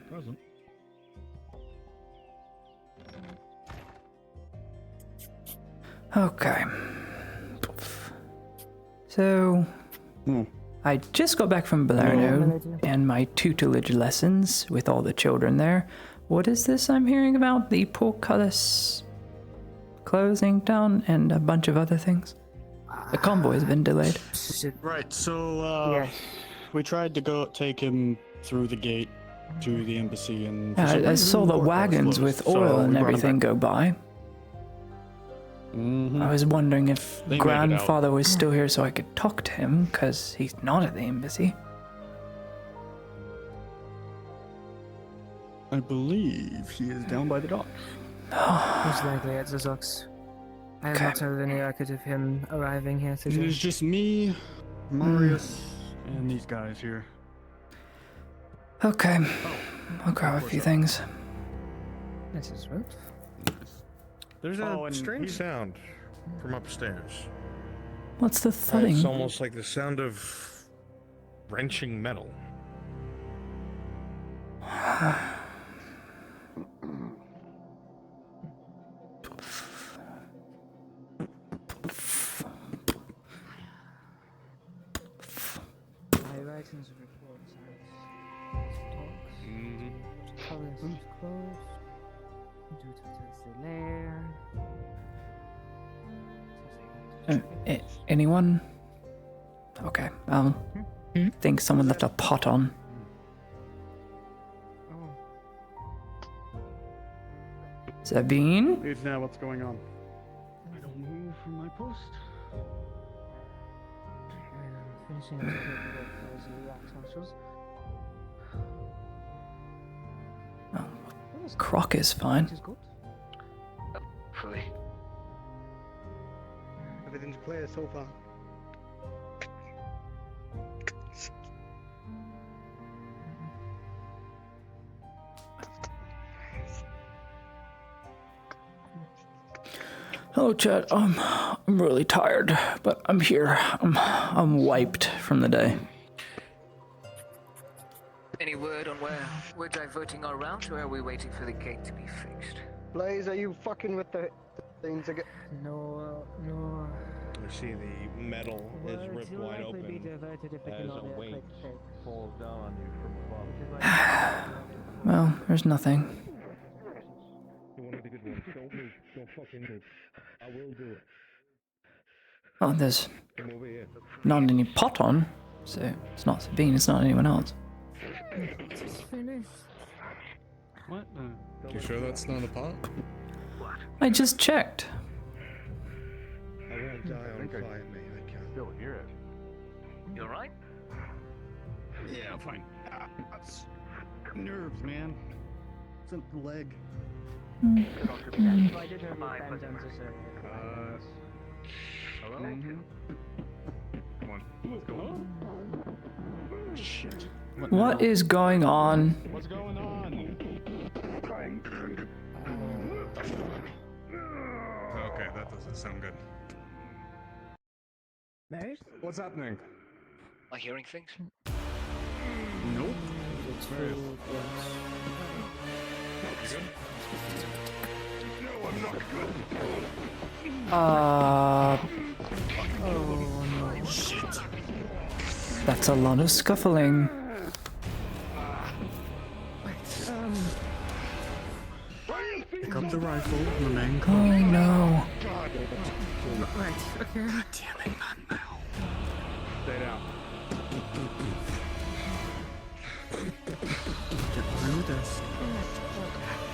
Present. Okay. So, I just got back from Balerno and my tutelage lessons with all the children there. What is this I'm hearing about? The portcullis closing down and a bunch of other things? The convoy's been delayed. Right, so, we tried to go take him through the gate to the embassy, and I saw the wagons with oil and everything go by. I was wondering if grandfather was still here so I could talk to him, because he's not at the embassy. I believe he is down by the docks. Most likely at the docks. I have not heard any record of him arriving here today. It was just me, Marius, and these guys here. Okay, I'll grab a few things. This is right. There's a strange sound from upstairs. What's the thudding? It's almost like the sound of wrenching metal. My writings report talks. Colors closed. Due to the lair. Anyone? Okay, think someone left a pot on. Sabine? Dude, now what's going on? I don't move from my post. Finishing up the paperwork for the wax marshals. Croc is fine. Hopefully. Everything's clear so far. Hello, Chet. I'm really tired, but I'm here. I'm wiped from the day. Any word on where we're diverting our route, or are we waiting for the gate to be fixed? Blaze, are you fucking with the things again? No. You see the metal is ripped wide open as a weight falls down on you from above. Well, there's nothing. Don't fucking move. I will do it. Oh, there's Come over here. not any pot on, so it's not Sabine, it's not anyone else. What? You sure that's not a pot? I just checked. I won't die on fire, mate. I can't. Still hear it. You alright? Yeah, I'm fine. That's nerves, man. It's in the leg. I did hear my friend Hello? Come on. What's going on? Shit. What is going on? What's going on? Okay, that doesn't sound good. What's happening? Am I hearing things? Nope. No, I'm not good. Oh no. Shit. That's a lot of scuffling. Pick up the rifle. rifle in the main car. Oh no. Right, okay. God damn it, not now. Stay down. Get behind the desk.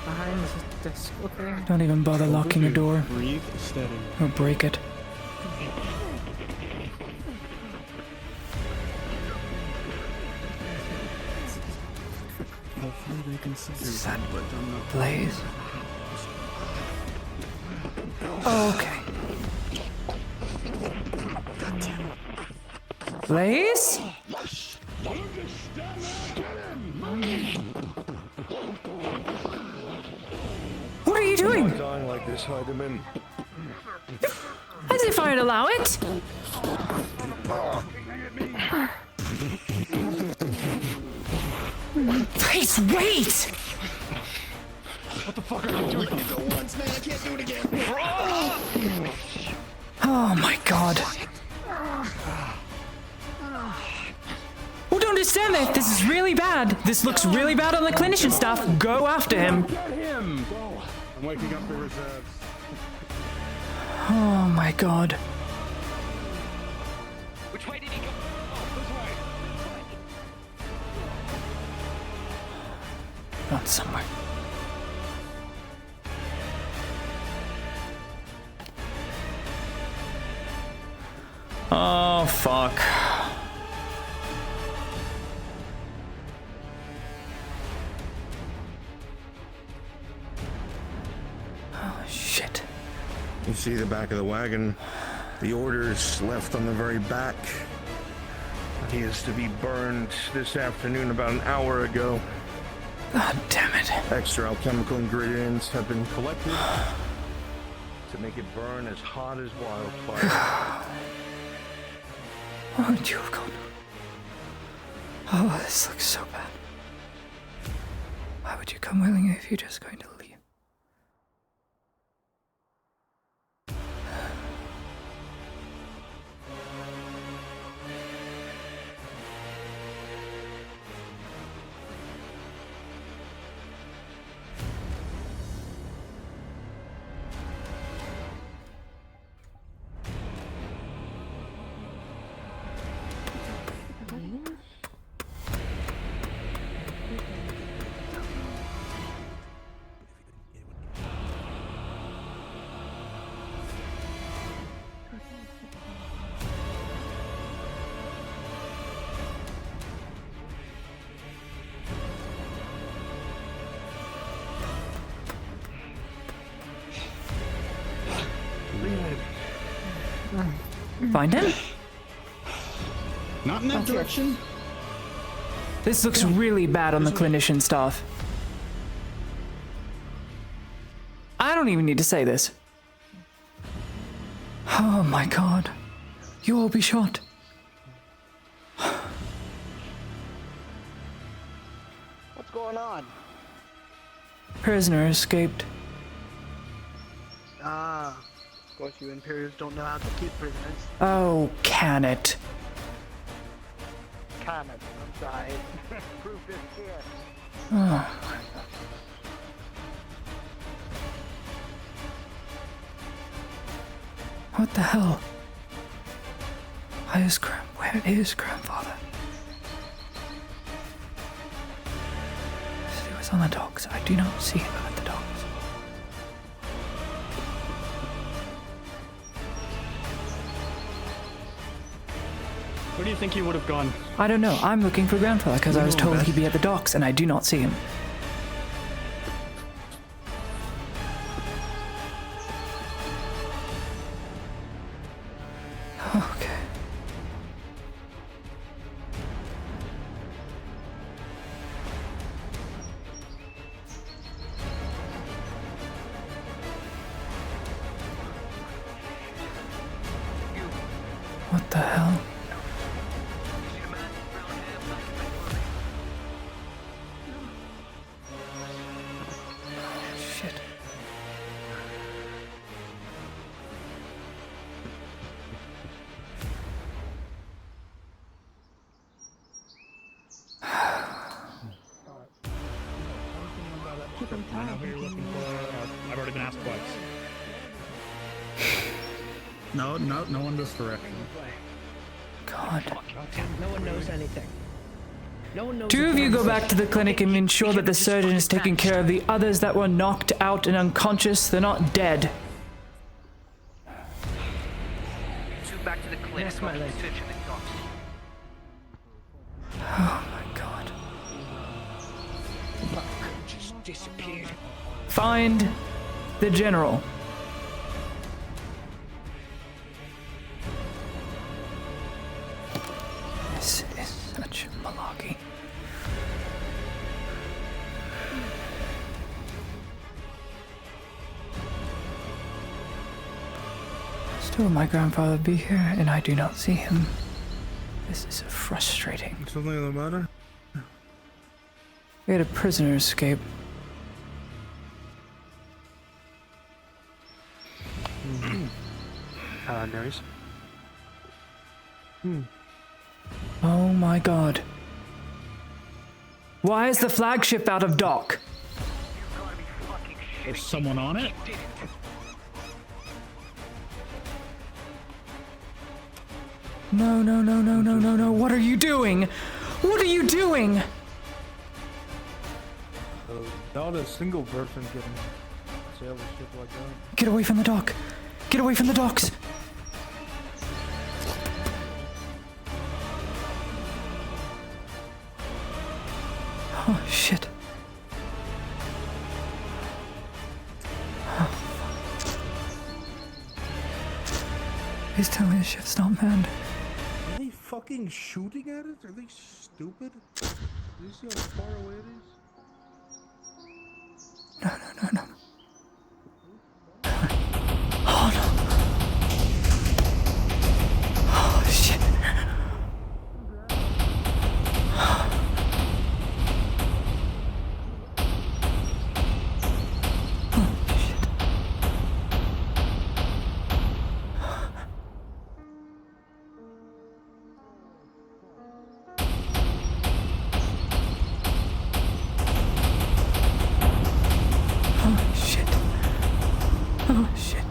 Behind the desk, okay. Don't even bother locking the door Breathe steady. or break it. Hopefully they can see you, Is that but I'm not. Blaze? Oh, okay. Blaze? What are you doing? Dying like this, hide them in. As if I'd allow it. Please wait! What the fuck are you doing? Oh my god. Well, don't understand that if this is really bad, this looks really bad on the clinician stuff, go after him. Get him! I'm waking up the reserves. Oh my god. Which way did he go? Not somewhere. Oh, fuck. Oh, shit. You see the back of the wagon. The orders left on the very back. He is to be burned this afternoon about an hour ago. God damn it. Extra alchemical ingredients have been collected. To make it burn as hot as wildfire. Why would you have gone? Oh, this looks so bad. Why would you come willingly if you're just going to leave? Find him? Not in that direction. This looks really bad on the clinician staff. I don't even need to say this. Oh my god. You will be shot. What's going on? Prisoner escaped. Ah, of course you Imperials don't know how to keep prisoners. Oh, can it? Kind of, I'm sorry. Proof is here. Oh. What the hell? Where is grandfather? He was on the docks. I do not see him at the docks. Where do you think he would have gone? I don't know. I'm looking for grandfather because I was told he'd be at the docks and I do not see him. Okay. What the hell? I know who you're looking for. I've already been asked twice. No one this direction. God. No one knows anything. No one knows. Two of you go back to the clinic and ensure that the surgeon is taking care of the others that were knocked out and unconscious. They're not dead. Two back to the clinic. Yes, my lady. Oh my God. Fuck, just disappeared. Find the general. This is such malarkey. Still, my grandfather be here, and I do not see him. This is frustrating. Something the matter? We had a prisoner escape. Nurse. Oh my God. Why is the flagship out of dock? There's someone on it? No. What are you doing? What are you doing? Not a single person can sail a ship like that. Get away from the dock. Get away from the docks. Oh, shit. Please tell me the ship's not manned. Are they fucking shooting at it? Are they stupid? Do you see how far away it is? No. Oh, no. Oh, shit. Oh, shit. Oh, shit.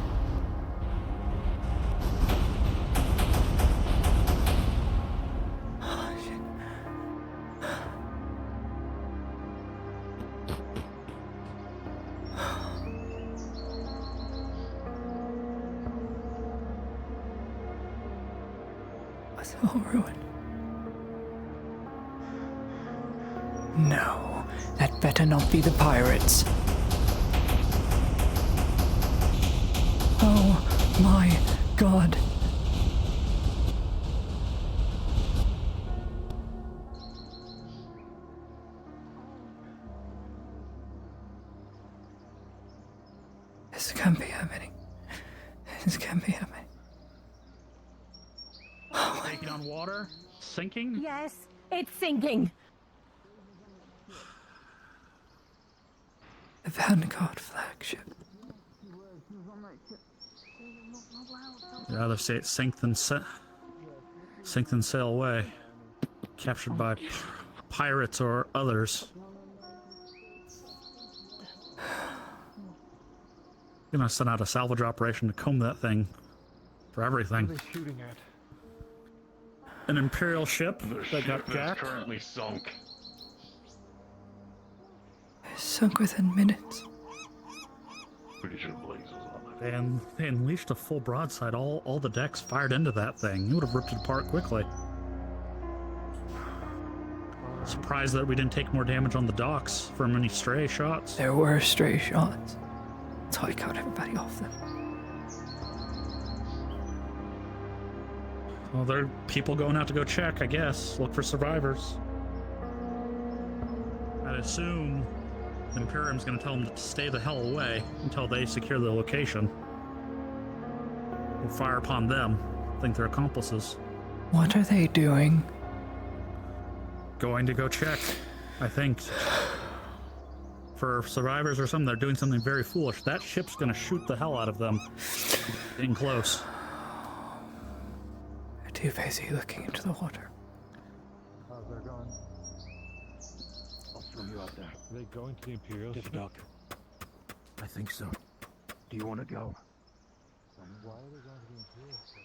It's all ruined. No, that better not be the pirates. Oh my God. This can't be happening. This can't be happening. Oh my Taking on water? Sinking? Yes, it's sinking. The Vanguard flagship. I'd rather say it sink than sail away. Captured by pirates or others. Gonna send out a salvage operation to comb that thing for everything. What are they shooting at? An Imperial ship that got jacked. Currently sunk. It sunk within minutes. Pretty sure Blaze was on it. And they unleashed a full broadside. All the decks fired into that thing. It would have ripped it apart quickly. Surprised that we didn't take more damage on the docks from any stray shots. There were stray shots. That's how I cut everybody off them. Well, there are people going out to go check, I guess. Look for survivors. I'd assume Imperium's gonna tell them to stay the hell away until they secure the location. We'll fire upon them. Think they're accomplices. What are they doing? Going to go check, I think. For survivors or something, they're doing something very foolish. That ship's gonna shoot the hell out of them. Getting close. They're too busy looking into the water. How's that going? from you out there. Are they going to the Imperial To the ship? dock. I think so. Do you want to go? Why are they going to the Imperial ship?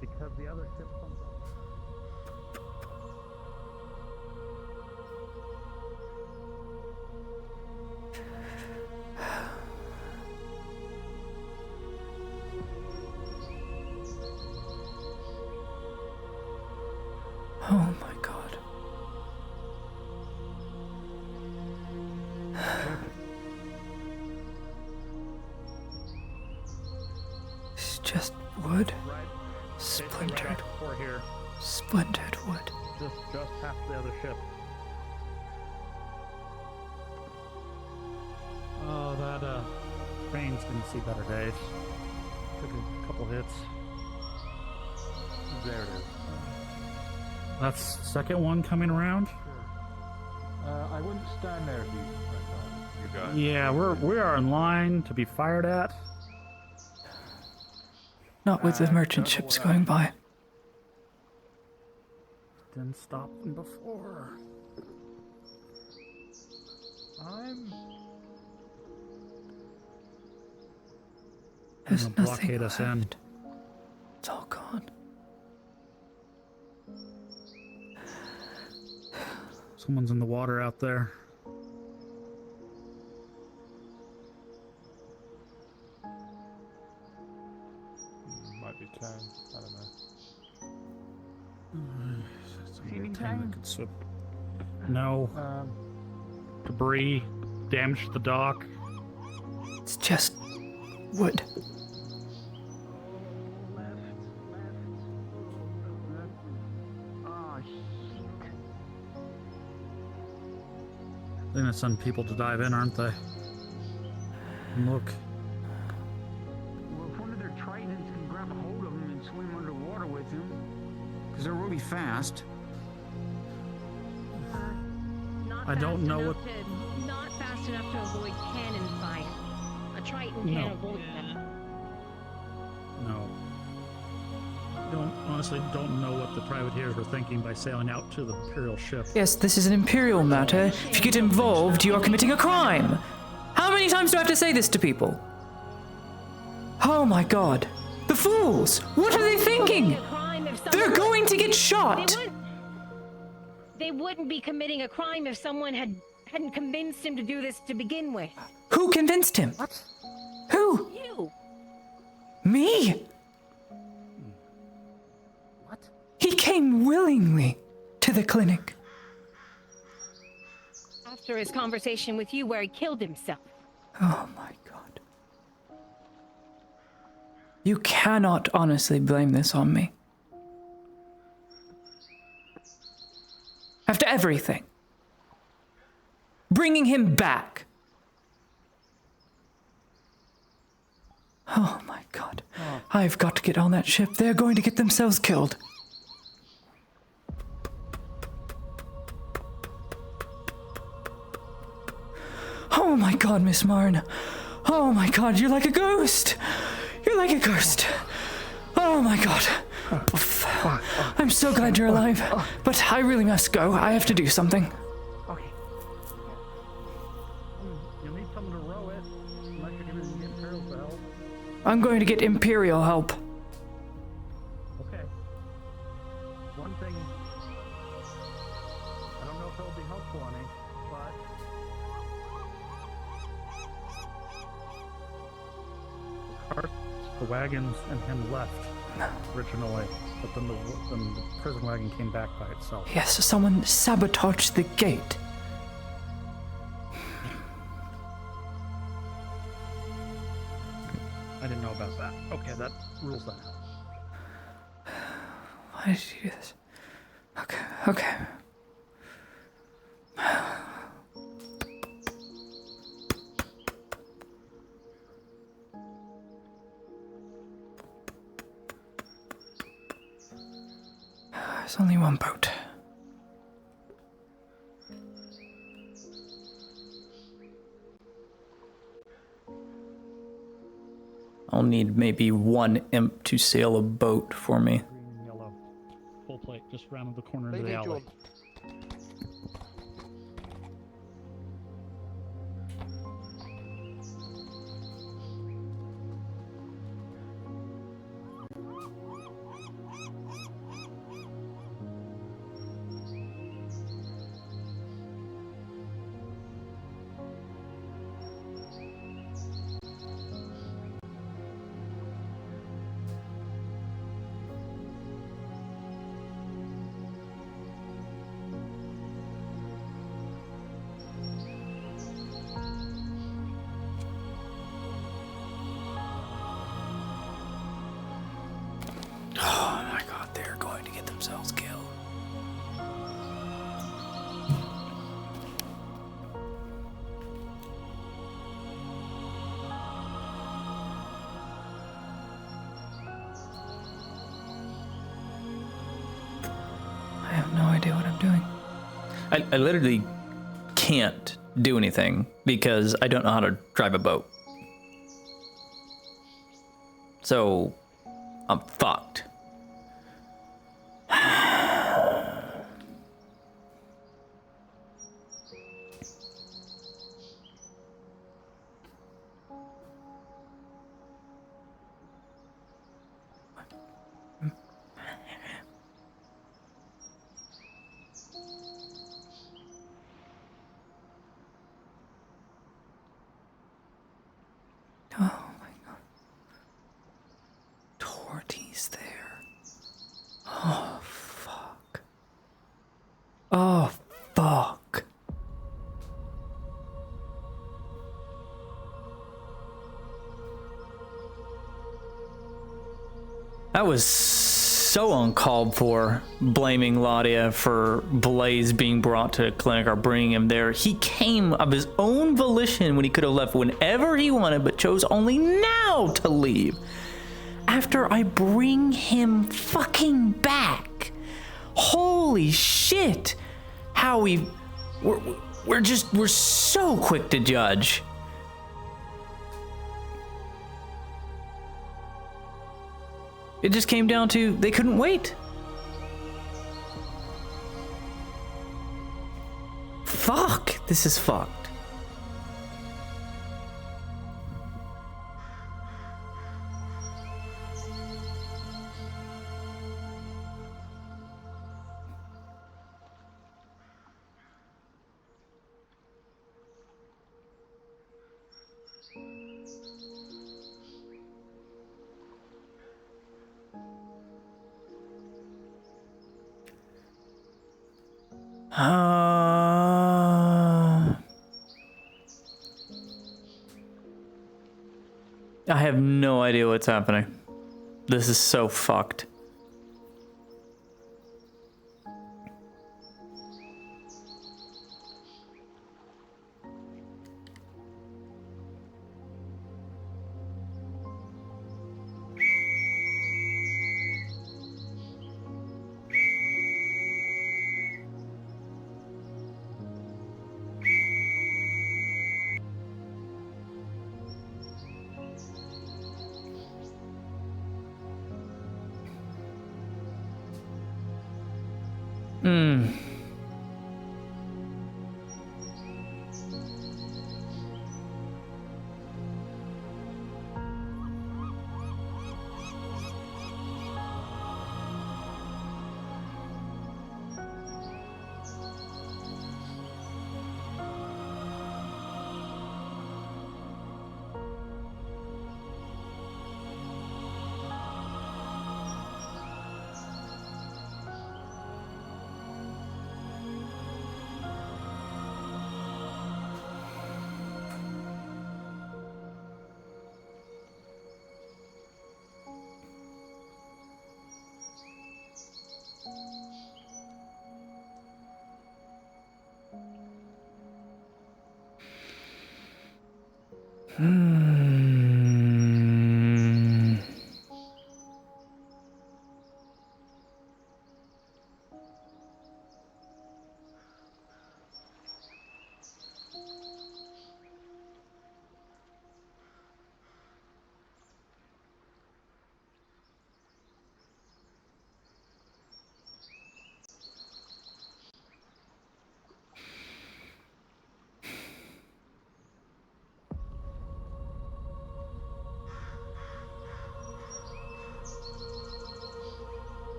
Because the other ship comes up. Oh my god. It's just wood. Splintered. Right here, Splintered wood. just past the other ship. Oh, that train's gonna see better days. Took a couple hits. There it is. That's the second one coming around. I wouldn't stand there if you got. Yeah, we are in line to be fired at. Not with the merchant ships going by. Didn't stop them before. There's They're gonna nothing blockade us in. left. It's all gone. Someone's in the water out there. Might be Tang. I don't know. Any time could swim. No. Debris damaged the dock. It's just wood. They're gonna send people to dive in, aren't they? And look. Well, if one of their tritons can grab a hold of him and swim underwater with him, because they're really fast. Not I don't fast know enough what- not fast enough to avoid cannon fire. A Triton No. can't avoid them. No. Honestly don't know what the privateers were thinking by sailing out to the Imperial ship. Yes, this is an imperial matter. If you get involved, you are committing a crime. How many times do I have to say this to people? Oh my god. The fools! What are they thinking? A crime if They're someone- going to get They shot! wouldn't be committing a crime if someone hadn't convinced him to do this to begin with. Who convinced him? What? Who? You. Me? What? He came willingly to the clinic. After his conversation with you where he killed himself. Oh my god. You cannot honestly blame this on me. After everything. Bringing him back. Oh my god. I've got to get on that ship. They're going to get themselves killed. Oh my god, Miss Marne. Oh my god, you're like a ghost. You're like a ghost. Oh my god. I'm so glad you're alive. But I really must go. I have to do something. Okay. You'll need someone to row it, unless you're gonna get Imperials to help. I'm going to get Imperial help. Okay. One thing, I don't know if it'll be helpful any, but the carts, the wagons, and him left originally, but then the prison wagon came back by itself. Yes, someone sabotaged the gate. I didn't know about that. Okay, that rules that out. Why did you do this? Okay, okay. There's only one boat. I'll need maybe one imp to sail a boat for me. Green and yellow. Full plate, just rounded the corner into the alley. idea what I'm doing. I literally can't do anything because I don't know how to drive a boat. So I'm fucked. Oh my god. Torty's there. Oh fuck. Oh fuck. That was so uncalled for, blaming Laudia for Blaze being brought to a clinic or bringing him there. He came of his own volition when he could have left whenever he wanted, but chose only now to leave. After I bring him fucking back. Holy shit. How we're so quick to judge. It just came down to they couldn't wait. Fuck, this is fucked. I have no idea what's happening. This is so fucked.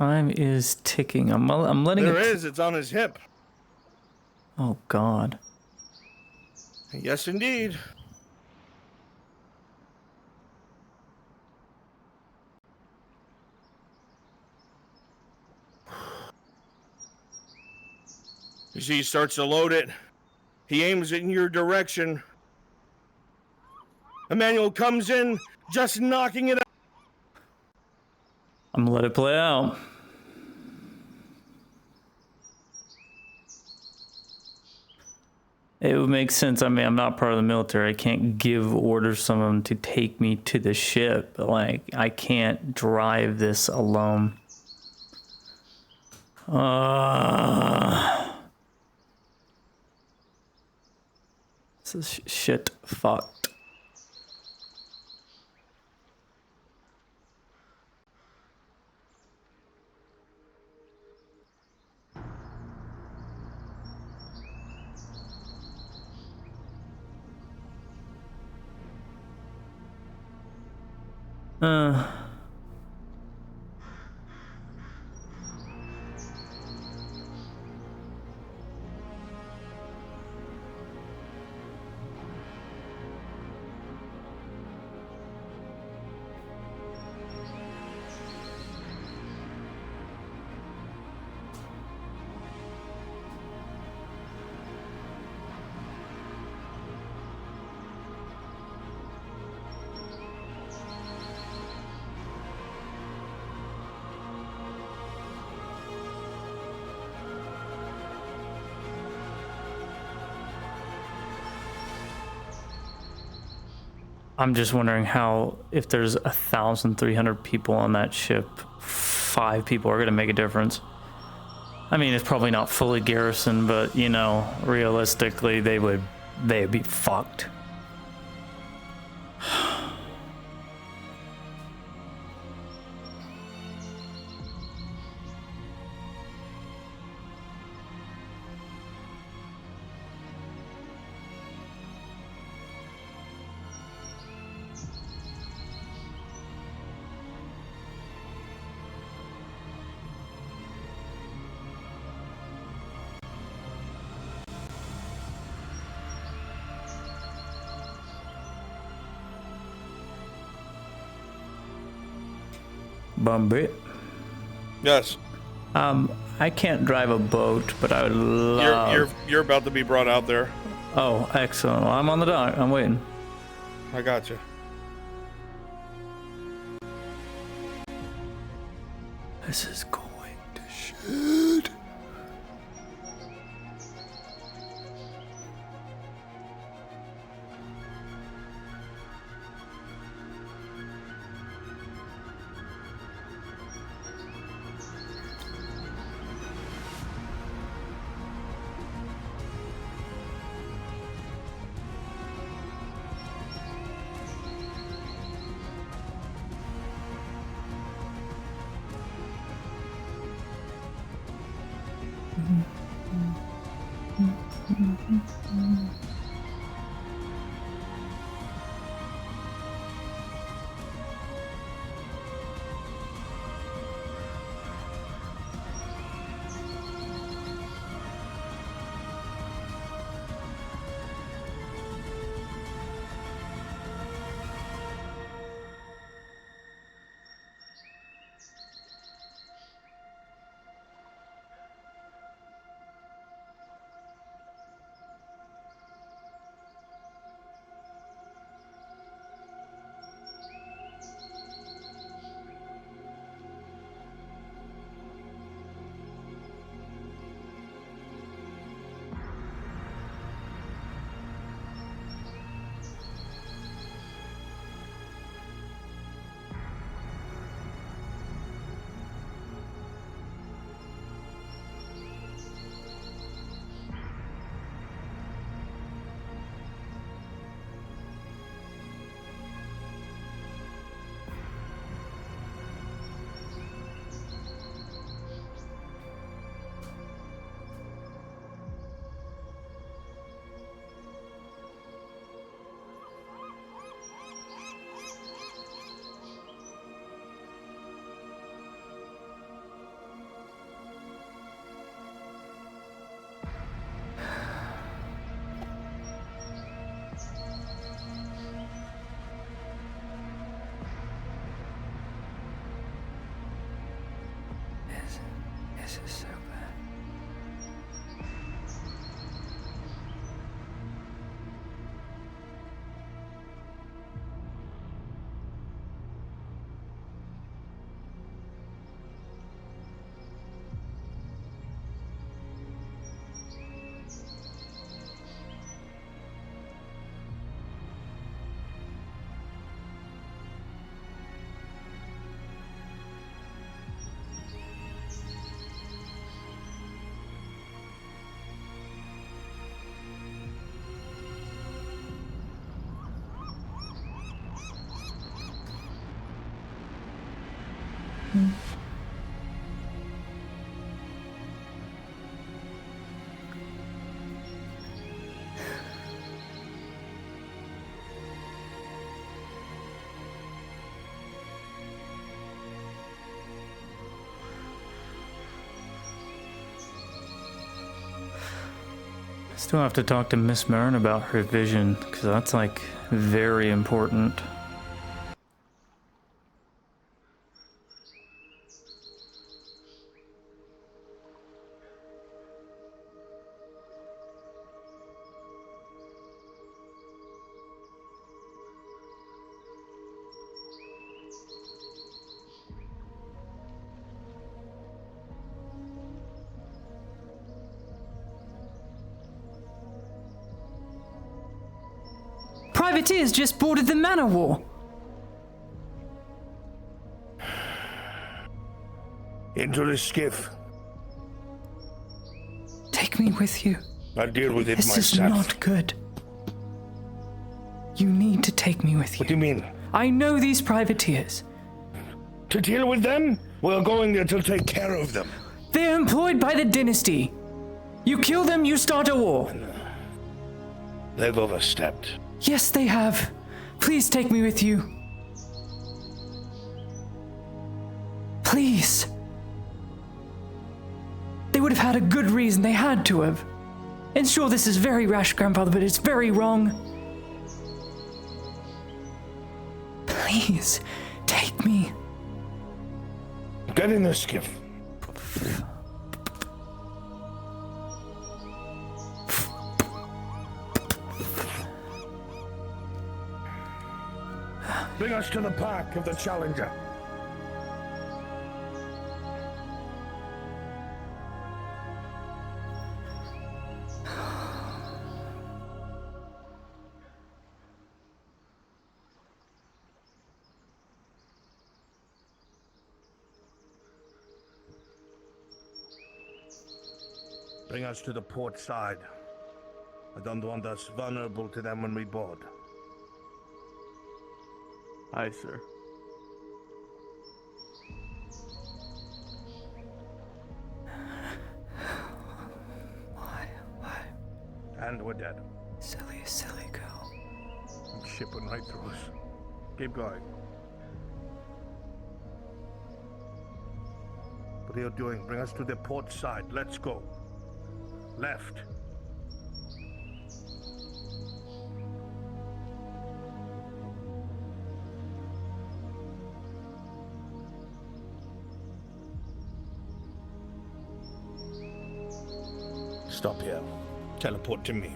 Time is ticking. I'm letting There it. is. It's on his hip. Oh God. Yes, indeed. You see, he starts to load it. He aims it in your direction. Emmanuel comes in, just knocking it out. I'm gonna let it play out. It would make sense. I mean, I'm not part of the military. I can't give orders to someone to take me to the ship. Like, I can't drive this alone. This is shit fucked. I'm just wondering how, if there's 1,300 people on that ship, 5 people are gonna make a difference. I mean, it's probably not fully garrisoned, but you know, realistically, they'd be fucked. Bumbit. Yes. I can't drive a boat, but I would love. You're about to be brought out there. Oh, excellent. Well, I'm on the dock. I'm waiting. I got you. This is going to shit. Still have to talk to Miss Mern about her vision, because that's, like, very important. Privateers just boarded the man o' war. Into the skiff. Take me with you. I'll deal with it This is myself. not good. You need to take me with you. What do you mean? I know these privateers. To deal with them? We're going there to take care of them. They're employed by the dynasty. You kill them, you start a war. They've overstepped. Yes, they have. Please take me with you. Please. They would have had a good reason. They had to have. And sure, this is very rash, Grandfather, but it's very wrong. Please, take me. Get in the skiff. Bring us to the park of the Challenger. Bring us to the port side. I don't want us vulnerable to them when we board. Aye, sir. Why? And we're dead. Silly, silly girl. Ship went right through us. Keep going. What are you doing? Bring us to the port side. Let's go. Left. Stop here. Teleport to me.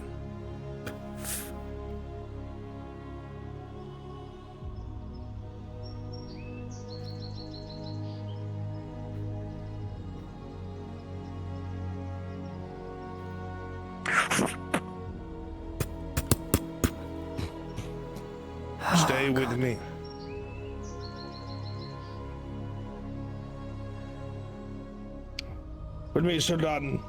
Stay with me. With me, Soldaten.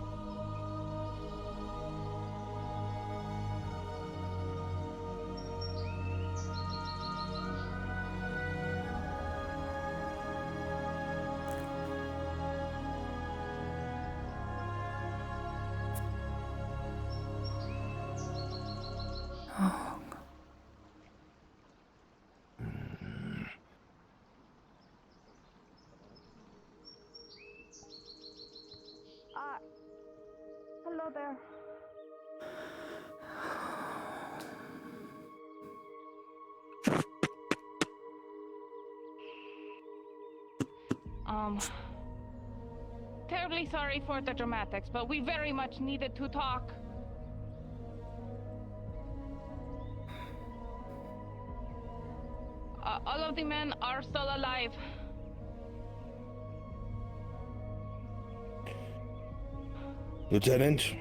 Hello there. Terribly sorry for the dramatics, but we very much needed to talk. All of the men are still alive. Lieutenant,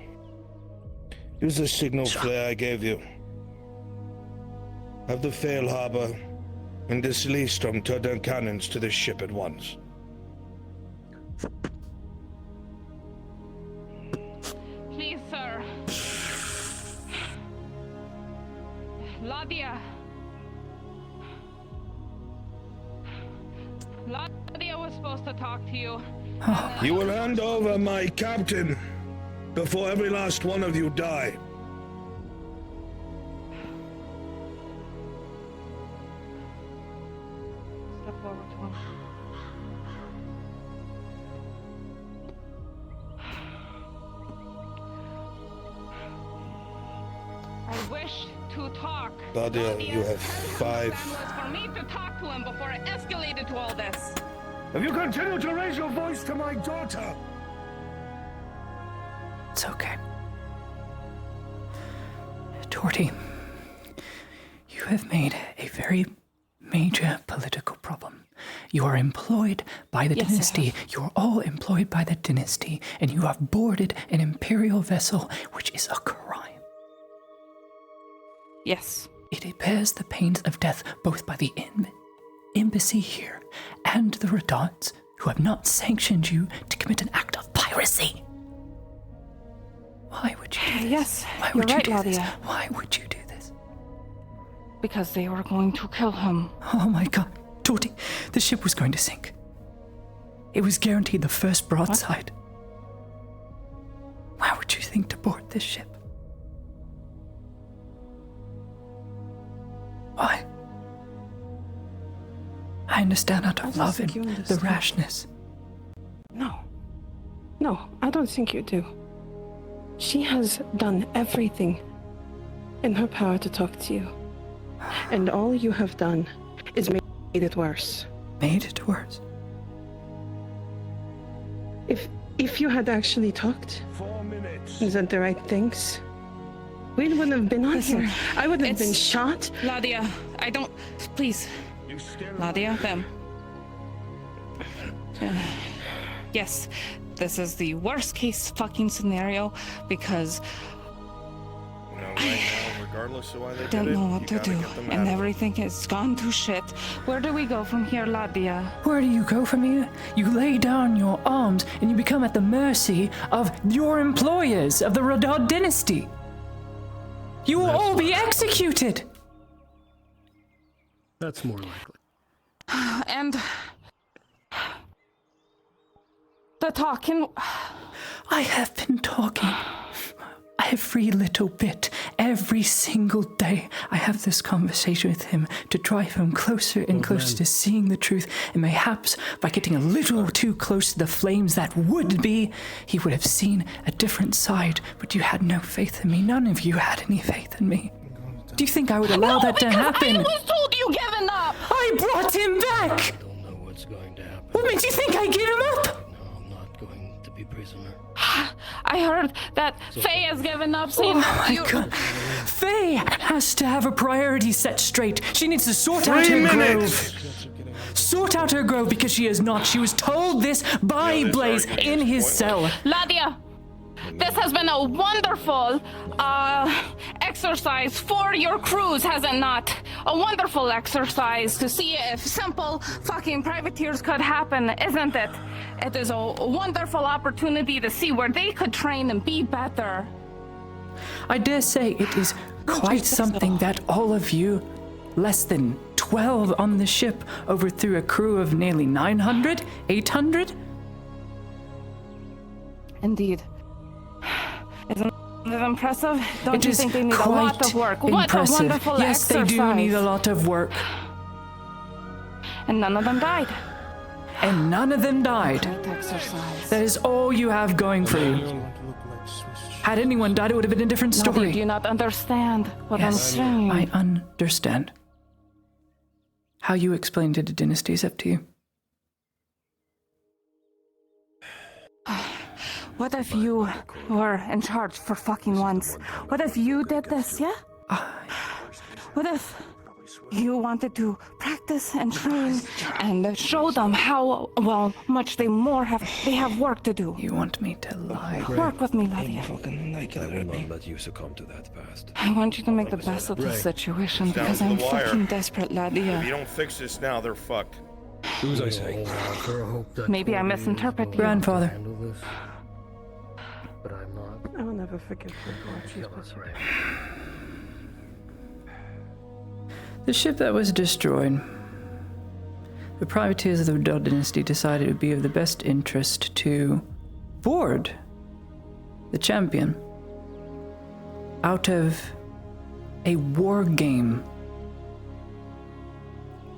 use the signal flare I gave you. Have the Fail Harbor and dislease from Tudor cannons to the ship at once. Please, sir. Ladia. Ladia was supposed to talk to you. You will hand over my captain before every last one of you die. Step forward to him. wish to talk. Nadia, you have 5. Plan was for me to talk to him before it escalated to all this. If you continue to raise your voice to my daughter... It's okay. Torty, you have made a very major political problem. You are employed by the dynasty. You are all employed by the dynasty, and you have boarded an imperial vessel, which is a crime. Yes. It bears the pains of death both by the embassy here and the Radons, who have not sanctioned you to commit an act of piracy. Why would you do this? Yes, Why would you're you right, do this? Ladia. Why would you do this? Because they were going to kill him. Oh my god, Torty, the ship was going to sink. It was guaranteed the first broadside. Why would you think to board this ship? Why? I understand out of love and the rashness. No. No, I don't think you do. She has done everything in her power to talk to you. And all you have done is made it worse. Made it worse? If you had actually talked 4 minutes. and said the right things, we wouldn't have been on Listen, here. I would have been shot. Ladia, I don't... Please. Ladia, them. Yes, this is the worst case fucking scenario because You know, right now, regardless of why they I don't did it, know what you to gotta do, get them and out of everything has gone to shit. Where do we go from here, Ladia? Where do you go from here? You lay down your arms and you become at the mercy of your employers of the Radod dynasty. You will all be executed. That's more likely. And the talking. I have been talking every little bit, every single day. I have this conversation with him to drive him closer and closer to seeing the truth, and mayhaps by getting a little too close to the flames that would be, he would have seen a different side. But you had no faith in me. None of you had any faith in me. Do you think I would allow that to happen? I was told you given up. I brought him back. I don't know what's going to happen. What makes you think I gave him up? No, I'm not going to be prisoner. I heard that Faye has given up, saying God. Faye has to have her priorities set straight. She needs to sort out her grove. Sort out her grove because she is not. She was told this by Blaze in his cell. Ladia, this has been a wonderful exercise for your crews, has it not? A wonderful exercise to see if simple fucking privateers could happen, isn't it? It is a wonderful opportunity to see where they could train and be better. I dare say it is quite something that all of you, less than 12 on the ship, overthrew a crew of nearly 900, 800? Indeed. Isn't it impressive? Don't you think they need a lot of work? What a wonderful Yes, exercise. they do need a lot of work. And none of them died. And none of them died. Great exercise. That is all you have going for you. Had anyone died, it would have been a different story. No, do you not understand what I'm saying? I understand. How you explained it to Dynasty is up to you. What if you were in charge for fucking once? What if you did this, yeah? What if you wanted to practice and train and show them how, well, much they have work to do? You want me to lie? Work with me, Ladia. I will not let you succumb to that past. I want you to make the best of the situation because I'm fucking desperate, Ladia. If you don't fix this now, they're fucked. Do as I say. Maybe I misinterpret you. Grandfather. But I'm not. I will never forgive her. The ship that was destroyed. The privateers of the Radod dynasty decided it would be of the best interest to board the champion out of a war game.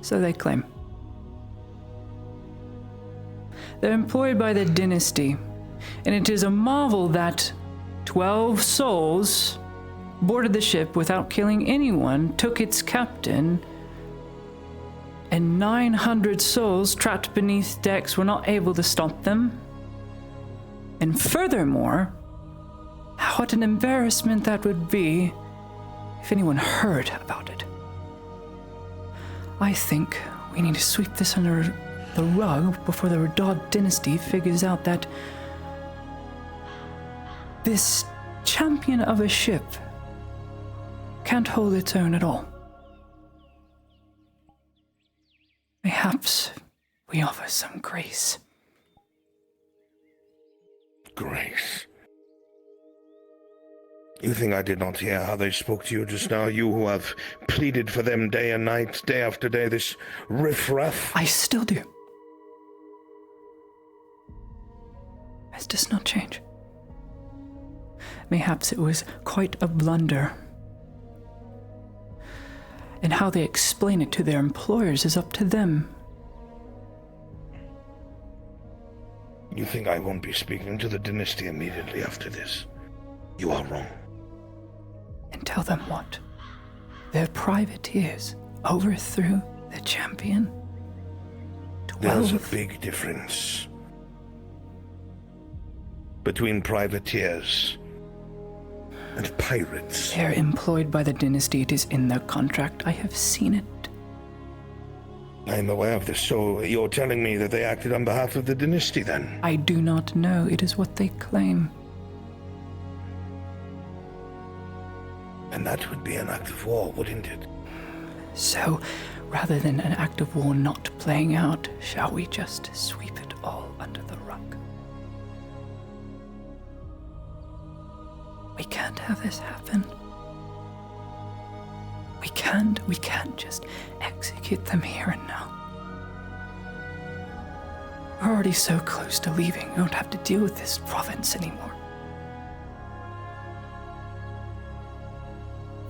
So they claim. They're employed by the dynasty, and it is a marvel that 12 souls boarded the ship without killing anyone, took its captain, and 900 souls trapped beneath decks were not able to stop them. And furthermore, what an embarrassment that would be if anyone heard about it. I think we need to sweep this under the rug before the Radod dynasty figures out that this champion of a ship can't hold its own at all. Perhaps we offer some grace. Grace? You think I did not hear how they spoke to you just now? You who have pleaded for them day and night, day after day, this riffraff? I still do. This does not change. Mayhaps it was quite a blunder. And how they explain it to their employers is up to them. You think I won't be speaking to the dynasty immediately after this? You are wrong. And tell them what? Their privateers overthrew the champion? There's a big difference between privateers and pirates. They're employed by the dynasty. It is in their contract. I have seen it. I am aware of this, so you're telling me that they acted on behalf of the dynasty then? I do not know. It is what they claim. And that would be an act of war, wouldn't it? So, rather than an act of war not playing out, shall we just sweep it all under the rug? We can't have this happen. We can't just execute them here and now. We're already so close to leaving. We don't have to deal with this province anymore.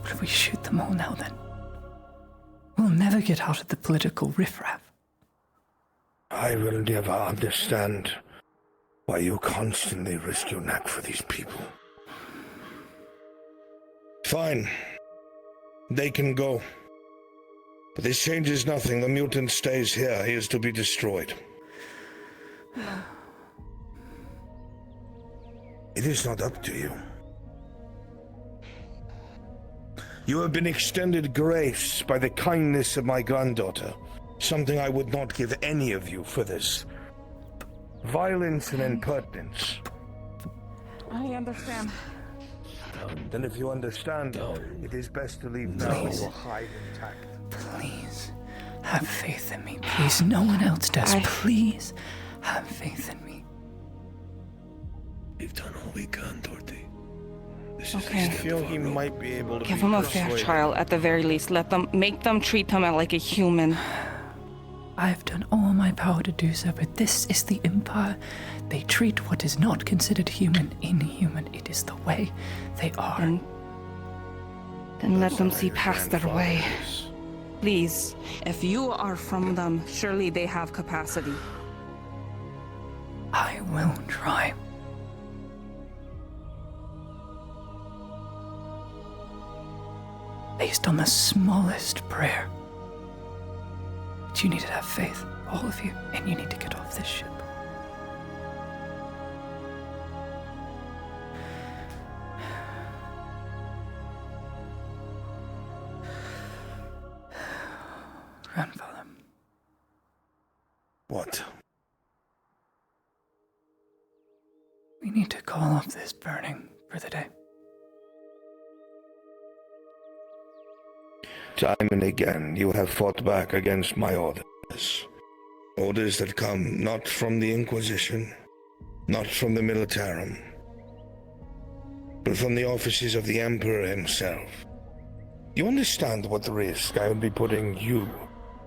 What if we shoot them all now then? We'll never get out of the political riffraff. I will never understand why you constantly risk your neck for these people. Fine. They can go. But this changes nothing. The mutant stays here. He is to be destroyed. It is not up to you. You have been extended grace by the kindness of my granddaughter, something I would not give any of you for this. Violence and impertinence. I understand. Then if you understand, it is best to leave now or hide intact. Please, have faith in me. Please, no one else does. Please, have faith in me. We've done all we can, Dorothy. Okay. I feel he might be able to give him a fair trial at the very least. Make them treat him like a human. I've done all my power to do so, but this is the Empire. They treat what is not considered human inhuman. It is the way they are. Then let them see past their way. Please, if you are from them, surely they have capacity. I will try. Based on the smallest prayer. But you need to have faith, all of you, and you need to get off this ship. Grandfather. What? We need to call off this burning for the day. Time and again, you have fought back against my orders. Orders that come not from the Inquisition, not from the Militarum, but from the offices of the Emperor himself. You understand what risk I would be putting you,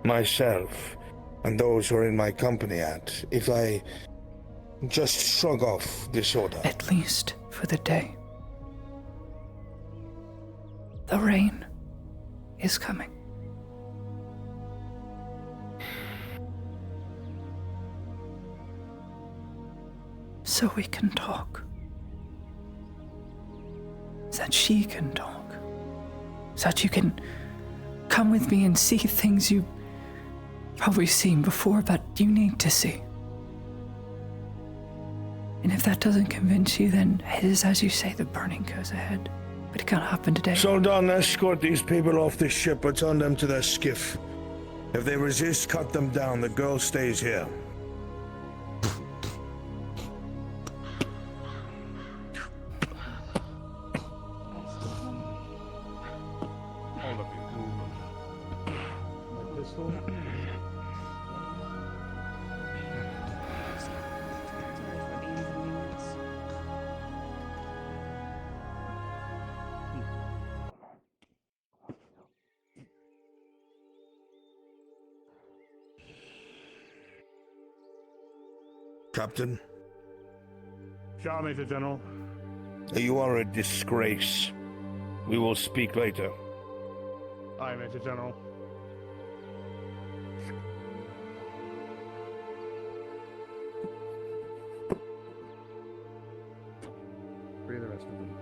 myself, and those who are in my company at if I just shrug off this order? At least for the day. The rain is coming. So we can talk. So that she can talk. so that you can come with me and see things you've probably seen before, but you need to see. And if that doesn't convince you, then it is as you say, the burning goes ahead. But it can't happen today. Soldan, escort these people off this ship, return them to their skiff. If they resist, cut them down. The girl stays here. All of you, move. My pistol. Captain? Ja, Major General. You are a disgrace. We will speak later. Aye, Major General. Free the rest of them.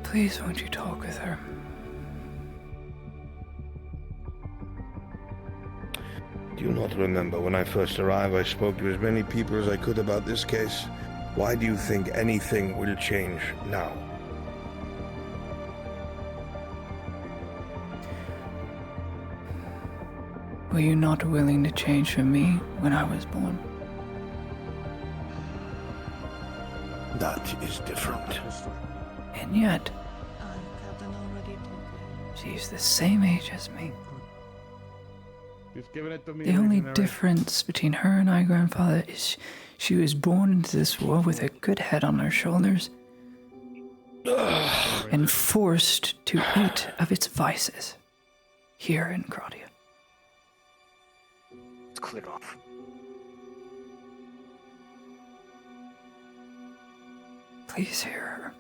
Please, won't you talk with her? Do you not remember when I first arrived, I spoke to as many people as I could about this case? Why do you think anything will change now? Were you not willing to change for me when I was born? That is different. And yet, she's the same age as me. Just giving it to me. The only difference between her and my grandfather is she was born into this world with a good head on her shoulders and forced to eat of its vices here in Craudia. It's cleared off. Please hear her.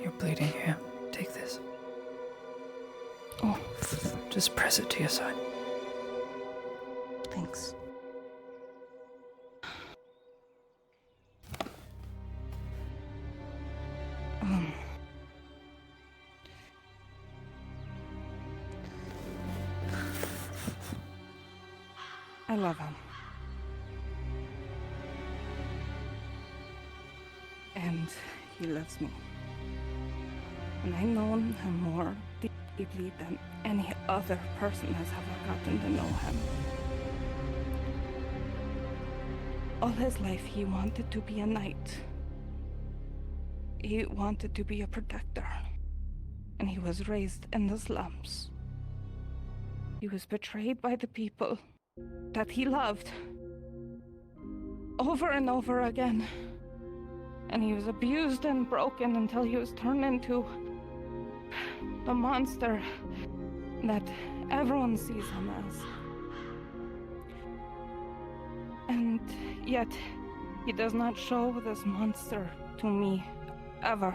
You're bleeding here. Take this. Oh, just press it to your side. Thanks. I love him. And he loves me. And I know him more deeply than any other person has ever gotten to know him. All his life he wanted to be a knight. He wanted to be a protector. And he was raised in the slums. He was betrayed by the people that he loved over and over again. And he was abused and broken until he was turned into the monster that everyone sees him as. And yet, he does not show this monster to me, ever.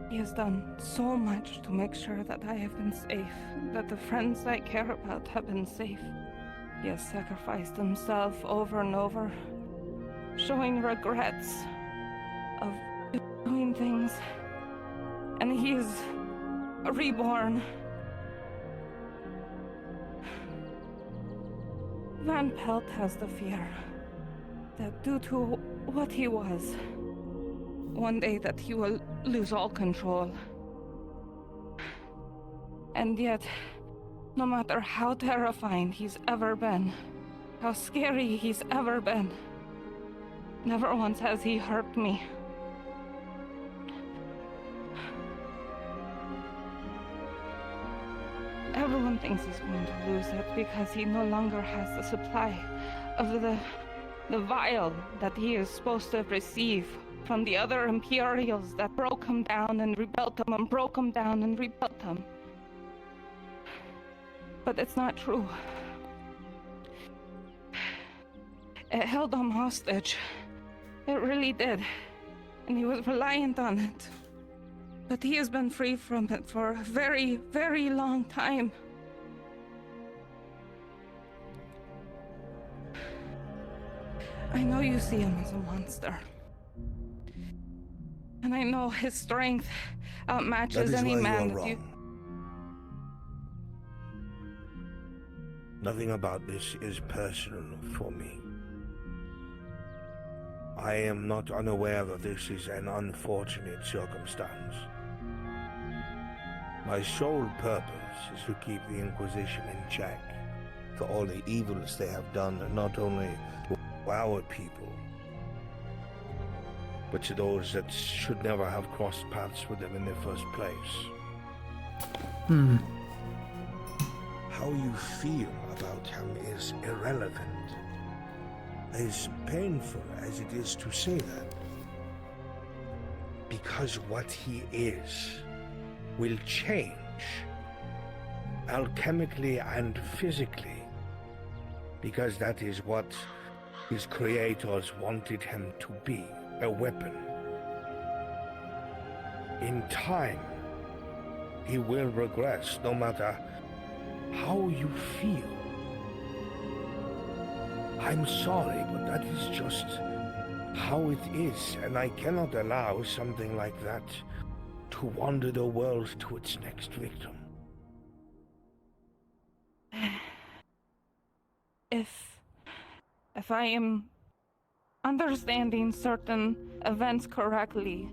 He has done so much to make sure that I have been safe, that the friends I care about have been safe. He has sacrificed himself over and over, showing regrets of doing things, and he is reborn. Van Pelt has the fear that due to what he was, one day that he will lose all control. And yet, no matter how terrifying he's ever been, how scary he's ever been, never once has he hurt me. Everyone thinks he's going to lose it because he no longer has the supply of the vial that he is supposed to receive from the other Imperials that broke him down and rebuilt him and broke him down and rebuilt him. but it's not true. It held him hostage. It really did. And he was reliant on it. But he has been free from it for a very, very long time. I know you see him as a monster. And I know his strength outmatches any man that you... Nothing about this is personal for me. I am not unaware that this is an unfortunate circumstance. My sole purpose is to keep the Inquisition in check for all the evils they have done, not only to our people, but to those that should never have crossed paths with them in the first place. How you feel about him is irrelevant. As painful as it is to say that, because what he is will change, alchemically and physically, because that is what his creators wanted him to be, a weapon. In time, he will regress, no matter how you feel. I'm sorry, but that is just how it is, and I cannot allow something like that to wander the world to its next victim. If I am understanding certain events correctly,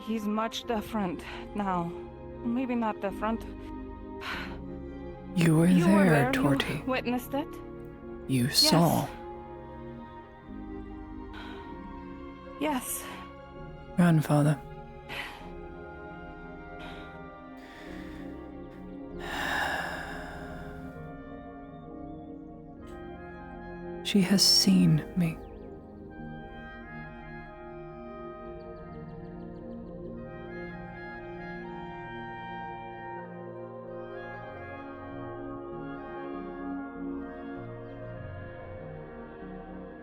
he's much different now. Maybe not different. You were there, Torty. You witnessed it? You saw. Yes. Grandfather. She has seen me.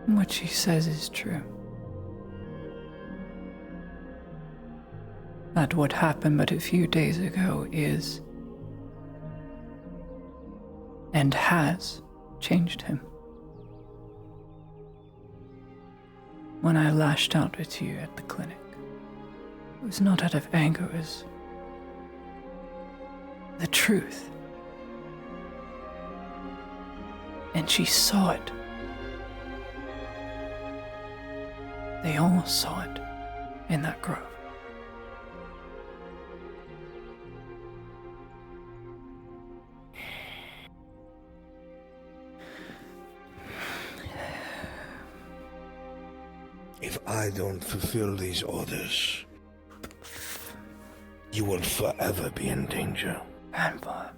What she says is true. That what happened but a few days ago is and has changed him. When I lashed out at you at the clinic, it was not out of anger, it was the truth. And she saw it. They all saw it in that grove. If I don't fulfill these orders, you will forever be in danger. Grandpa.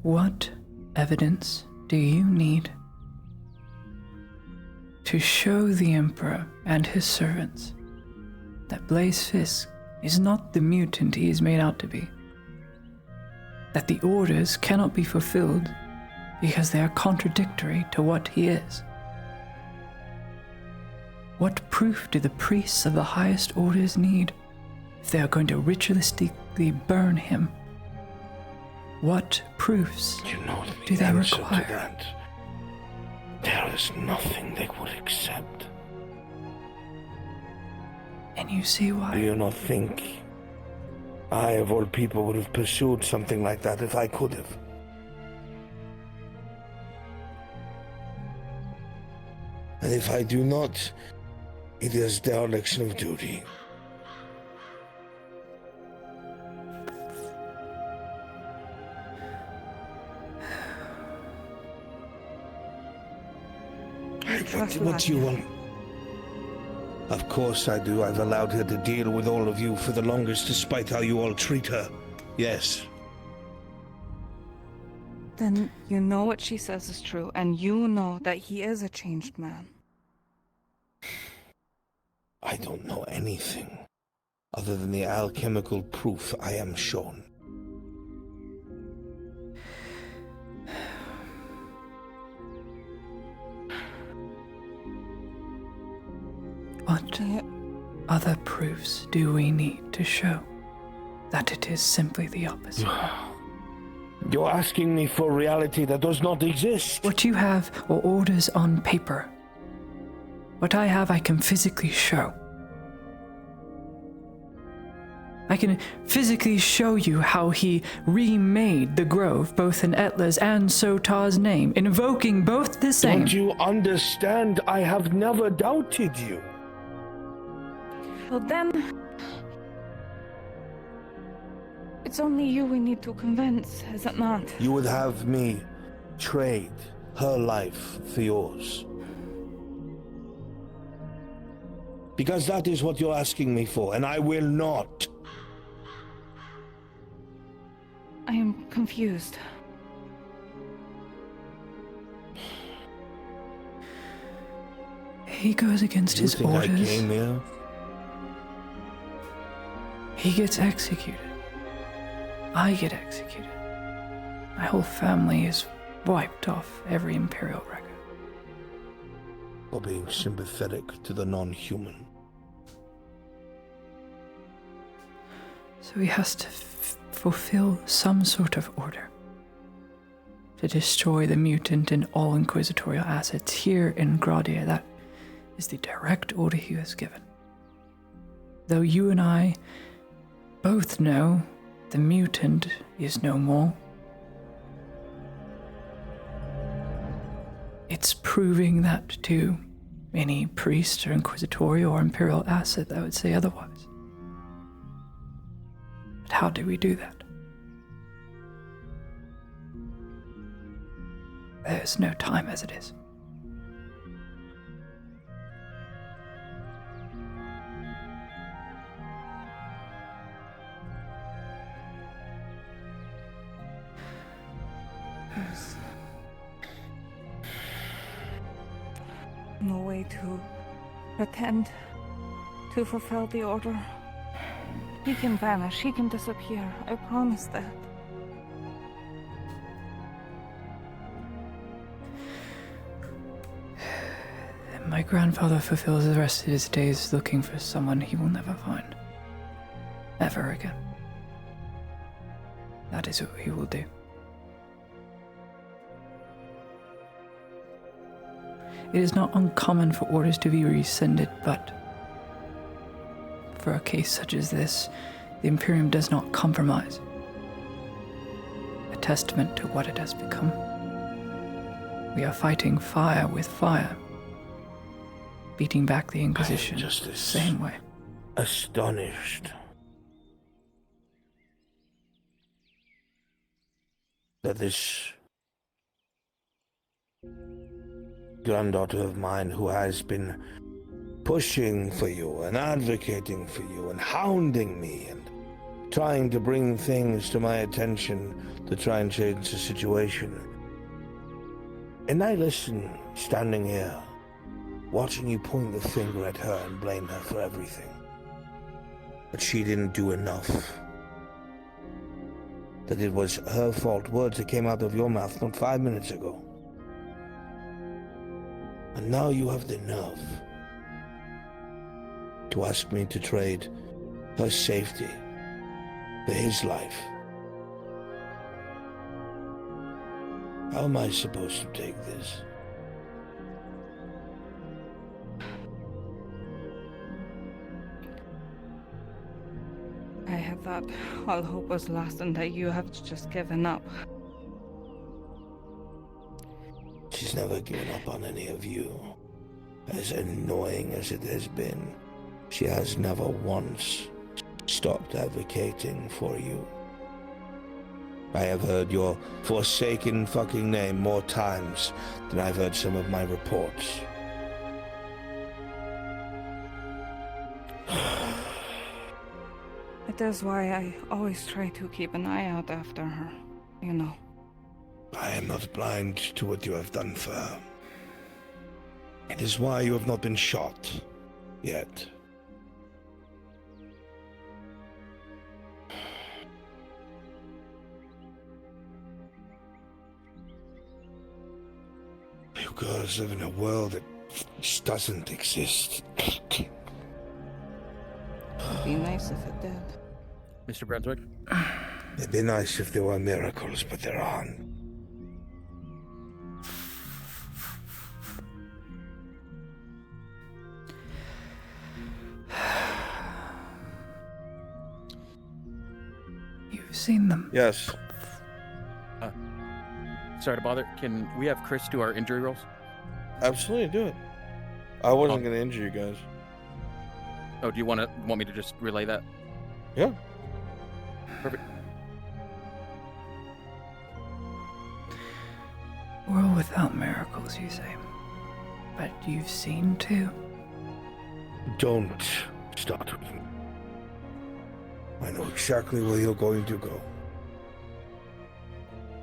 What evidence do you need to show the Emperor and his servants that Blaze Fisk is not the mutant he is made out to be? That the orders cannot be fulfilled because they are contradictory to what he is? What proof do the priests of the highest orders need if they are going to ritualistically burn him? What proofs do they require? To that, there is nothing they would accept. And you see why? Do you not think I, of all people, would have pursued something like that if I could have? And if I do not, it is dereliction of duty. What do you want? Of course I do. I've allowed her to deal with all of you for the longest, despite how you all treat her. Yes. Then you know what she says is true, and you know that he is a changed man. I don't know anything other than the alchemical proof I am shown. What other proofs do we need to show that it is simply the opposite? You're asking me for reality that does not exist. What you have are orders on paper. What I have, I can physically show. I can physically show you how he remade the grove, both in Etla's and Sotar's name, invoking both the same. Don't you understand? I have never doubted you. Well then, it's only you we need to convince, is it not? You would have me trade her life for yours. Because that is what you're asking me for, and I will not. I am confused. He goes against his orders. I came here? He gets executed. I get executed. My whole family is wiped off every Imperial record. For being sympathetic to the non-human. So he has to fulfill some sort of order to destroy the mutant and all inquisitorial assets here in Gradia. That is the direct order he was given. Though you and I both know the mutant is no more, it's proving that to any priest or inquisitorial or imperial asset that would say otherwise. But how do we do that? There's no time as it is. There's no way to pretend to fulfill the order. He can vanish, he can disappear, I promise that. My grandfather fulfills the rest of his days looking for someone he will never find. Ever again. That is what he will do. It is not uncommon for orders to be rescinded, but for a case such as this, the Imperium does not compromise. A testament to what it has become. We are fighting fire with fire, beating back the Inquisition the same way. Astonished that this granddaughter of mine, who has been pushing for you and advocating for you and hounding me and trying to bring things to my attention to try and change the situation. And I listen, standing here, watching you point the finger at her and blame her for everything. But she didn't do enough. That it was her fault, words that came out of your mouth not 5 minutes ago. And now you have the nerve to ask me to trade her safety for his life. How am I supposed to take this? I had thought all hope was lost and that you have just given up. She's never given up on any of you. As annoying as it has been, she has never once stopped advocating for you. I have heard your forsaken fucking name more times than I've heard some of my reports. I It is why I always try to keep an eye out after her, you know. I am not blind to what you have done for her. It is why you have not been shot yet. You girls live in a world that just doesn't exist. It'd be nice if it did. Mr. Brunswick? It'd be nice if there were miracles, but there aren't. You've seen them. Yes. Sorry to bother. Can we have Chris do our injury rolls? Absolutely, do it. I wasn't going to injure you guys. Oh, do you want me to just relay that? Yeah. Perfect. World without miracles, you say. But you've seen too. Don't start with me. I know exactly where you're going to go.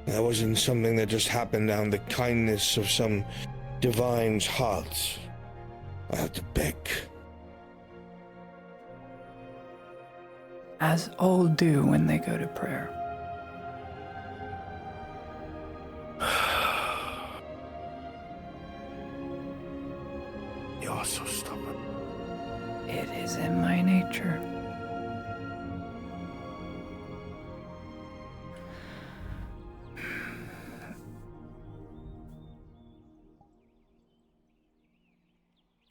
That wasn't something that just happened out of the kindness of some divine's heart. I had to beg. As all do when they go to prayer. You're so stubborn. It is in my nature.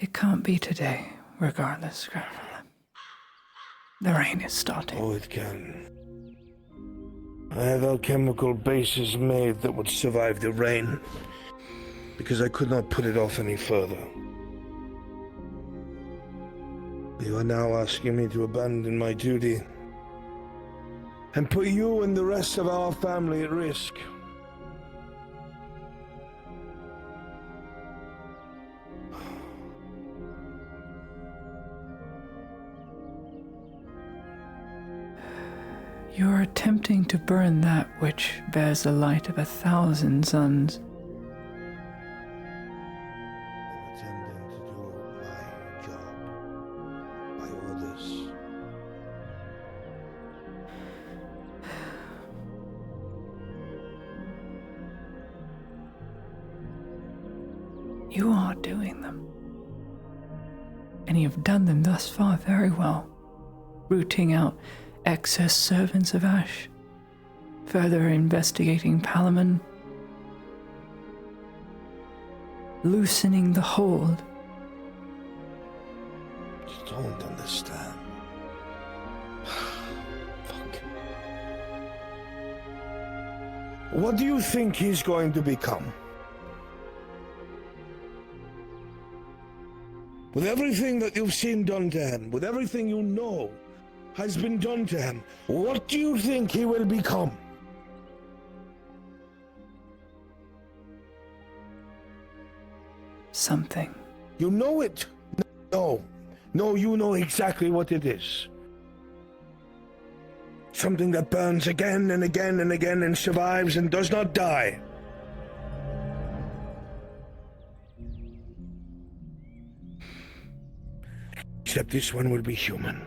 It can't be today, regardless, grandfather. The rain is starting. Oh, it can. I have alchemical bases made that would survive the rain, because I could not put it off any further. You are now asking me to abandon my duty and put you and the rest of our family at risk. You are attempting to burn that which bears the light of 1,000 suns. Attempting to do my job by orders. You are doing them. And you have done them thus far very well, rooting out excess servants of Ash, further investigating Palamon, loosening the hold. You don't understand. Fuck. What do you think he's going to become? With everything that you've seen done to him, with everything you know has been done to him, what do you think he will become? Something. You know it? No. No, you know exactly what it is. Something that burns again and again and again and survives and does not die. Except this one will be human.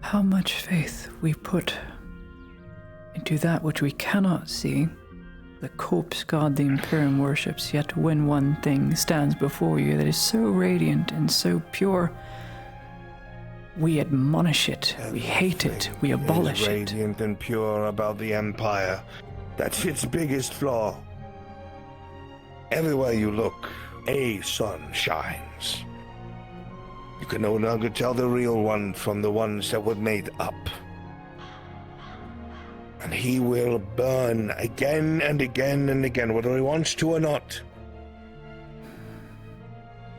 How much faith we put into that which we cannot see, the corpse god the Imperium worships, yet when one thing stands before you that is so radiant and so pure, we admonish it, we hate it, we abolish it. Radiant and pure about the Empire. That's its biggest flaw. Everywhere you look, a sun shines. You can no longer tell the real one from the ones that were made up. And he will burn again and again and again, whether he wants to or not.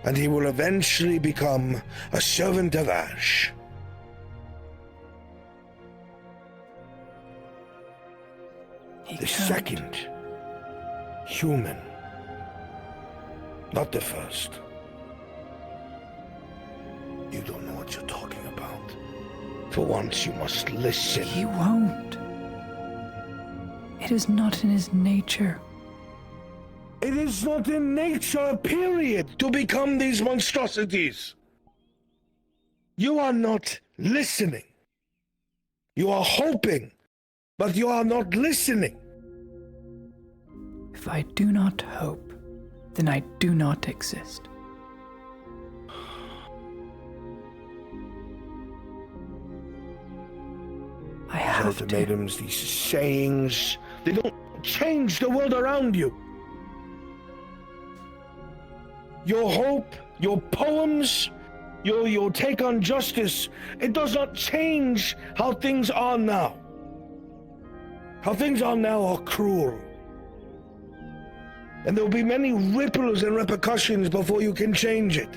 And he will eventually become a servant of Ash. The second human, not the first. You don't know what you're talking about. For once, you must listen. He won't. It is not in his nature. It is not in nature, period, to become these monstrosities. You are not listening. You are hoping, but you are not listening. If I do not hope, then I do not exist. I have ultimatums, these sayings, they don't change the world around you. Your hope, your poems, your take on justice, it does not change how things are now. How things are now are cruel. And there will be many ripples and repercussions before you can change it.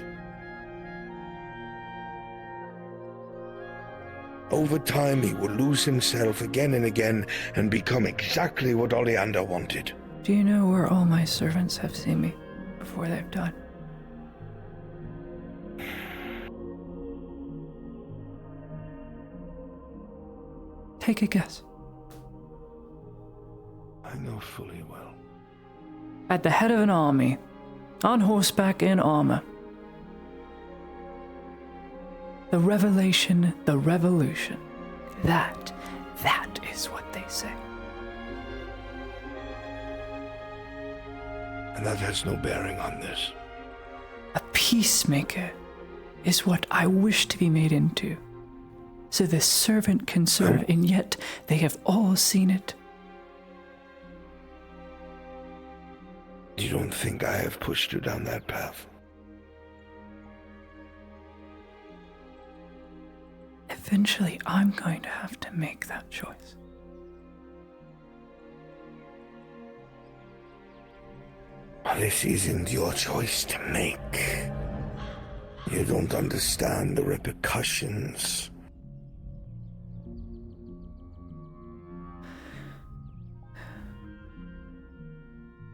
Over time, he will lose himself again and again and become exactly what Oleander wanted. Do you know where all my servants have seen me before they've died? Take a guess. I know fully well. At the head of an army, on horseback in armor. The revelation, the revolution. That is what they say. And that has no bearing on this. A peacemaker is what I wish to be made into. So the servant can serve, and yet they have all seen it. You don't think I have pushed you down that path? Eventually, I'm going to have to make that choice. This isn't your choice to make. You don't understand the repercussions.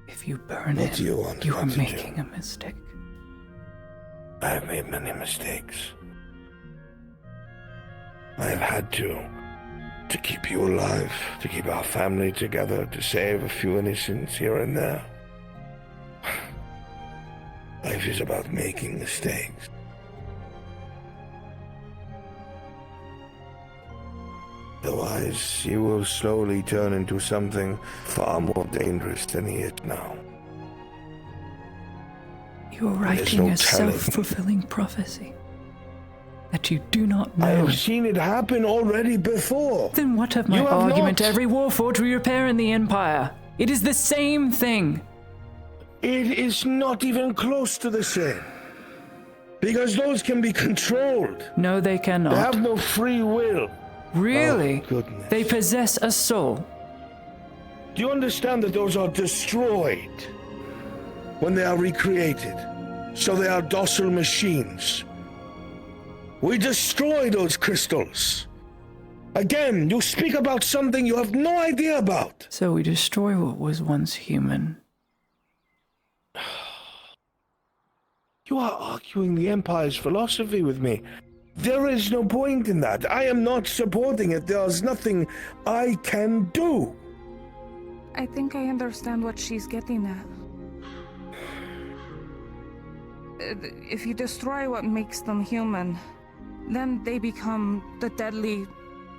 If you burn it, you are making a mistake. I have made many mistakes. I have had to keep you alive, to keep our family together, to save a few innocents here and there. Life is about making mistakes. Otherwise, you will slowly turn into something far more dangerous than he is now. You are writing a self-fulfilling prophecy that you do not know. I have seen it happen already before. Then what of my argument? Every war fought we repair in the Empire. It is the same thing. It is not even close to the same. Because those can be controlled. No, they cannot. They have no free will. Really? Oh, goodness. They possess a soul. Do you understand that those are destroyed when they are recreated? So they are docile machines. We destroy those crystals. Again, you speak about something you have no idea about. So we destroy what was once human. You are arguing the Empire's philosophy with me. There is no point in that. I am not supporting it. There's nothing I can do. I think I understand what she's getting at. If you destroy what makes them human, then they become the deadly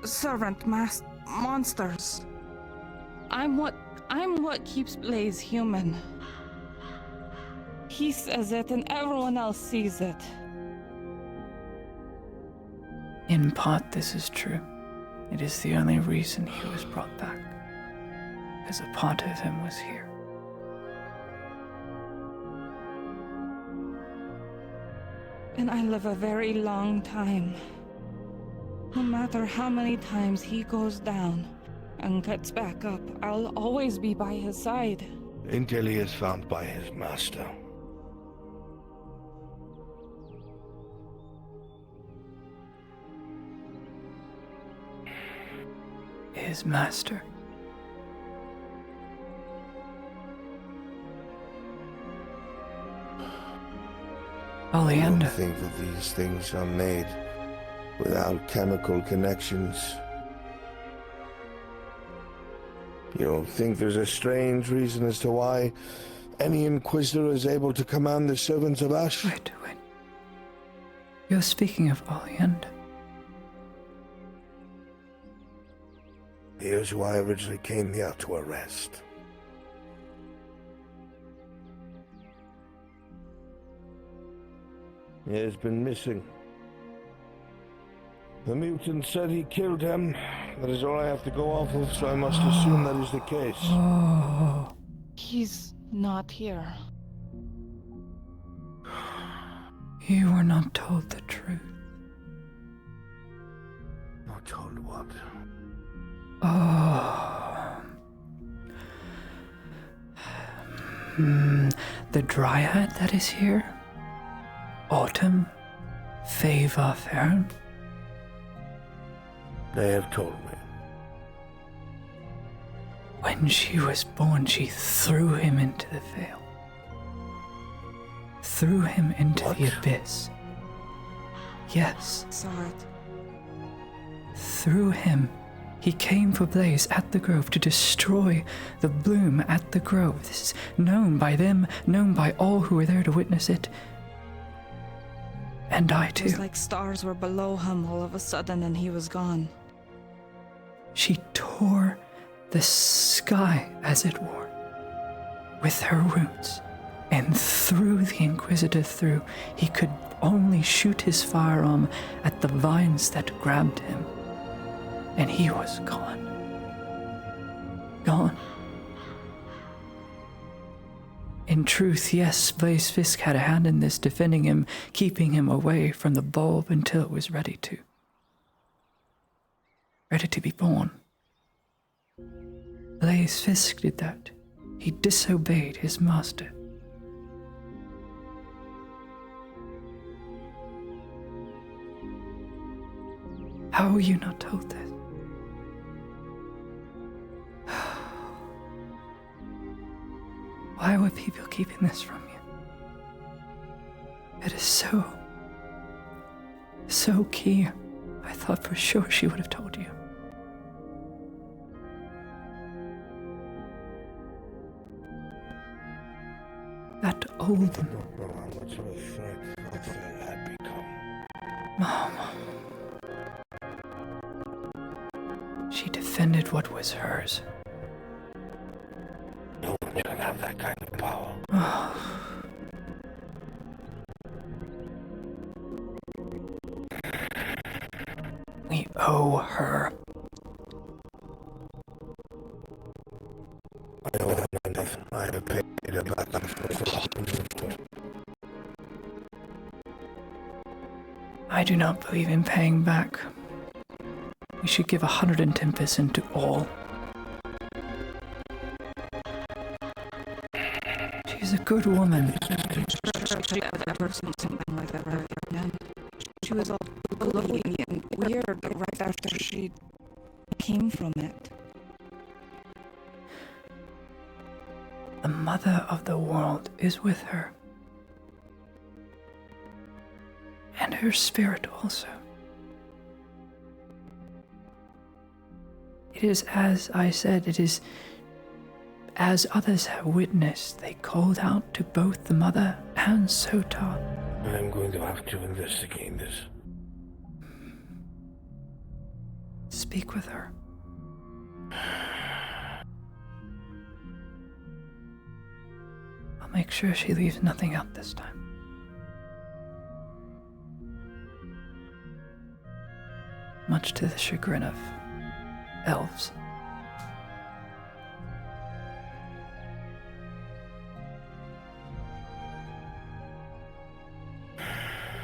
servant monsters. I'm what keeps Blaze human. He says it and everyone else sees it. In part, this is true. It is the only reason he was brought back, because a part of him was here. And I live a very long time. No matter how many times he goes down and gets back up, I'll always be by his side. Until he is found by his master. His master. I don't Oleander. think that these things are made without chemical connections. You don't think there's a strange reason as to why any Inquisitor is able to command the servants of Ash? Wait. You're speaking of Oleander. Here's who I originally came here to arrest. He has been missing. The mutant said he killed him. That is all I have to go off of, so I must assume that is the case. Oh. He's not here. You were not told the truth. Not told what? Oh. The Dryad that is here? Autumn? Favor Farron? They have told me. When she was born, she threw him into the veil. Threw him into the abyss. Yes. Saw it. Through him, he came for Blaze at the Grove to destroy the bloom at the Grove. This is known by them, known by all who were there to witness it. And I too. It was like stars were below him all of a sudden and he was gone. She tore the sky, as it were, with her roots, and threw the Inquisitor through. He could only shoot his firearm at the vines that grabbed him, and he was gone. Gone. In truth, yes, Blaze Fisk had a hand in this, defending him, keeping him away from the bulb until it was ready to be born. Blaze Fisk did that. He disobeyed his master. How were you not told this? Why were people keeping this from you? It is so key. I thought for sure she would have told you. That old... I don't know how much of a threat Arthur had become. Mom. She defended what was hers. No one can have that kind of power. We owe her. I owe them nothing. I have paid her back. I do not believe in paying back. We should give 110% to all. She's a good woman. She had ever seen something like that ever again. She was all glowy and weird right after she came from it. The mother of the world is with her. And her spirit also. It is as I said, it is as others have witnessed, they called out to both the mother and Sotar. I'm going to have to investigate this. Speak with her. I'll make sure she leaves nothing out this time. Much to the chagrin of elves.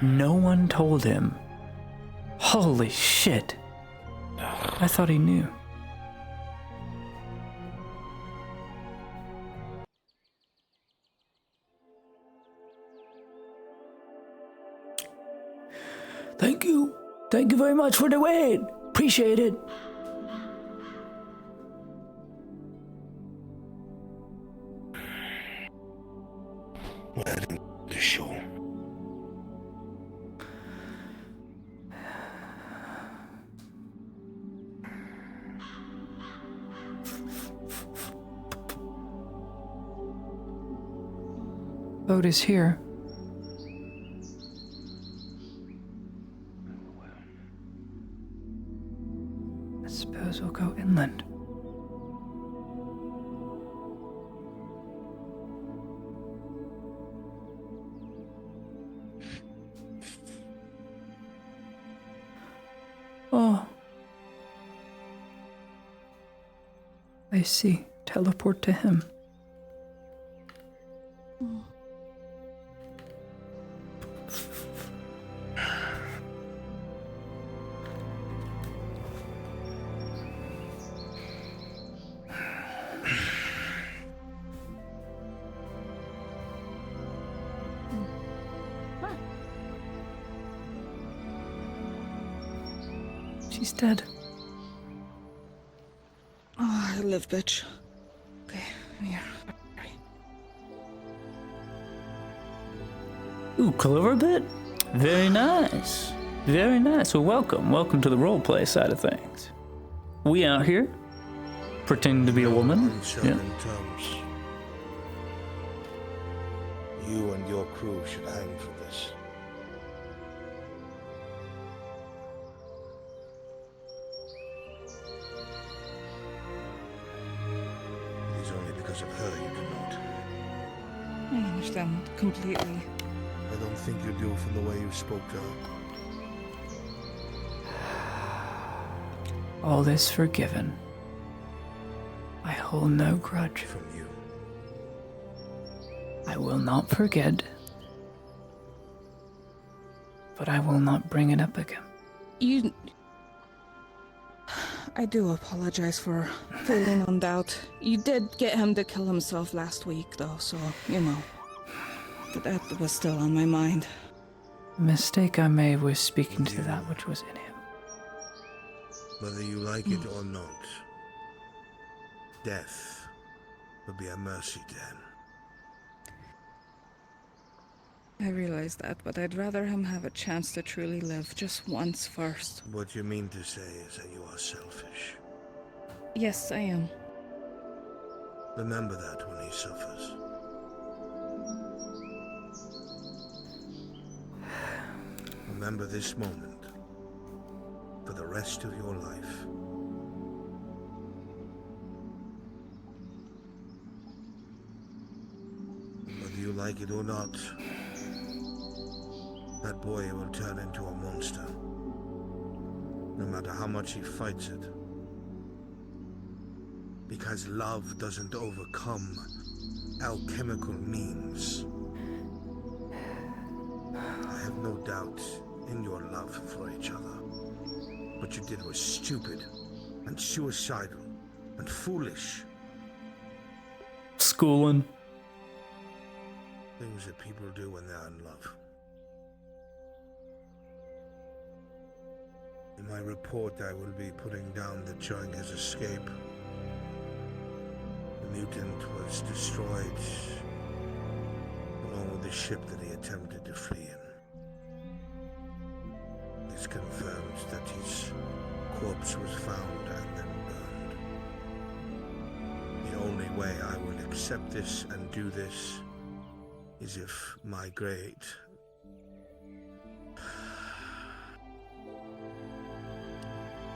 No one told him. Holy shit. I thought he knew. Thank you. Thank you very much for the wait. Appreciate it. We're heading to the shore. Boat is here. I suppose we'll go inland. Oh. I see. Teleport to him. She's dead. Oh, I live, bitch. Okay, here. Ooh, clover bit? Very nice. Very nice. Well, welcome. Welcome to the roleplay side of things. We out here, pretending to be a woman. Uncertain terms. You and your crew should hang for this. It is only because of her you do not. I understand completely. I don't think you do from the way you spoke to her. All is forgiven. I hold no grudge. From you. I will not forget. But I will not bring it up again. I do apologize for feeling on doubt. You did get him to kill himself last week, though, so, you know. But that was still on my mind. The mistake I made was speaking to that which was in him. Whether you like it or not, death will be a mercy to him. I realize that, but I'd rather him have a chance to truly live just once first. What you mean to say is that you are selfish. Yes, I am. Remember that when he suffers. Remember this moment for the rest of your life. Whether you like it or not, that boy will turn into a monster, no matter how much he fights it. Because love doesn't overcome alchemical means. I have no doubt in your love for each other. What you did was stupid and suicidal and foolish. Schooling. Things that people do when they're in love. In my report, I will be putting down that during his escape, the mutant was destroyed along with the ship that he attempted to flee in. This confirms that his corpse was found and then burned. The only way I will accept this and do this is if my great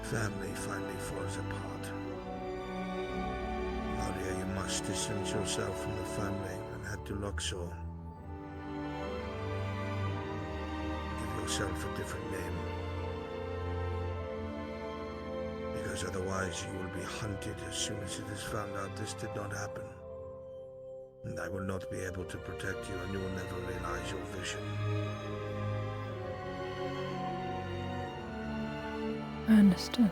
family finally falls apart. Aria, you must distance yourself from the family and head to Luxor. Give yourself a different name. Because otherwise you will be hunted as soon as it is found out this did not happen. And I will not be able to protect you, and you will never realize your vision. I understand.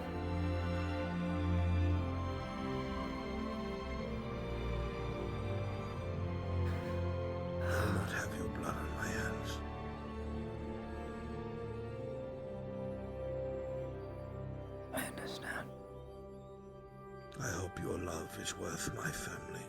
I will not have your blood on my hands. I understand. I hope your love is worth my family.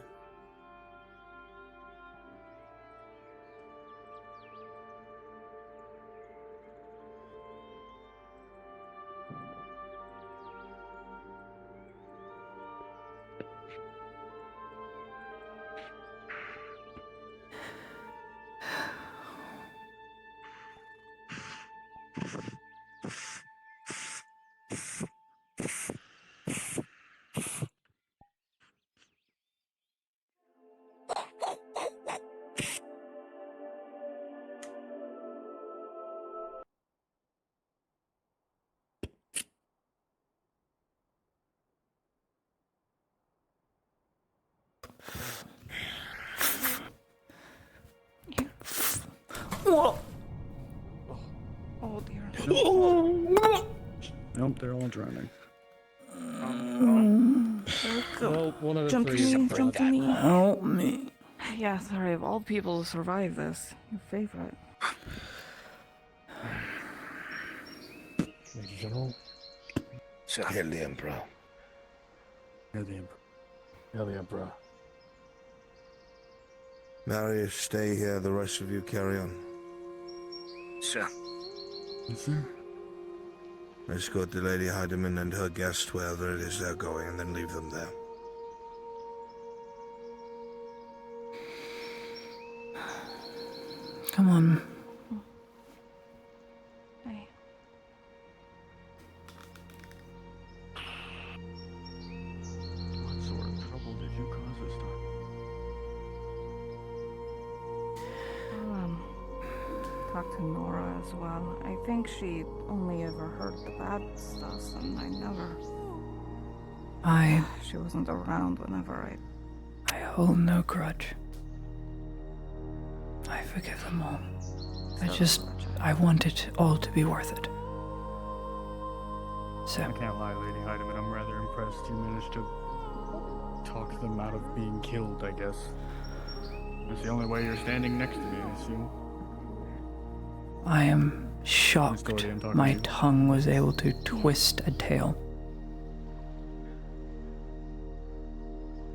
Oh dear. Nope, they're all drowning. Well, one of the jump three to is me, dead. jump to me. Help me. Yeah, sorry, of all people to survive this, your favorite. Major General? Hail the Emperor. Hail the Emperor. Hail the Emperor. Marius, stay here. The rest of you carry on. Sir. Yes, sir. Escort the Lady Heidemann and her guest wherever it is they're going, and then leave them there. Come on. Hey. What sort of trouble did you cause this time? Talk to Nora as well. I think she only ever heard the bad stuff, and I never. She wasn't around whenever I hold no grudge. I forgive them all. I want it all to be worth it. So. I can't lie, Lady Heidemann. I'm rather impressed you managed to talk them out of being killed, I guess. That's the only way you're standing next to me, I assume. I am shocked my tongue was able to twist a tail.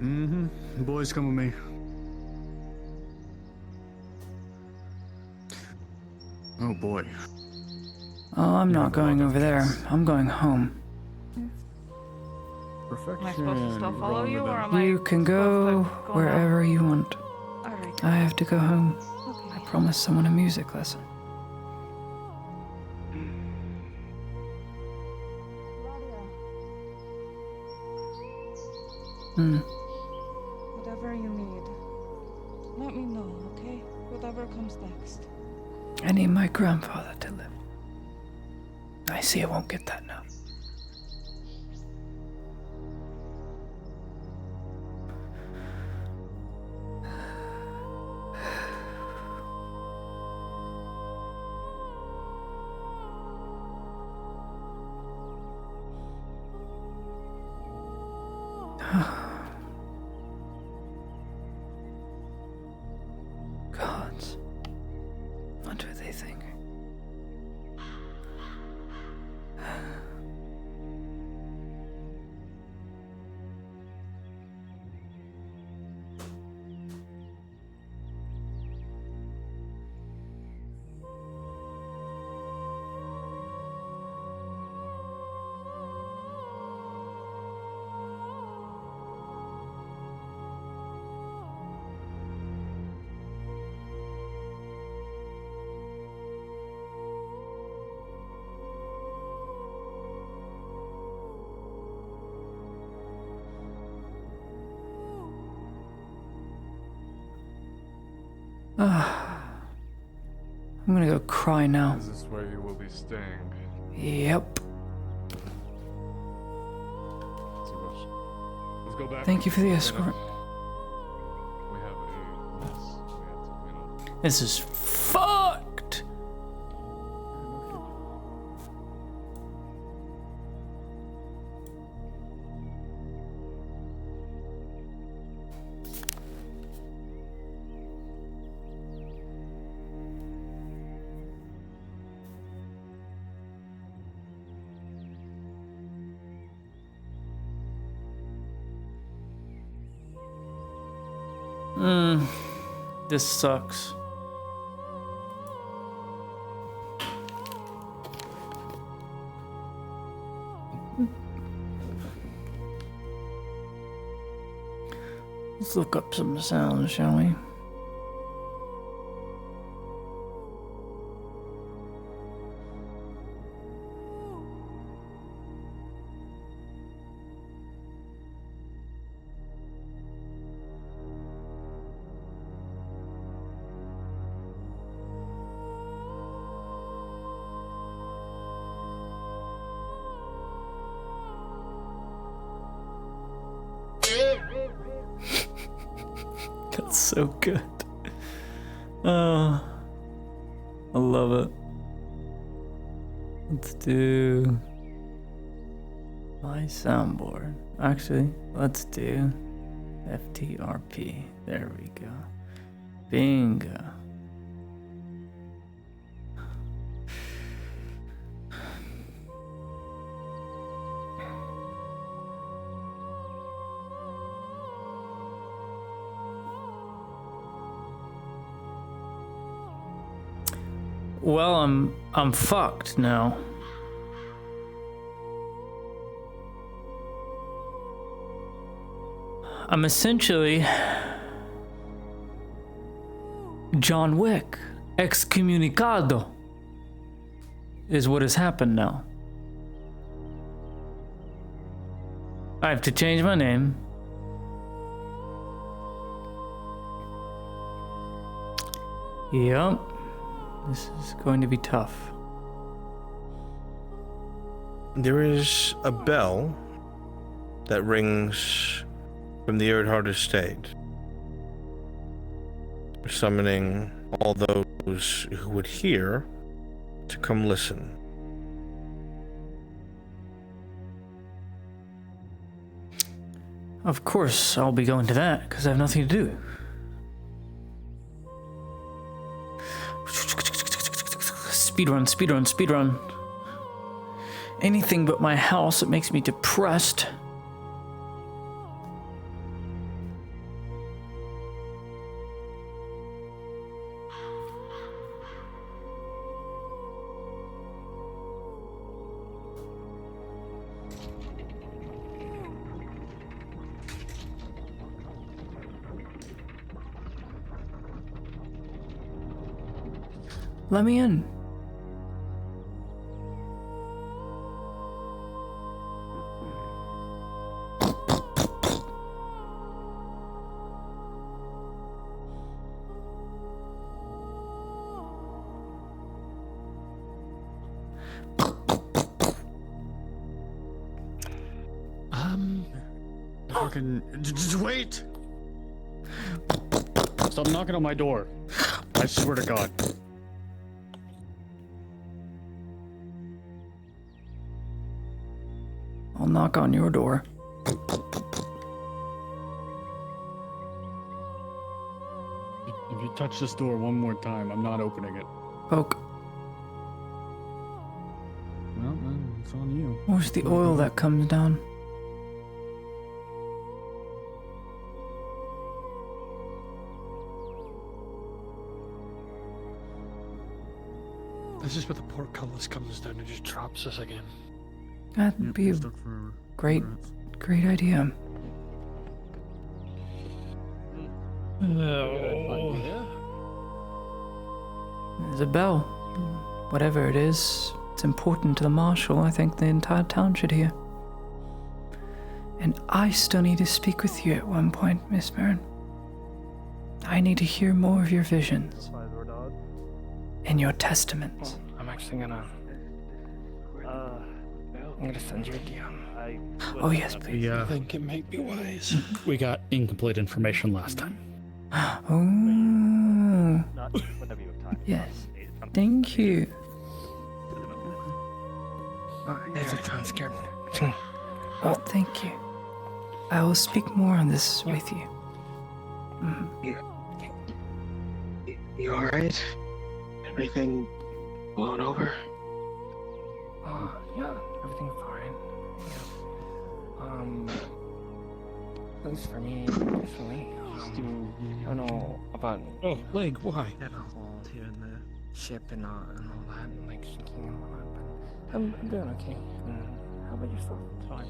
Mm-hmm. Boys, come with me. Oh boy. Oh, I'm not going over there. I'm going home. Perfection. Am I supposed to still follow you, or am I? You can go wherever you want. Alright. I have to go home. Okay. I promised someone a music lesson. Whatever you need, let me know, okay? Whatever comes next. I need my grandfather to live. I see I won't get that now. Gods, what were they thinking? I'm gonna go cry now. Is this where you will be staying? Yep. Let's go back. Thank you for the escort. We have a mess we have to clean up. This is fucked. This sucks. Let's look up some sounds, shall we? so good. Oh, I love it. Let's do my soundboard. Actually, let's do FTRP. There we go. Bingo. Well, I'm fucked now. I'm essentially John Wick, excommunicado, is what has happened now. I have to change my name. Yep. This is going to be tough. There is a bell that rings from the Erdhard estate, summoning all those who would hear to come listen. Of course, I'll be going to that, because I have nothing to do. Speedrun, speedrun, speedrun. Anything but my house, it makes me depressed. Let me in. Fucking just wait. Stop knocking on my door. I swear to God. I'll knock on your door. If you touch this door one more time, I'm not opening it. Poke. Well, then it's on you. Where's the oil that comes down? This is where the portcullis comes down and just drops us again. That'd be a great idea. There's a bell. Whatever it is, it's important to the marshal. I think the entire town should hear. And I still need to speak with you at one point, Miss Marin. I need to hear more of your visions and your testaments. I'm actually gonna... I'm gonna send you a DM. Oh yes, please. I think it might be wise. We got incomplete information last time. Oh. Yes. Thank you. I'm scared. Oh, thank you. I will speak more on this with you. You alright? Everything blown over? Yeah, everything's fine. Yeah. At least for me, personally. I don't know about... Oh, leg, why? Had a hold here in the ship and all that, and like sinking and all that, but I'm doing okay. How about yourself? It's fine.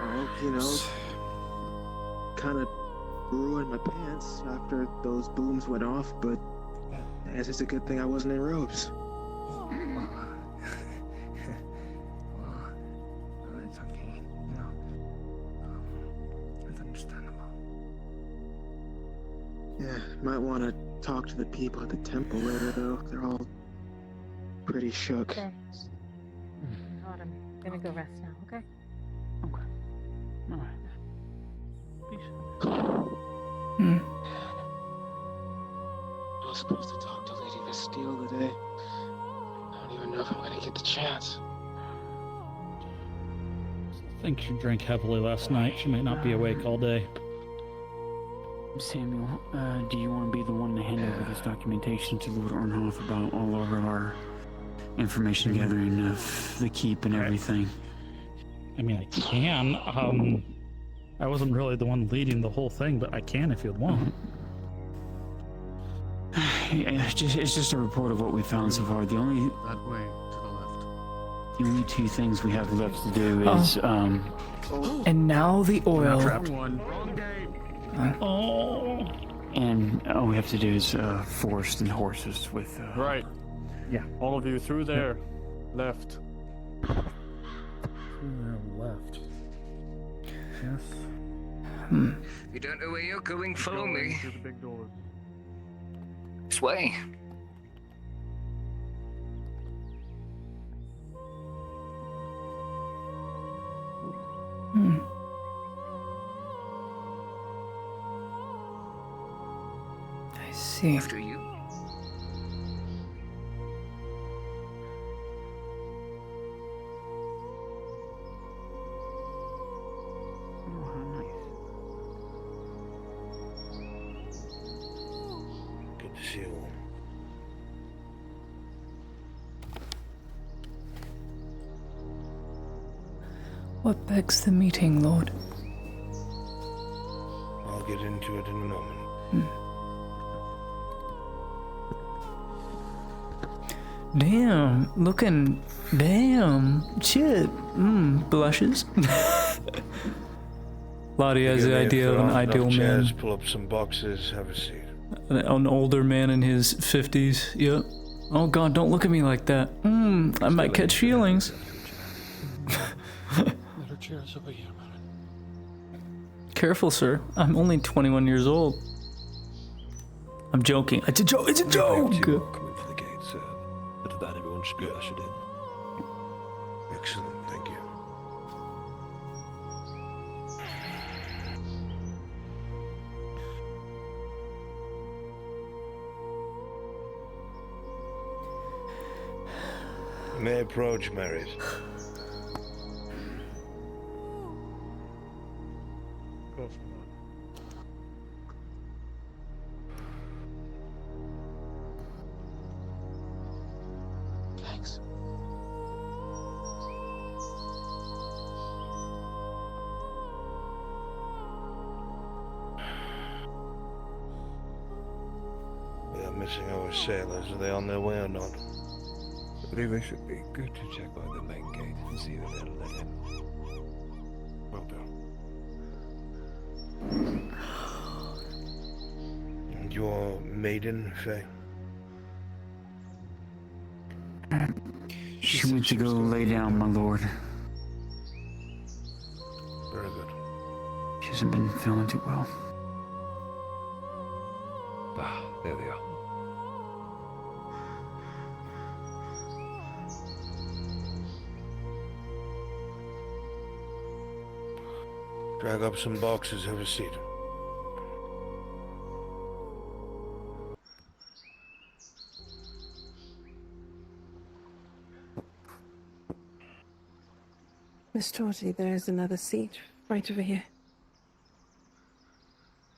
Oh, you know, kind of ruined my pants after those booms went off, but I guess it's a good thing I wasn't in robes. It's okay. It's understandable. Yeah, might want to talk to the people at the temple later, though. They're all pretty shook. Okay. Autumn, gonna go rest now, okay? Okay. Alright. Peace. Oh, I was supposed to talk to Lady Vestille today. I don't even know if I'm gonna get the chance. I think she drank heavily last night. She might not be awake all day. Samuel, do you want to be the one to hand over this documentation to Lord Ornhoff about all of our information gathering of the keep and everything? I mean, I can. I wasn't really the one leading the whole thing, but I can if you'd want. It's just a report of what we found so far. The only That way, to the left. The only two things we have left to do is And now the oil. Wrong And all we have to do is forest and horses with. Right. Yeah. All of you through there. Left. Left. Yes. If you don't know where you're going, follow me. Through the big doors. This way. I see. After you. Good to see you all. What begs the meeting, Lord? I'll get into it in a moment. Damn, looking. Damn, shit. Blushes. Lottie has the idea of an ideal man. Pull up some boxes, have a seat. An older man in his 50s. Yep. Oh god, don't look at me like that. I might catch feelings. Little chairs over here, man. Careful, sir. I'm only 21 years old. I'm joking. It's a joke. It's a joke. Come in for the gate, sir. But about everyone should be ushered in. Excellent, thank you. You may approach, Marriott. Thanks. We are missing our sailors. Are they on their way or not? I believe they should be. Good to check by the main gate and see that they'll let in. Well done. And your maiden, Faye? She went to go lay down, my lord. Very good. She hasn't been feeling too well. Ah, there they are. Drag up some boxes, have a seat. Miss Torty, there is another seat right over here.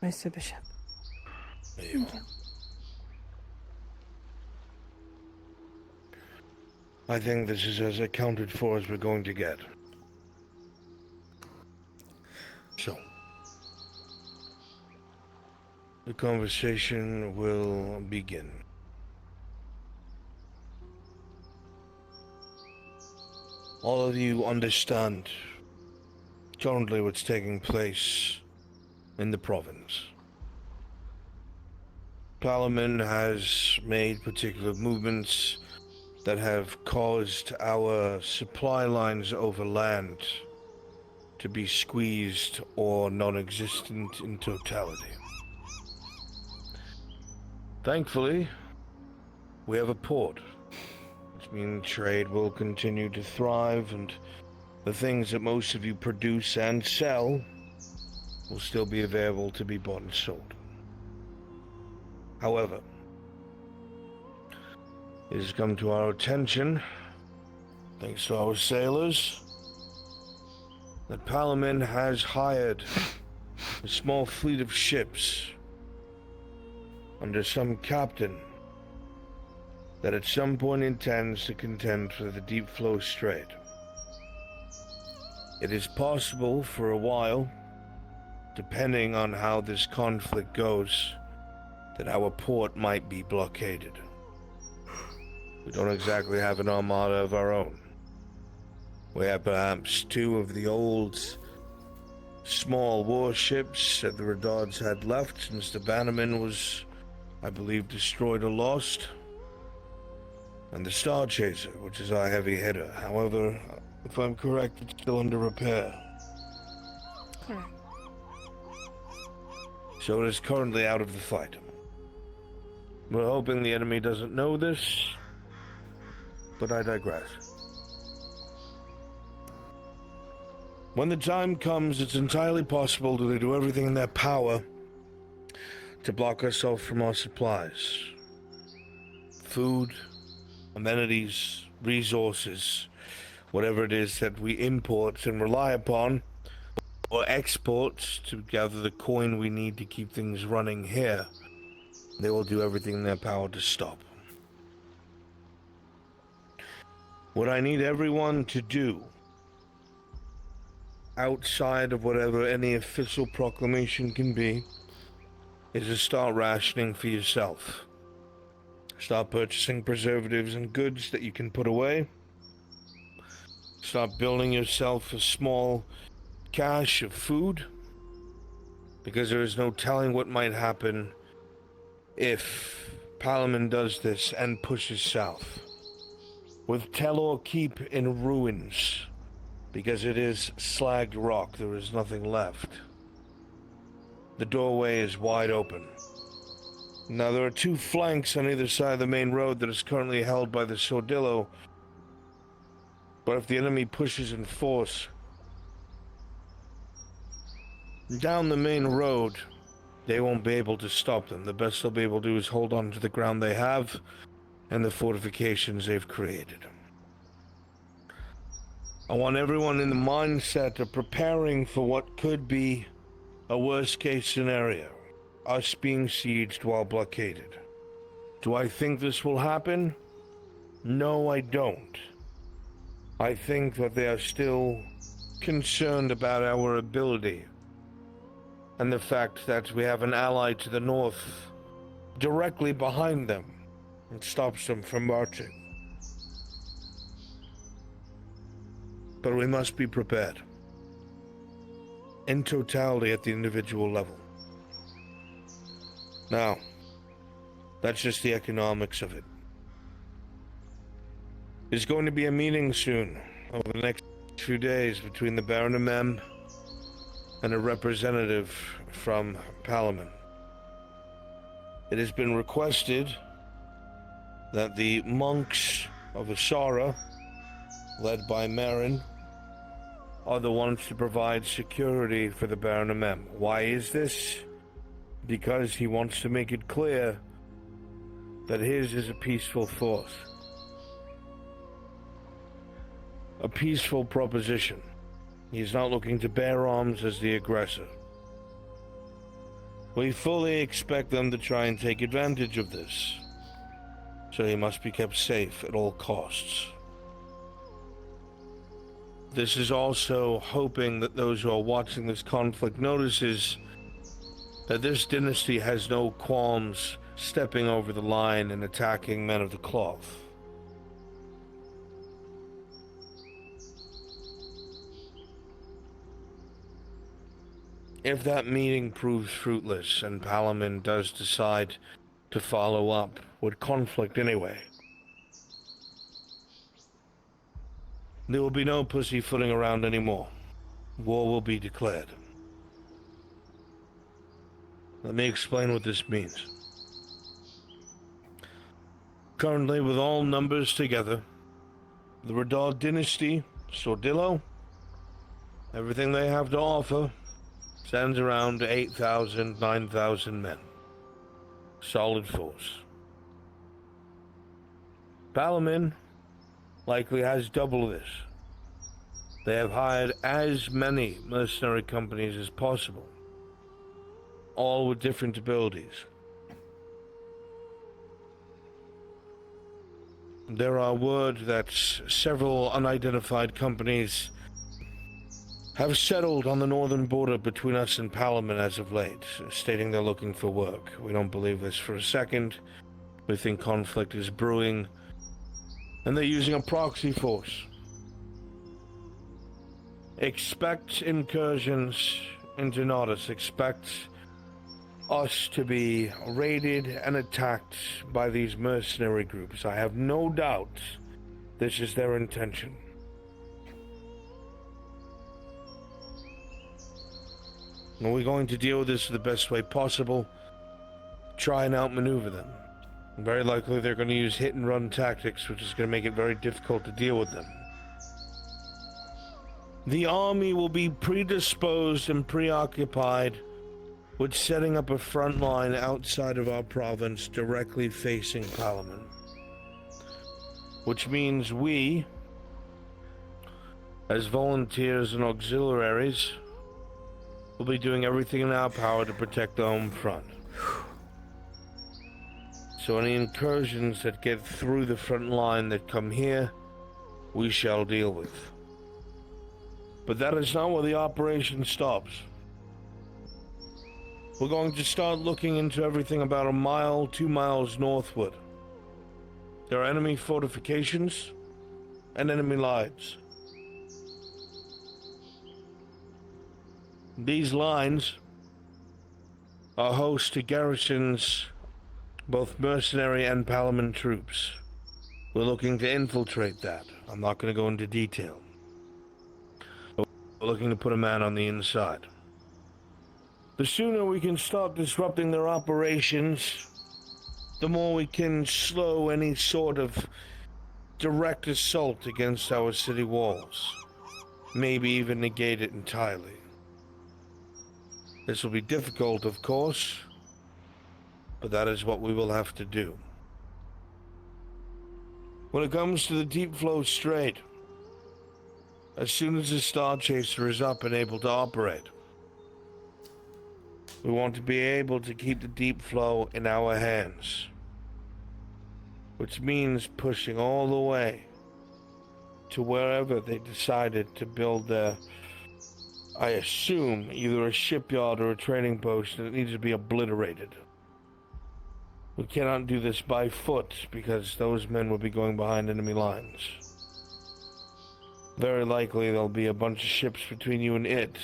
Mr. Bishop. There you are. I think this is as accounted for as we're going to get. So, the conversation will begin. All of you understand currently what's taking place in the province. Parliament has made particular movements that have caused our supply lines over land to be squeezed or non-existent in totality. Thankfully, we have a port, which means trade will continue to thrive, and the things that most of you produce and sell will still be available to be bought and sold. However, it has come to our attention, thanks to our sailors, that Palamin has hired a small fleet of ships under some captain that at some point intends to contend for the Deep Flow Strait. It is possible for a while, depending on how this conflict goes, that our port might be blockaded. We don't exactly have an armada of our own. We have perhaps 2 of the old small warships that the Redouds had left since the Bannerman was, I believe, destroyed or lost. And the Star Chaser, which is our heavy hitter. However, if I'm correct, it's still under repair. Correct. So it is currently out of the fight. We're hoping the enemy doesn't know this, but I digress. When the time comes, it's entirely possible that they do everything in their power to block ourselves from our supplies. Food, amenities, resources, whatever it is that we import and rely upon, or export to gather the coin we need to keep things running here. They will do everything in their power to stop. What I need everyone to do, outside of whatever any official proclamation can be, is to start rationing for yourself. Start purchasing preservatives and goods that you can put away. Start building yourself a small cache of food, because there is no telling what might happen if Palamin does this and pushes south. With Telor Keep in ruins, because it is slagged rock, there is nothing left. The doorway is wide open. Now, there are 2 flanks on either side of the main road that is currently held by the Sordillo, but if the enemy pushes in force down the main road, they won't be able to stop them. The best they'll be able to do is hold on to the ground they have and the fortifications they've created. I want everyone in the mindset of preparing for what could be a worst-case scenario, us being sieged while blockaded. Do I think this will happen? No, I don't. I think that they are still concerned about our ability, and the fact that we have an ally to the north directly behind them and stops them from marching. But we must be prepared, in totality at the individual level. Now, that's just the economics of it. There's going to be a meeting soon, over the next few days, between the Baron of Mem and a representative from Palamin. It has been requested that the monks of Asara, led by Marin, are the ones to provide security for the Baron of Mem. Why is this? Because he wants to make it clear that his is a peaceful force. A peaceful proposition. He's not looking to bear arms as the aggressor. We fully expect them to try and take advantage of this, so he must be kept safe at all costs. This is also hoping that those who are watching this conflict notices that this dynasty has no qualms stepping over the line and attacking men of the cloth. If that meeting proves fruitless and Palamin does decide to follow up with conflict anyway, there will be no pussyfooting around anymore. War will be declared. Let me explain what this means. Currently, with all numbers together, the Redaud dynasty, Sordillo, everything they have to offer, stands around 8,000, 9,000 men. solid force. Palamin likely has double this. They have hired as many mercenary companies as possible, all with different abilities. There are word that several unidentified companies have settled on the northern border between us and Palamin as of late, stating they're looking for work. We don't believe this for a second. We think conflict is brewing, and they're using a proxy force. Expect incursions into Nordis. Expect us to be raided and attacked by these mercenary groups. I have no doubt this is their intention. And we're going to deal with this the best way possible. Try and outmaneuver them. Very likely they're going to use hit-and-run tactics, which is going to make it very difficult to deal with them. The army will be predisposed and preoccupied with setting up a front line outside of our province directly facing Palamin. Which means we, as volunteers and auxiliaries, will be doing everything in our power to protect the home front. So any incursions that get through the front line that come here, we shall deal with. But that is not where the operation stops. We're going to start looking into everything about a mile, 2 miles northward. There are enemy fortifications and enemy lines. These lines are host to garrisons, both mercenary and Palamin troops. We're looking to infiltrate that. I'm not going to go into detail. We're looking to put a man on the inside. The sooner we can start disrupting their operations, the more we can slow any sort of direct assault against our city walls. Maybe even negate it entirely. This will be difficult, of course, but that is what we will have to do. When it comes to the Deep Flow Strait, as soon as the Star Chaser is up and able to operate, we want to be able to keep the deep flow in our hands, which means pushing all the way to wherever they decided to build their, I assume, either a shipyard or a trading post that needs to be obliterated. We cannot do this by foot because those men will be going behind enemy lines. Very likely there'll be a bunch of ships between you and it.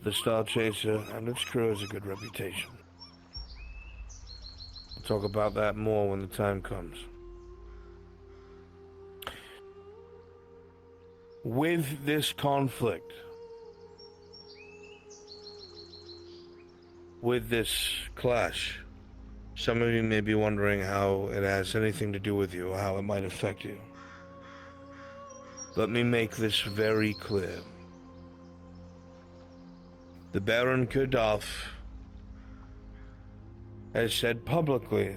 The Star Chaser and its crew has a good reputation. We'll talk about that more when the time comes. With this conflict, with this clash, some of you may be wondering how it has anything to do with you or how it might affect you. Let me make this very clear. The Baron Kurdov has said publicly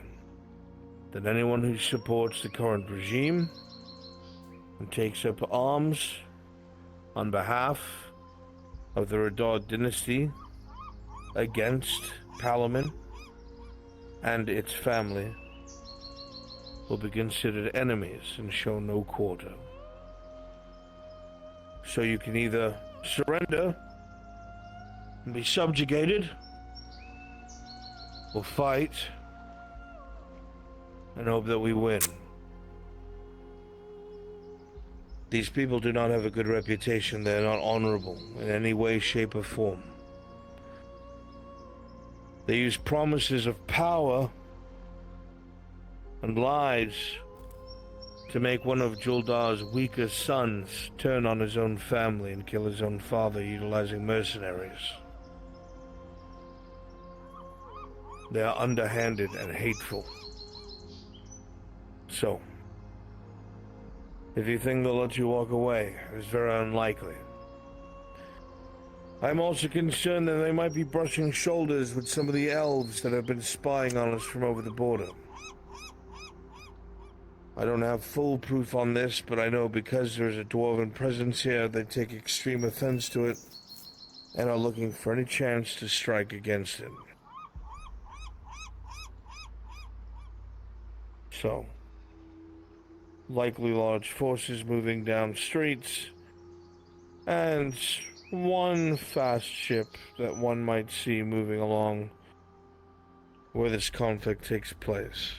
that anyone who supports the current regime and takes up arms on behalf of the Radar dynasty against Palamin and its family will be considered enemies and show no quarter. So you can either surrender and be subjugated, or fight and hope that we win. These people do not have a good reputation. They're not honorable in any way, shape, or form. They use promises of power and lies to make one of Juldar's weakest sons turn on his own family and kill his own father utilizing mercenaries. They are underhanded and hateful. So, if you think they'll let you walk away, it's very unlikely. I'm also concerned that they might be brushing shoulders with some of the elves that have been spying on us from over the border. I don't have full proof on this, but I know because there's a dwarven presence here, they take extreme offense to it and are looking for any chance to strike against it. So, likely large forces moving down streets, and one fast ship that one might see moving along where this conflict takes place.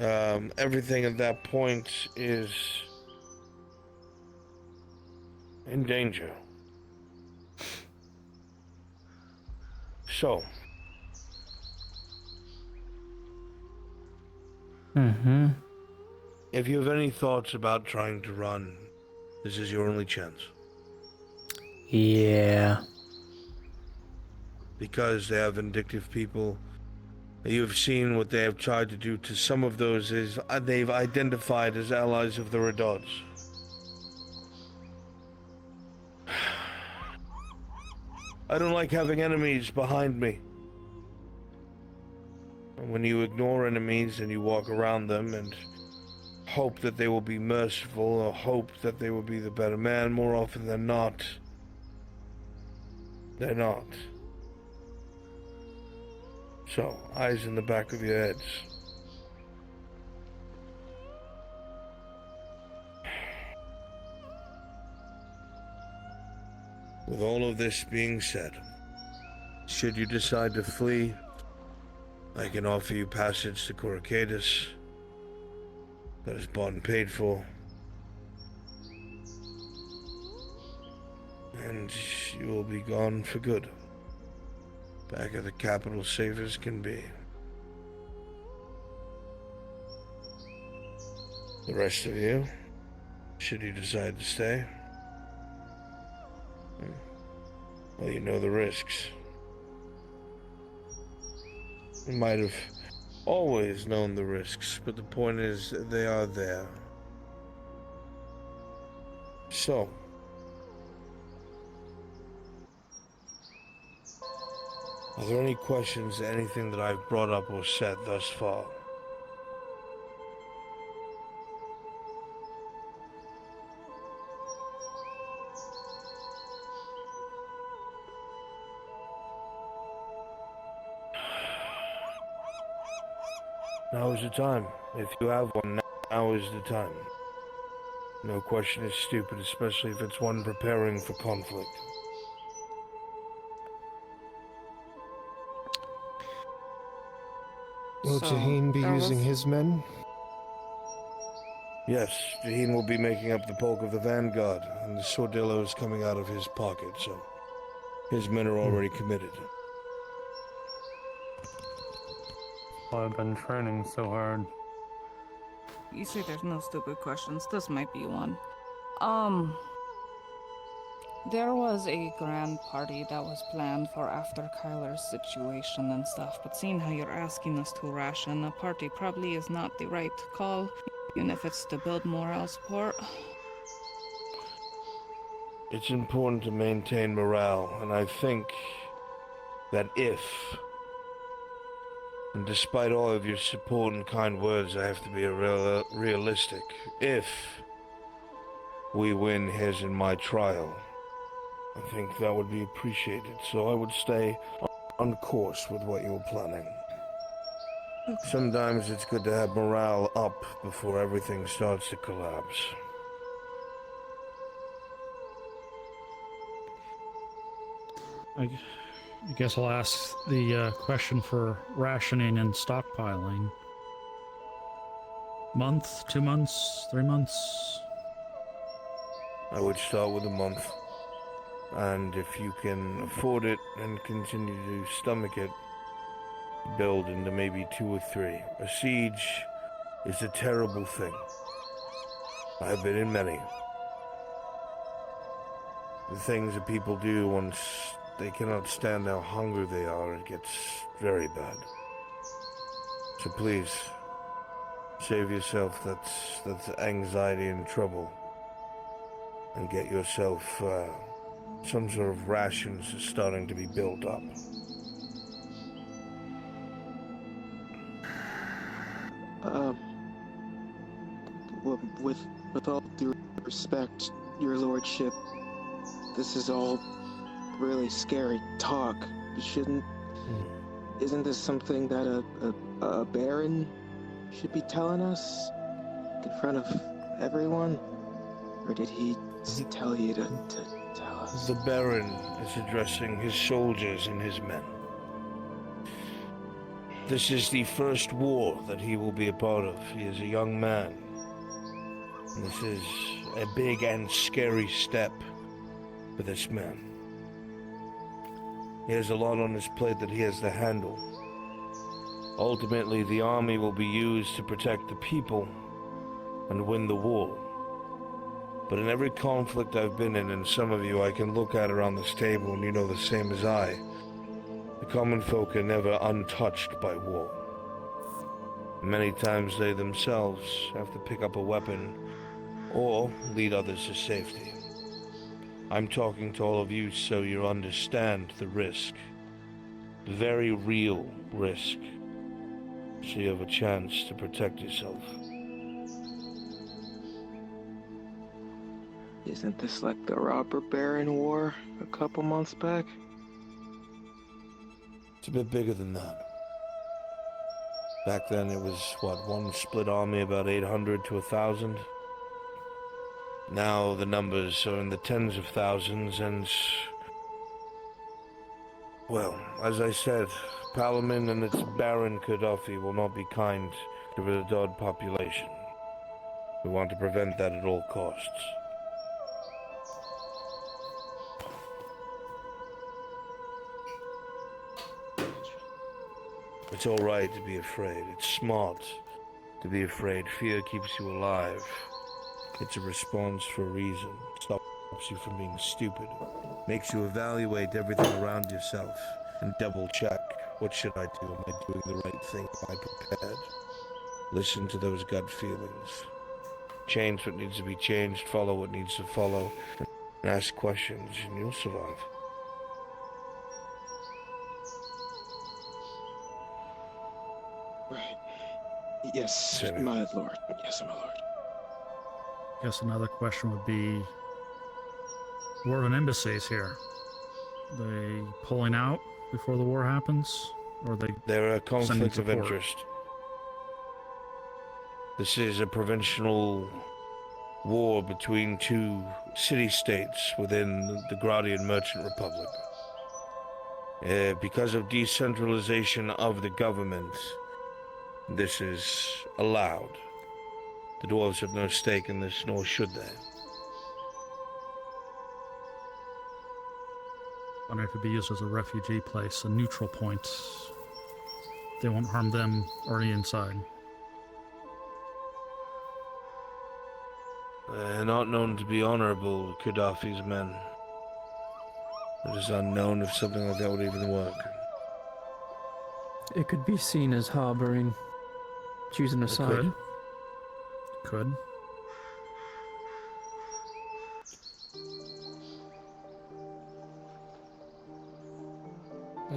Everything at that point is in danger. So, if you have any thoughts about trying to run, this is your only chance. Yeah. Because they have vindictive people. You have seen what they have tried to do to some of those they've identified as allies of the Redots. I don't like having enemies behind me. And when you ignore enemies and you walk around them and hope that they will be merciful or hope that they will be the better man, more often than not, they're not. So, eyes in the back of your heads. With all of this being said, should you decide to flee, I can offer you passage to Coracadus. That is bought and paid for. And you will be gone for good. Back at the capital safe as can be. The rest of you, should you decide to stay, well, you know the risks. You might have always known the risks, but the point is they are there. So, are there any questions to anything that I've brought up or said thus far? Now is the time. If you have one, now is the time. No question is stupid, especially if it's one preparing for conflict. Will Jaheen be using his men? Yes, Jaheen will be making up the bulk of the vanguard, and the Sordillo is coming out of his pocket, so his men are already committed. I've been training so hard. You say there's no stupid questions. This might be one. There was a grand party that was planned for after Kyler's situation and stuff, but seeing how you're asking us to ration a party probably is not the right call, even if it's to build morale support. It's important to maintain morale, and I think that if, and despite all of your support and kind words, I have to be realistic. If we win his and my trial, I think that would be appreciated, so I would stay on course with what you're planning. Sometimes it's good to have morale up before everything starts to collapse. I guess I'll ask the question for rationing and stockpiling. Month, 2 months, 3 months? I would start with a month. And if you can afford it and continue to stomach it, build into maybe 2 or 3. A siege is a terrible thing. I've been in many. The things that people do once they cannot stand how hungry they are, it gets very bad. So please, save yourself that's anxiety and trouble. and get yourself some sort of rations starting to be built up. With all due respect, your lordship, this is all really scary talk. Isn't this something that a baron should be telling us in front of everyone? Or did he tell you to tell us? The Baron is addressing his soldiers and his men. This is the first war that he will be a part of. He is a young man. And this is a big and scary step for this man. He has a lot on his plate that he has to handle. Ultimately, the army will be used to protect the people and win the war. But in every conflict I've been in, and some of you I can look at around this table and you know the same as I, the common folk are never untouched by war. Many times they themselves have to pick up a weapon or lead others to safety. I'm talking to all of you so you understand the risk. The very real risk. So you have a chance to protect yourself. Isn't this like the Robber Baron War a couple months back? It's a bit bigger than that. Back then it was, one split army, about 800 to 1,000? Now the numbers are in the tens of thousands and... Well, as I said, Palamin and its Baron Gaddafi will not be kind to the Dod population. We want to prevent that at all costs. It's all right to be afraid. It's smart to be afraid. Fear keeps you alive. It's a response for a reason. It stops you from being stupid. Makes you evaluate everything around yourself and double check. What should I do? Am I doing the right thing? Am I prepared? Listen to those gut feelings. Change what needs to be changed. Follow what needs to follow. And ask questions and you'll survive. Right. Yes, my lord. Yes, my lord. I guess another question would be, War of an Embassies here. They pulling out before the war happens? Or they They're a conflict of support? interest. This is a provincial war between two city-states within the Gradian Merchant Republic. Because of decentralization of the government, this is allowed. The dwarves have no stake in this, nor should they. Wonder if it could be used as a refugee place, a neutral point. They won't harm them or the inside. They're not known to be honorable, Gaddafi's men. It is unknown if something like that would even work. It could be seen as harboring, choosing a side. Could.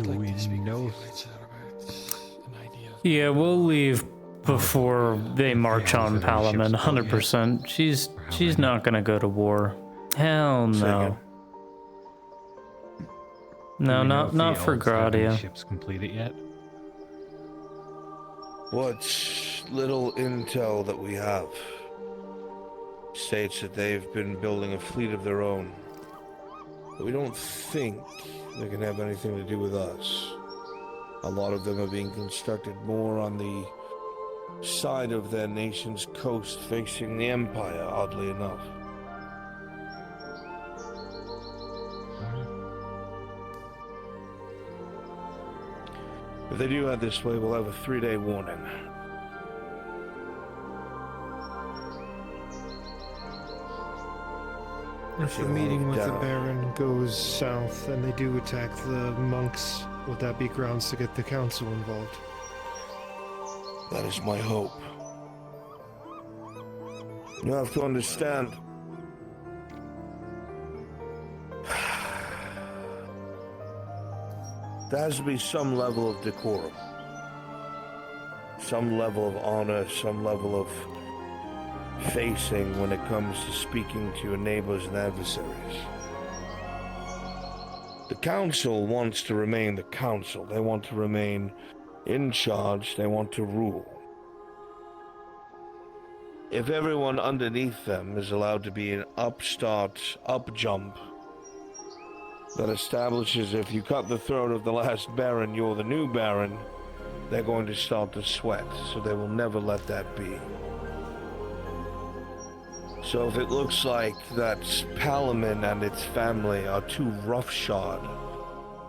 Do we know? Yeah, we'll leave before they march on Palamin. 100%. She's not gonna go to war. Hell no. No, not for Gradia. Ships completed yet? What little intel that we have states that they've been building a fleet of their own. But we don't think they can have anything to do with us. A lot of them are being constructed more on the side of their nation's coast facing the Empire, oddly enough. If they do head this way, we'll have a 3-day warning. If the meeting with the Baron goes south and they do attack the monks, would that be grounds to get the council involved? That is my hope. You have to understand, There has to be some level of decorum. Some level of honor, some level of facing when it comes to speaking to your neighbors and adversaries. The council wants to remain the council. They want to remain in charge. They want to rule. If everyone underneath them is allowed to be an upstart, up-jump, that establishes if you cut the throat of the last Baron, you're the new Baron, they're going to start to sweat, so they will never let that be. So if it looks like that Palamon and its family are too roughshod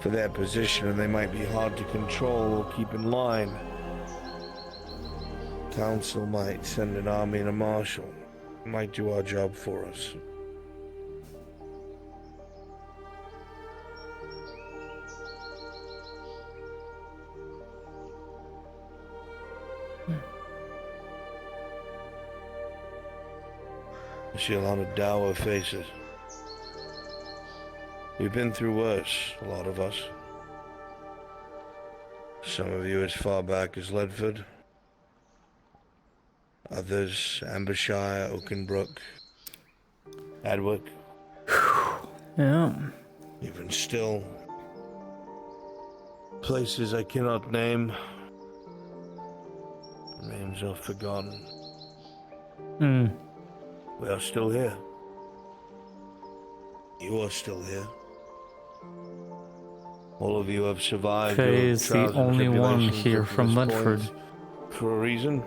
for their position and they might be hard to control or keep in line, Council might send an army and a marshal. Might do our job for us. I see a lot of dour faces. We've been through worse, a lot of us. Some of you as far back as Ledford. Others, Ambershire, Oakenbrook, Adwick. Yeah. Even still, places I cannot name. Names are forgotten. We are still here. You are still here. All of you have survived. Faye is the only one here from Ledford. For a reason.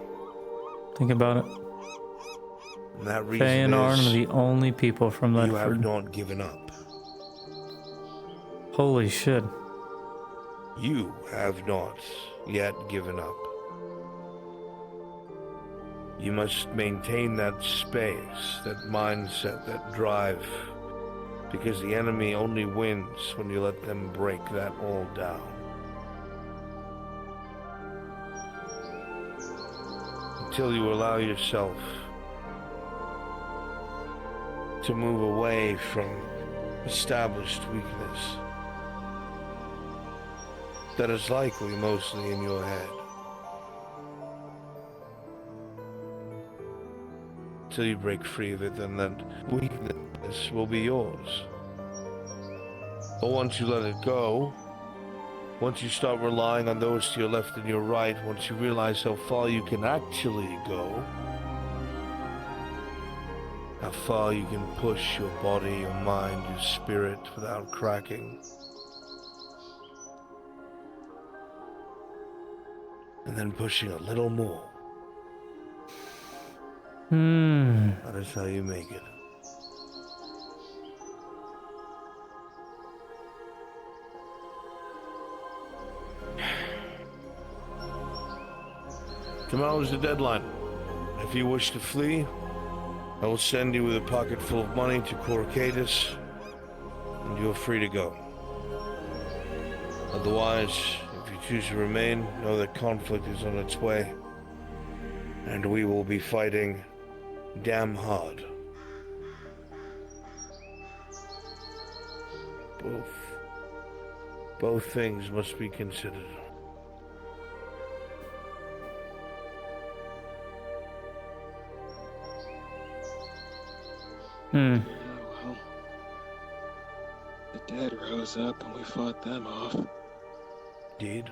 Think about it. And that reason Faye and Arn are the only people from Ledford. You have not given up. Holy shit. You have not yet given up. You must maintain that space, that mindset, that drive, because the enemy only wins when you let them break that all down. Until you allow yourself to move away from established weakness that is likely mostly in your head. Until you break free of it, then that weakness will be yours. But once you let it go, once you start relying on those to your left and your right, once you realize how far you can actually go, how far you can push your body, your mind, your spirit without cracking, and then pushing a little more. That is how you make it. Tomorrow is the deadline. If you wish to flee, I will send you with a pocket full of money to Corcadus, and you are free to go. Otherwise, if you choose to remain, know that conflict is on its way, and we will be fighting damn hard. Both things must be considered. Yeah, well, the dead rose up and we fought them off. Indeed.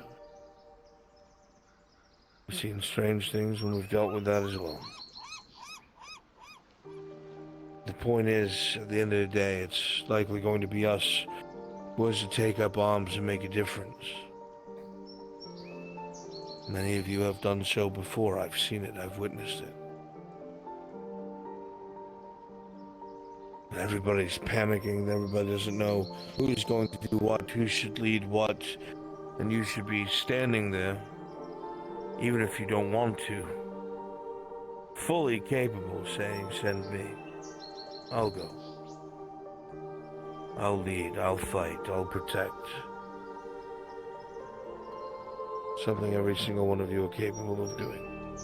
We've seen strange things when we've dealt with that as well. The point is, at the end of the day, it's likely going to be us who has to take up arms and make a difference. Many of you have done so before. I've seen it. I've witnessed it. Everybody's panicking. Everybody doesn't know who's going to do what, who should lead what, and you should be standing there, even if you don't want to, fully capable of saying, send me. I'll go. I'll lead, I'll fight, I'll protect. Something every single one of you are capable of doing.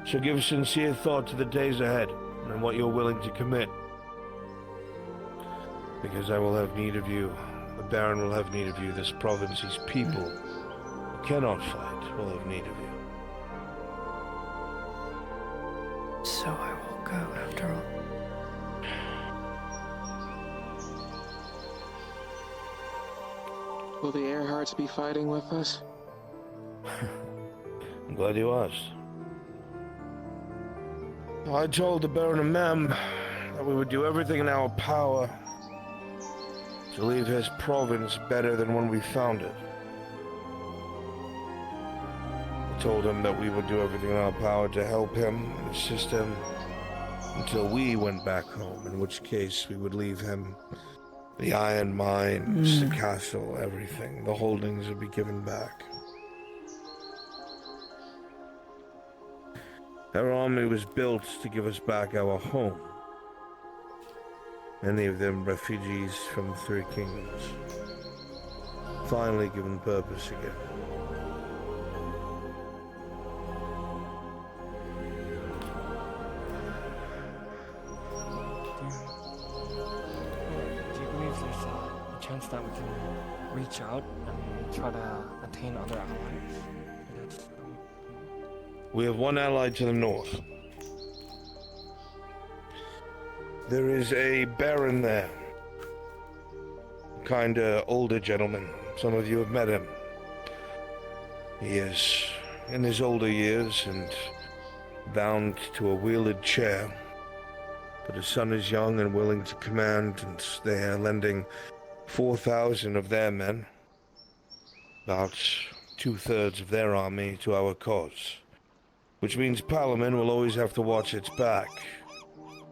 So give sincere thought to the days ahead and what you're willing to commit, because I will have need of you the Baron will have need of you. This province's people who cannot fight will have need of you. So I will go after all. Will the Earharts be fighting with us? I'm glad you asked. I told the Baron of Mem that we would do everything in our power to leave his province better than when we found it. I told him that we would do everything in our power to help him and assist him until we went back home, in which case we would leave him the iron mines, the castle, everything. The holdings would be given back. Our army was built to give us back our home. Many of them refugees from the Three Kingdoms. Finally given purpose again. Do you believe there's a chance that we can reach out and try to attain other allies? We have one ally to the north. There is a baron there. Kinda older gentleman. Some of you have met him. He is in his older years and bound to a wheeled chair. But his son is young and willing to command, and they are lending 4,000 of their men, about 2/3 of their army, to our cause. Which means Palamon will always have to watch its back,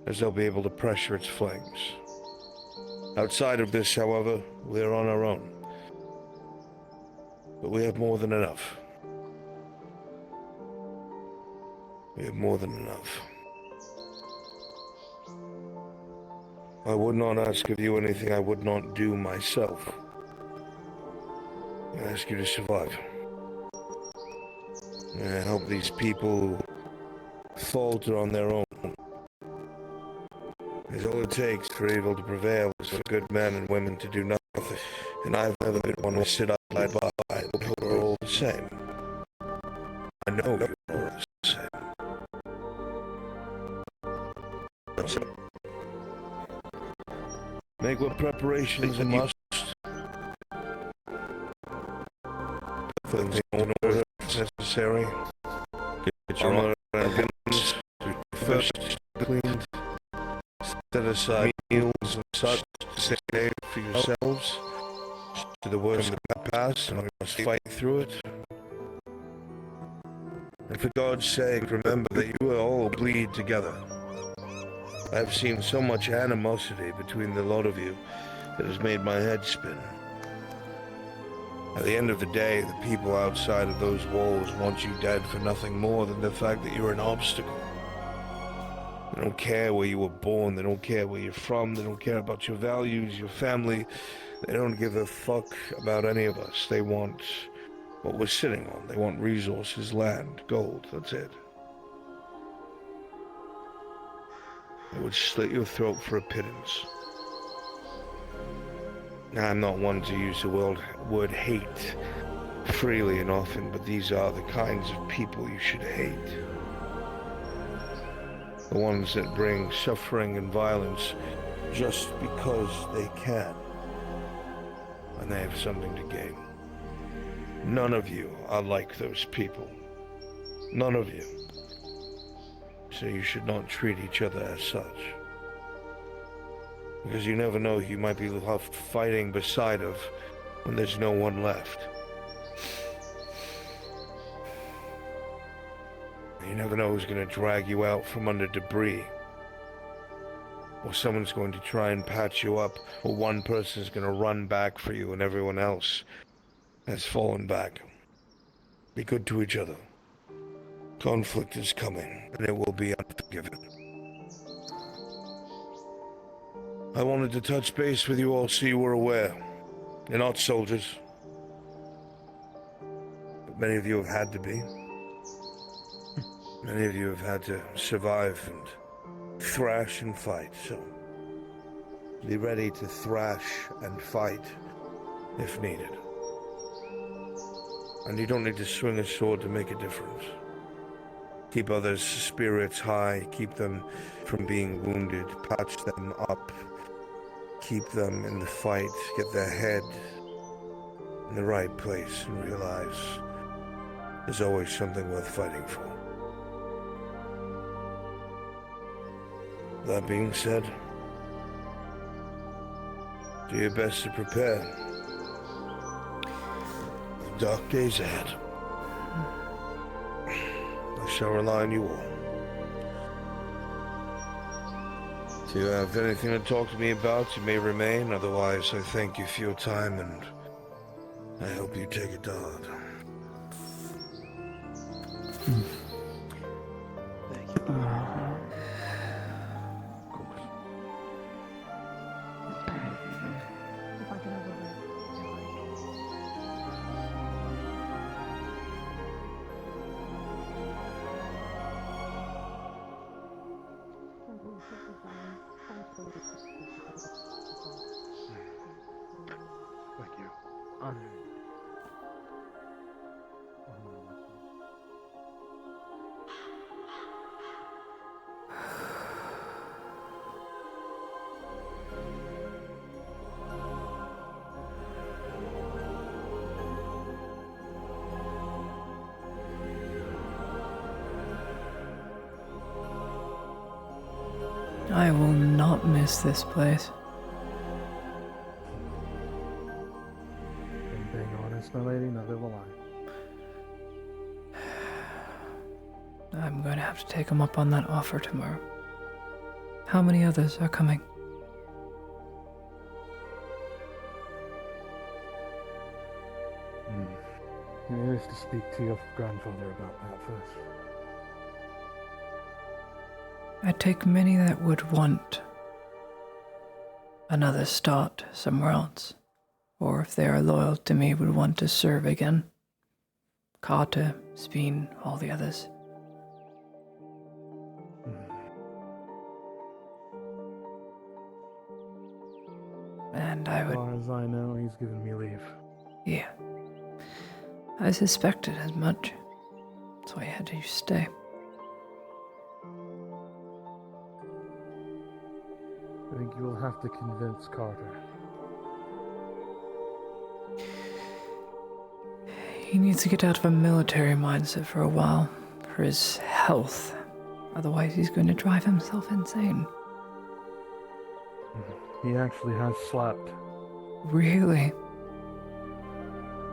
as they'll be able to pressure its flanks. Outside of this, however, we're on our own. But we have more than enough. We have more than enough. I would not ask of you anything I would not do myself. I ask you to survive. And I hope these people falter on their own. It's all it takes for evil to prevail is for good men and women to do nothing. And I've never been one to sit up and by. We're all the same. I know you're all the same. That's it. Make what preparations you must. For the order necessary. Get your armor and guns first cleaned. Set aside meals and such to save for yourselves. To the worst of the past, and we must fight through it. And for God's sake, remember that you will all bleed together. I have seen so much animosity between the lot of you that has made my head spin. At the end of the day, the people outside of those walls want you dead for nothing more than the fact that you're an obstacle. They don't care where you were born, they don't care where you're from, they don't care about your values, your family. They don't give a fuck about any of us. They want what we're sitting on. They want resources, land, gold, that's it. They would slit your throat for a pittance. Now, I'm not one to use the word hate freely and often, but these are the kinds of people you should hate. The ones that bring suffering and violence just because they can, and they have something to gain. None of you are like those people. None of you. So you should not treat each other as such. Because you never know who you might be left fighting beside of when there's no one left. You never know who's going to drag you out from under debris. Or someone's going to try and patch you up, or one person's going to run back for you and everyone else has fallen back. Be good to each other. Conflict is coming, and it will be unforgiven. I wanted to touch base with you all so you were aware. You're not soldiers. But many of you have had to be. Many of you have had to survive and thrash and fight, so be ready to thrash and fight if needed. And you don't need to swing a sword to make a difference. Keep others' spirits high, keep them from being wounded, patch them up, keep them in the fight, get their head in the right place, and realize there's always something worth fighting for. That being said, do your best to prepare. Dark days ahead. I shall rely on you all. If you have anything to talk to me about, you may remain. Otherwise, I thank you for your time, and I hope you take a dart. Thank you. I will not miss this place. And being honest, my lady, neither will I. I'm going to have to take him up on that offer tomorrow. How many others are coming? You wish to speak to your grandfather about that first. I take many that would want another start somewhere else, or if they are loyal to me, would want to serve again. Carter, Speen, all the others. And I would... As far as I know, he's given me leave. Yeah. I suspected as much. That's why I had to stay. I think you will have to convince Carter. He needs to get out of a military mindset for a while, for his health. Otherwise, he's going to drive himself insane. He actually has slept. Really?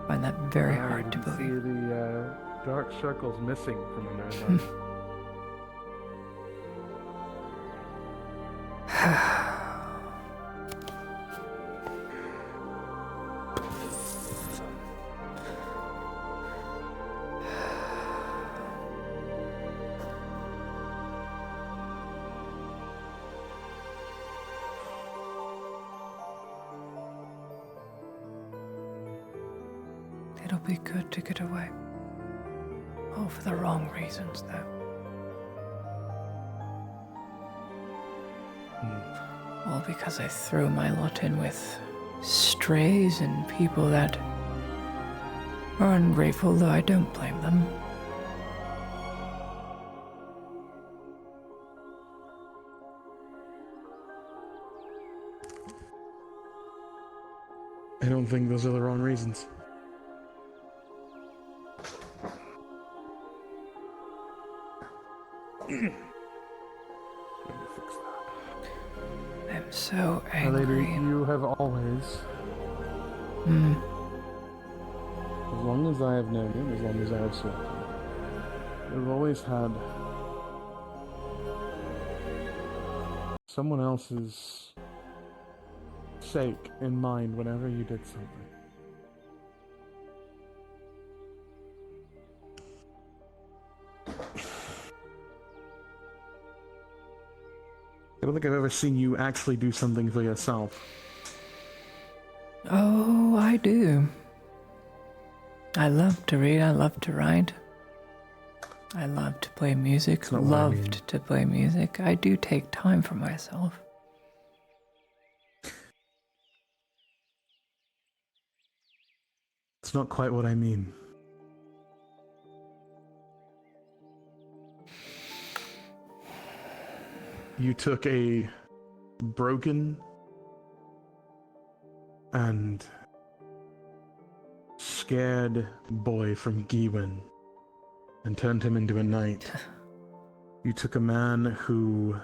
I find that very hard to believe. See the dark circles missing from under his eyes. It'll be good to get away. Oh, for the wrong reasons, though. All because I threw my lot in with strays and people that are ungrateful, though I don't blame them. I don't think those are the wrong reasons. I'm so My angry. lady, you have always, as long as I have known you, as long as I have served you, you've always had someone else's sake in mind whenever you did something. I don't think I've ever seen you actually do something for yourself. Oh, I do. I love to read, I love to write. I love to play music, not what I mean. loved to play music. I do take time for myself. It's not quite what I mean. You took a broken and scared boy from Giwen and turned him into a knight. You took a man who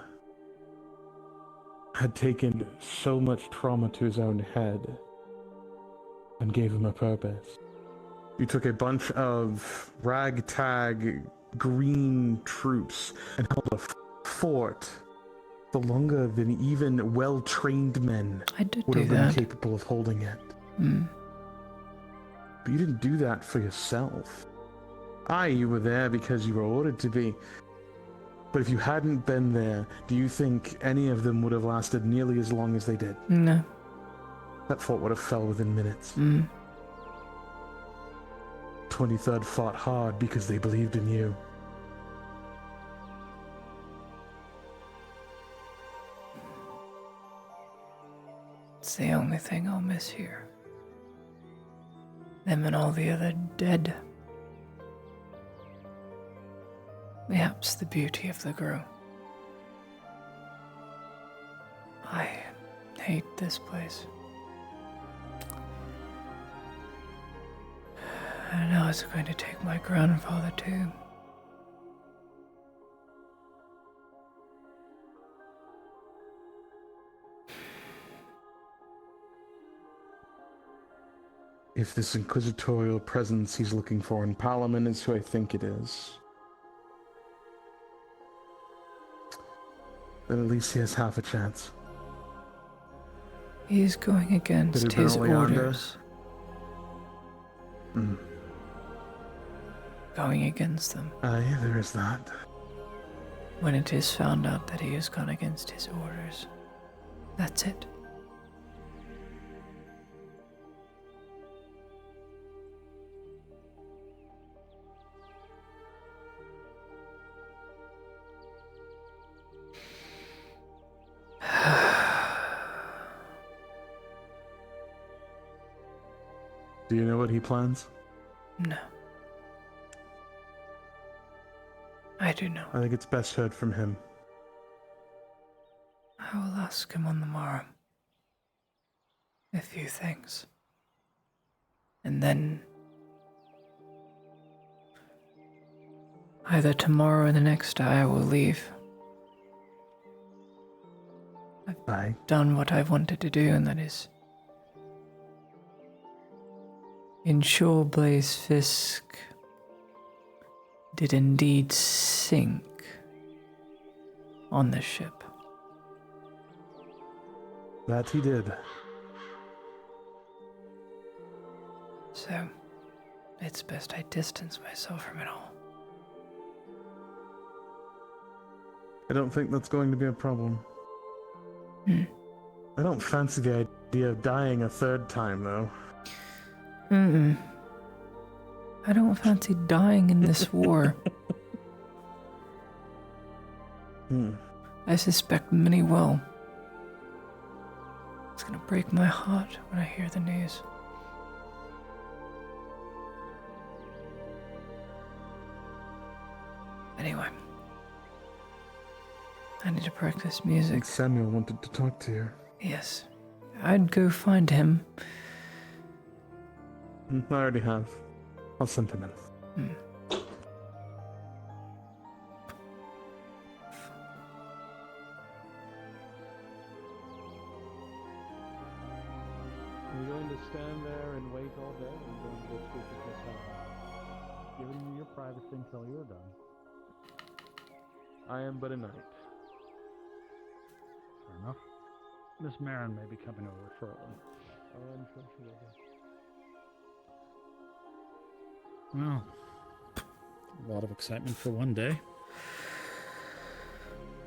had taken so much trauma to his own head and gave him a purpose. You took a bunch of ragtag green troops and held a fort for longer than even well-trained men would have been capable of holding it. But you didn't do that for yourself. You were there because you were ordered to be. But if you hadn't been there, do you think any of them would have lasted nearly as long as they did? No. That fort would have fell within minutes. 23rd fought hard because they believed in you. It's the only thing I'll miss here. Them and all the other dead. Perhaps the beauty of the grove. I hate this place. I know it's going to take my grandfather too. If this inquisitorial presence he's looking for in Parliament is who I think it is, then at least he has half a chance. He is going against his orders. Going against them. Aye, there is that. When it is found out that he has gone against his orders, that's it. Do you know what he plans? No. I do know. I think it's best heard from him. I will ask him on the morrow. A few things. And then either tomorrow or the next day I will leave. I've done what I've wanted to do, and that is ensure Blaze Fisk did indeed sink on the ship. That he did. So, it's best I distance myself from it all. I don't think that's going to be a problem. I don't fancy the idea of dying a third time, though. I don't fancy dying in this war. I suspect many will. It's gonna break my heart when I hear the news. Anyway, I need to practice music. I think Samuel wanted to talk to you. Yes, I'd go find him. I already have. I'll send him in. Are you going to stand there and wait all day, or are you going to go speak with Miss Helen? Giving you your privacy until you're done. I am but a knight. Fair enough. Miss Marin may be coming over shortly. Oh, I'm sure she will be. Well, a lot of excitement for one day.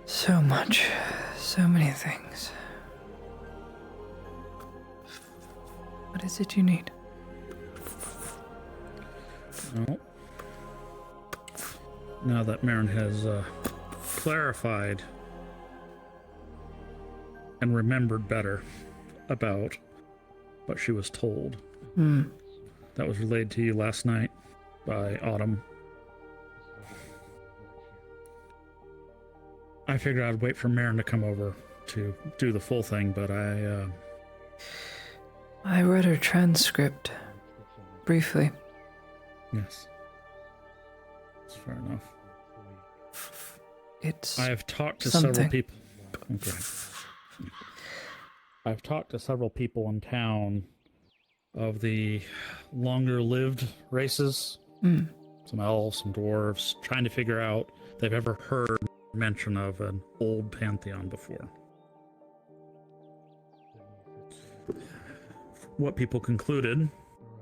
So much. So many things. What is it you need? Well, now that Marin has clarified and remembered better about what she was told, that was relayed to you last night by Autumn. I figured I'd wait for Marin to come over to do the full thing, but I read her transcript briefly. Yes. That's fair enough. It's I've talked to something. several people. Okay. I've talked to several people in town of the longer-lived races. Mm. Some elves, some dwarves, trying to figure out if they've ever heard mention of an old pantheon before. What people concluded,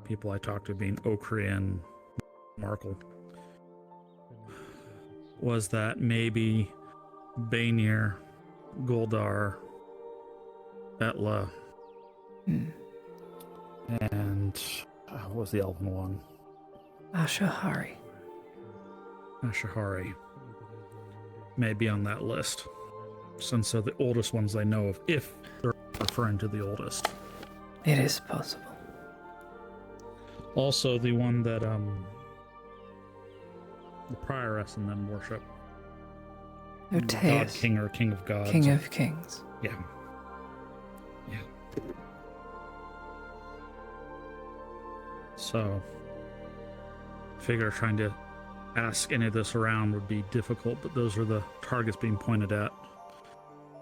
people I talked to being Okri and Markle, was that maybe Bainir, Goldar, Etla, and what was the elven one? Ashahari. Ashahari may be on that list, since they're the oldest ones they know of, if they're referring to the oldest. It is possible. Also, the one that the prioress and them worship. God King or King of Gods. King of Kings. Yeah. Yeah. So, figure trying to ask any of this around would be difficult, but those are the targets being pointed at.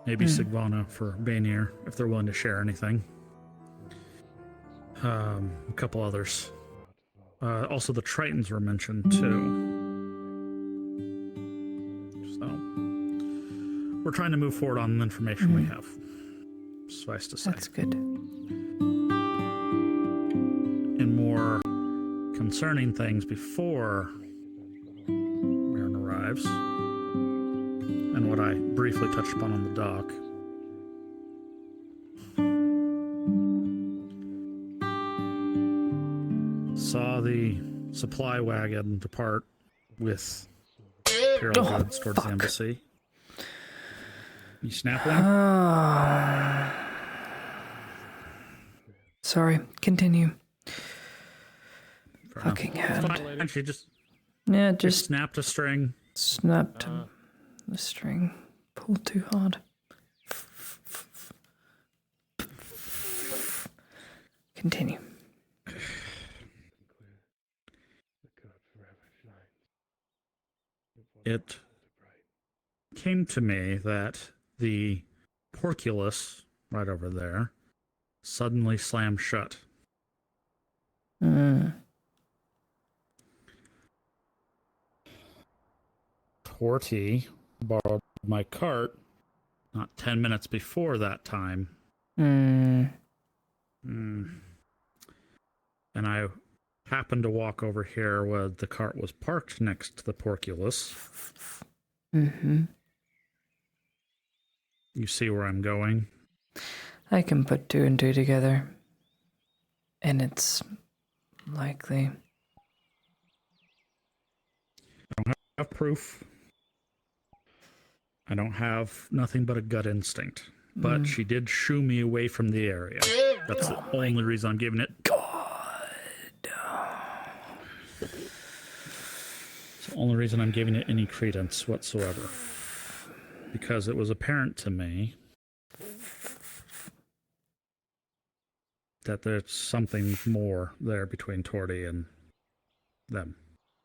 Maybe Sigvana for Bainir, if they're willing to share anything. A couple others. Also, the Tritons were mentioned too. So, we're trying to move forward on the information we have. Suffice to say. That's good. And more concerning things before Marin arrives, and what I briefly touched upon on the dock. Saw the supply wagon depart with Imperial goods towards the embassy. You snap one? Sorry, continue. Fair Fucking enough. hand. Fine. She just snapped a string. Snapped the string. Pulled too hard. Continue. It came to me that the porculus right over there suddenly slammed shut. Torty borrowed my cart not 10 minutes before that time. And I happened to walk over here where the cart was parked next to the porculus. You see where I'm going? I can put two and two together. And it's likely. I don't have proof. I don't have nothing but a gut instinct. But she did shoo me away from the area. That's the only reason I'm giving it. It's the only reason I'm giving it any credence whatsoever. Because it was apparent to me that there's something more there between Torty and them.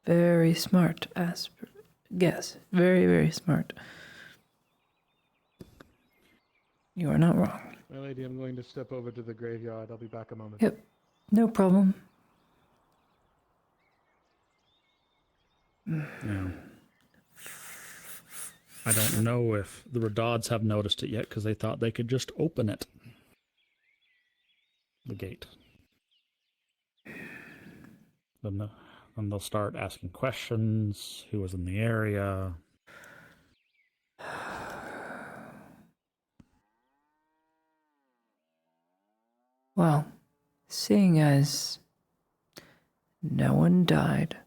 Very smart, Asper. Yes, very, very smart. You are not wrong. My lady, I'm going to step over to the graveyard. I'll be back a moment. Yep, no problem. Yeah. I don't know if the Radods have noticed it yet because they thought they could just open it. The gate. Then they'll start asking questions. Who was in the area? Well, seeing as no one died,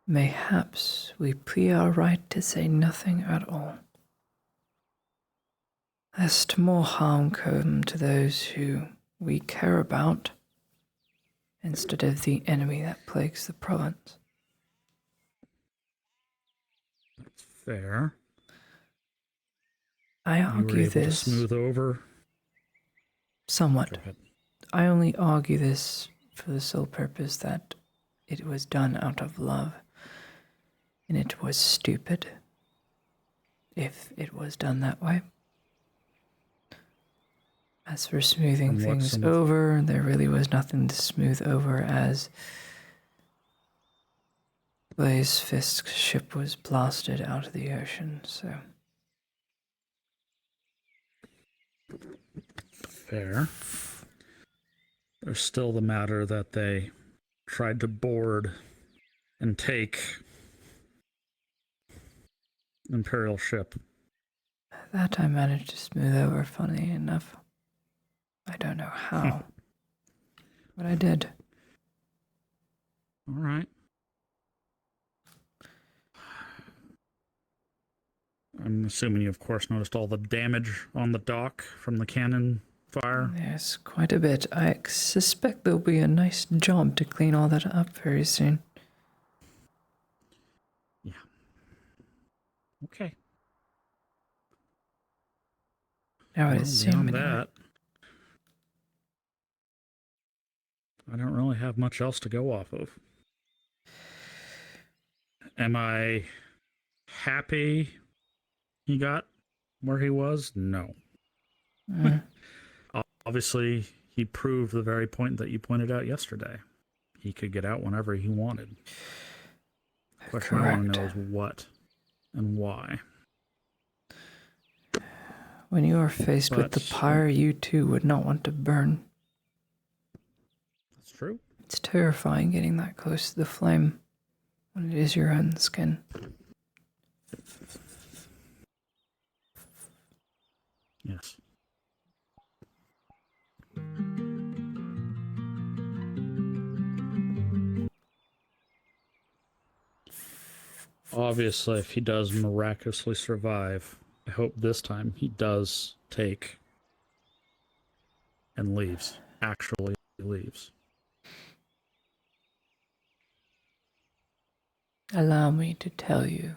mayhaps we plea our right to say nothing at all, lest more harm come to those who we care about instead of the enemy that plagues the province. Fair. I You were argue able to this smooth over. somewhat. Go ahead. I only argue this for the sole purpose that it was done out of love, and it was stupid if it was done that way. As for smoothing things over, there really was nothing to smooth over, as Blaze Fisk's ship was blasted out of the ocean, so... Fair. There's still the matter that they tried to board and take Imperial ship. That I managed to smooth over, funny enough. I don't know how, but I did. All right. I'm assuming you, of course, noticed all the damage on the dock from the cannon fire. Yes, quite a bit. I suspect there'll be a nice job to clean all that up very soon. Yeah. Okay. I would Well, assume beyond anyway. that, I don't really have much else to go off of. Am I happy he got where he was? No. Obviously, he proved the very point that you pointed out yesterday. He could get out whenever he wanted. The question I want to know is what and why. When you are faced with the pyre, you too would not want to burn. That's true. It's terrifying getting that close to the flame when it is your own skin. Yes. Obviously, if he does miraculously survive, I hope this time he does take and leaves. Actually leaves. Allow me to tell you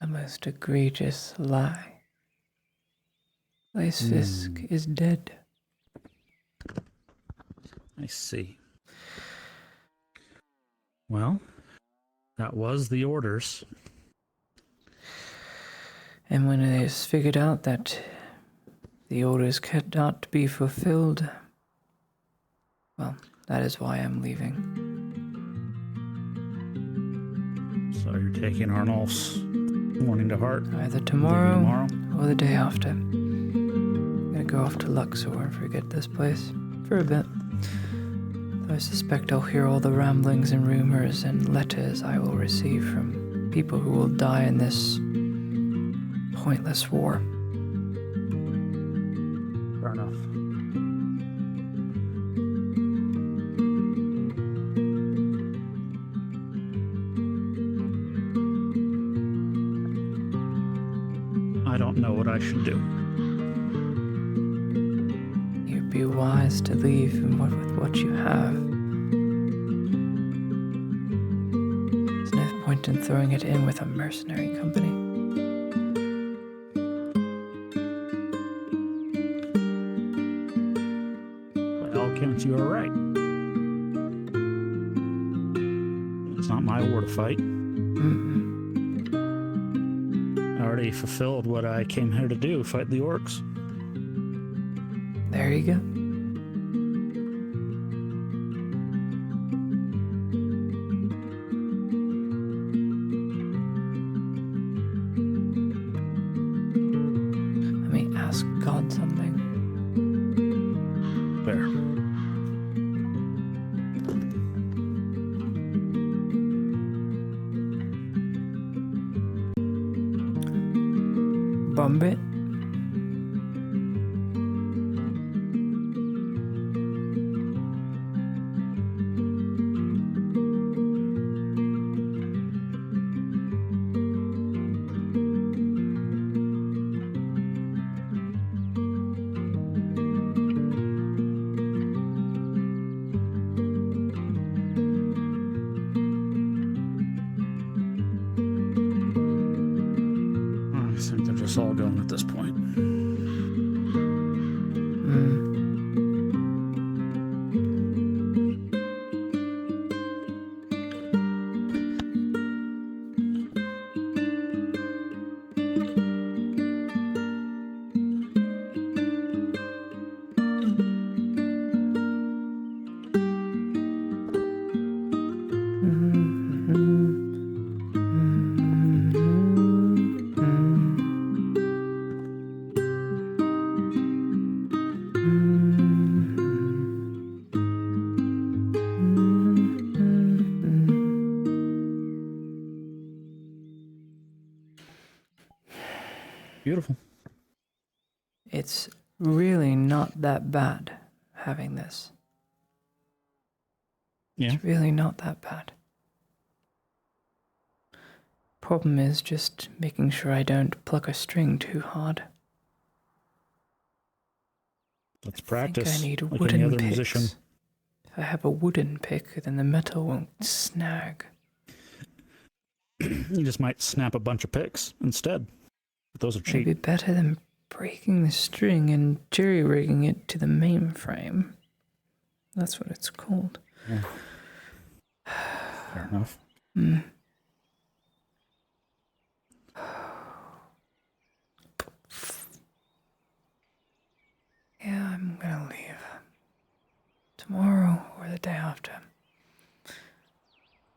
a most egregious lie. Blaze Fisk is dead. I see. Well, that was the orders. And when it is figured out that the orders cannot be fulfilled, well, that is why I'm leaving. So you're taking Arnulf's warning to heart? Either tomorrow or the day after. I'm gonna go off to Luxor and forget this place for a bit. Though I suspect I'll hear all the ramblings and rumors and letters I will receive from people who will die in this pointless war. Fair enough. I don't know what I should do. You'd be wise to leave with what you have. There's no point in throwing it in with a mercenary company. By all accounts, you are right. It's not my war to fight. I already fulfilled what I came here to do, fight the orcs. There you go. Let me ask God something. Fair. Bumbit. this point. Beautiful. It's really not that bad having this. Yeah. It's really not that bad. Problem is just making sure I don't pluck a string too hard. Let's practice. I think I need like wooden any other picks. musician. If I have a wooden pick, then the metal won't snag. You just might snap a bunch of picks instead. But those are cheap. Maybe better than breaking the string and jerry-rigging it to the mainframe. That's what it's called. Yeah. Fair enough. Yeah, I'm gonna leave. Tomorrow or the day after.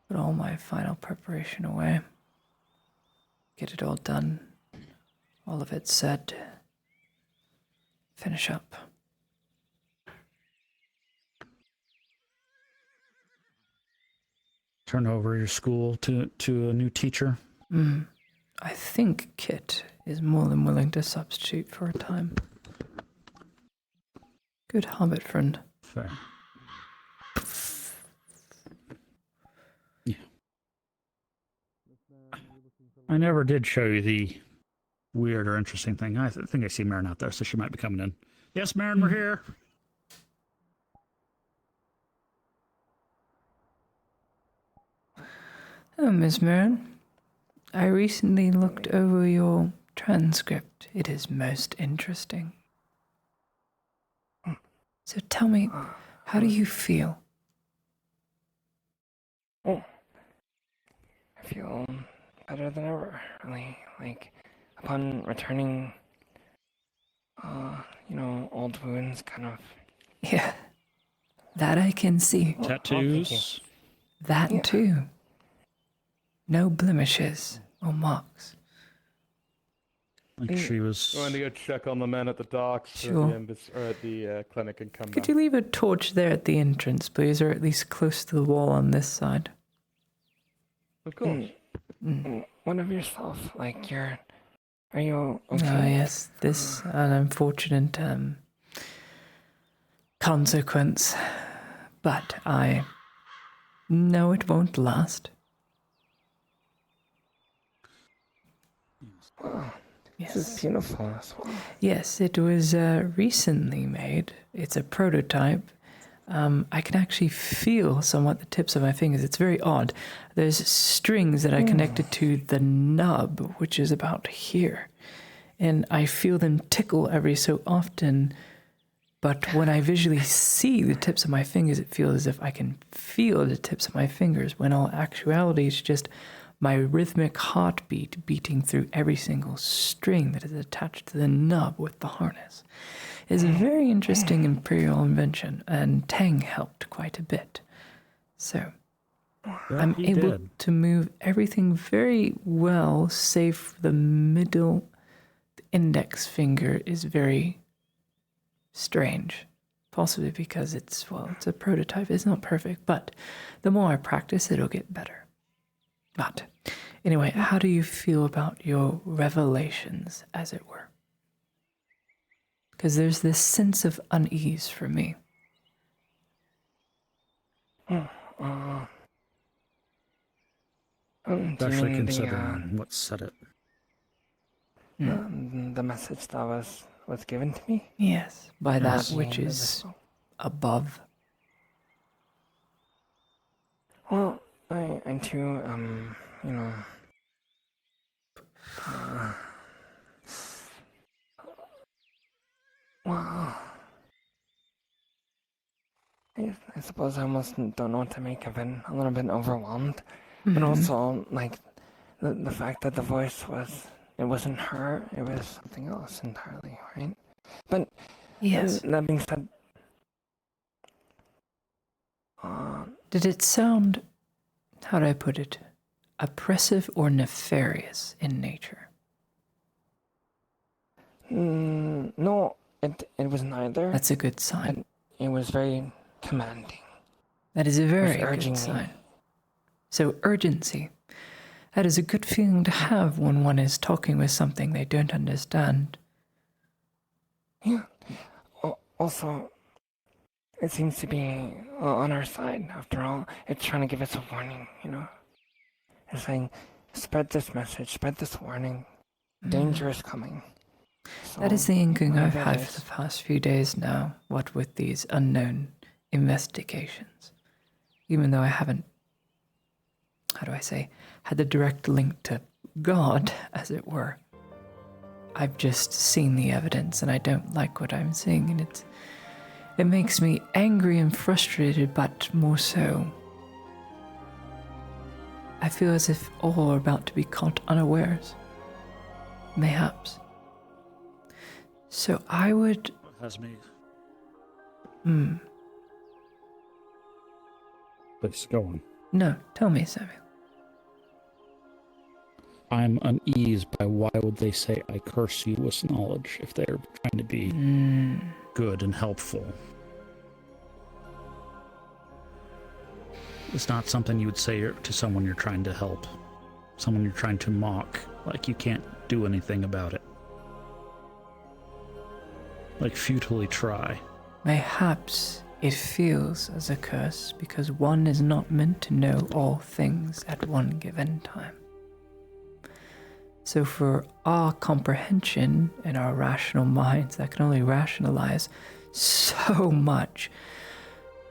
Put all my final preparation away. Get it all done. All of it said. Finish up. Turn over your school to a new teacher. I think Kit is more than willing to substitute for a time. Good hobbit friend. Fair. Yeah. I never did show you the weird or interesting thing. I think I see Marin out there, so she might be coming in. Yes, Marin, we're here. Oh, Miss Marin. I recently looked over your transcript. It is most interesting. So tell me, how do you feel? I feel better than ever, really. Like, upon returning, old wounds kind of... Yeah, that I can see. Tattoos. That too. No blemishes or marks. Like she was... Going to go check on the men at the docks Sure. or at the clinic and come Could back. you leave a torch there at the entrance, please, or at least close to the wall on this side? Of course. What of yourself? Like, are you okay? Ah, yes, this an unfortunate consequence, but I know it won't last. Wow. Yes. This is beautiful as well. Yes, it was recently made. It's a prototype. I can actually feel somewhat the tips of my fingers. It's very odd. There's strings that I connected to the nub, which is about here. And I feel them tickle every so often. But when I visually see the tips of my fingers, it feels as if I can feel the tips of my fingers, when all actuality it's just my rhythmic heartbeat beating through every single string that is attached to the nub with the harness. It's a very interesting imperial invention, and Tang helped quite a bit. So, I'm able to move everything very well, save for the middle. The index finger is very strange. Possibly because it's a prototype. It's not perfect, but the more I practice, it'll get better. But, anyway, how do you feel about your revelations, as it were? Because there's this sense of unease for me. Especially considering what said it. The message that was given to me? Yes, by that which is above. Well, I too, suppose I almost don't know what to make of it. A little bit overwhelmed. But also, like, the fact that the voice wasn't her, it was something else entirely, right? But, Yes. That being said, did it sound, how do I put it, oppressive or nefarious in nature? No, it was neither. That's a good sign. It was very commanding. That is a very urging good me. sign. So urgency. That is a good feeling to have when one is talking with something they don't understand. Yeah. Also, it seems to be on our side. After all, it's trying to give us a warning, you know? It's saying, spread this message, spread this warning. Danger is coming. So, That is the inkling I've whatever it had is. for the past few days now, what with these unknown investigations. Even though I haven't, how do I say, had the direct link to God, as it were. I've just seen the evidence and I don't like what I'm seeing, and it makes me angry and frustrated, but more so, I feel as if all are about to be caught unawares. Mayhaps. So I would... Has me. Please go on. No, tell me, Samuel. I'm uneased by why would they say I curse you with knowledge if they're trying to be good and helpful. It's not something you would say to someone you're trying to help. Someone you're trying to mock, like you can't do anything about it. Like futilely try. Mayhaps it feels as a curse because one is not meant to know all things at one given time. So for our comprehension and our rational minds that can only rationalize so much,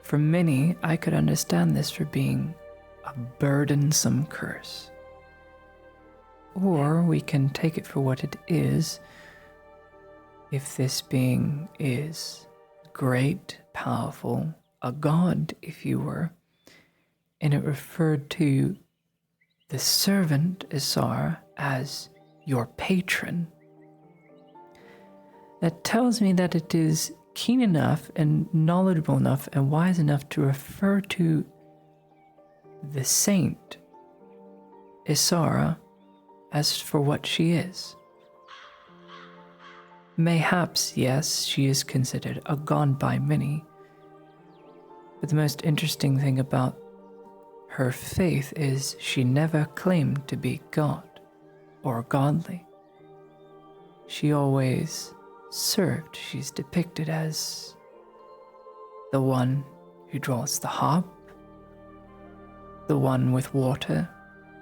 for many, I could understand this for being a burdensome curse. Or we can take it for what it is. If this being is great, powerful, a god, if you were, and it referred to the servant Isar as your patron, that tells me that it is keen enough and knowledgeable enough and wise enough to refer to the saint Isara as for what she is. Mayhaps, yes, she is considered a god by many, but the most interesting thing about her faith is she never claimed to be God or godly. She always served. She's depicted as the one who draws the harp, the one with water,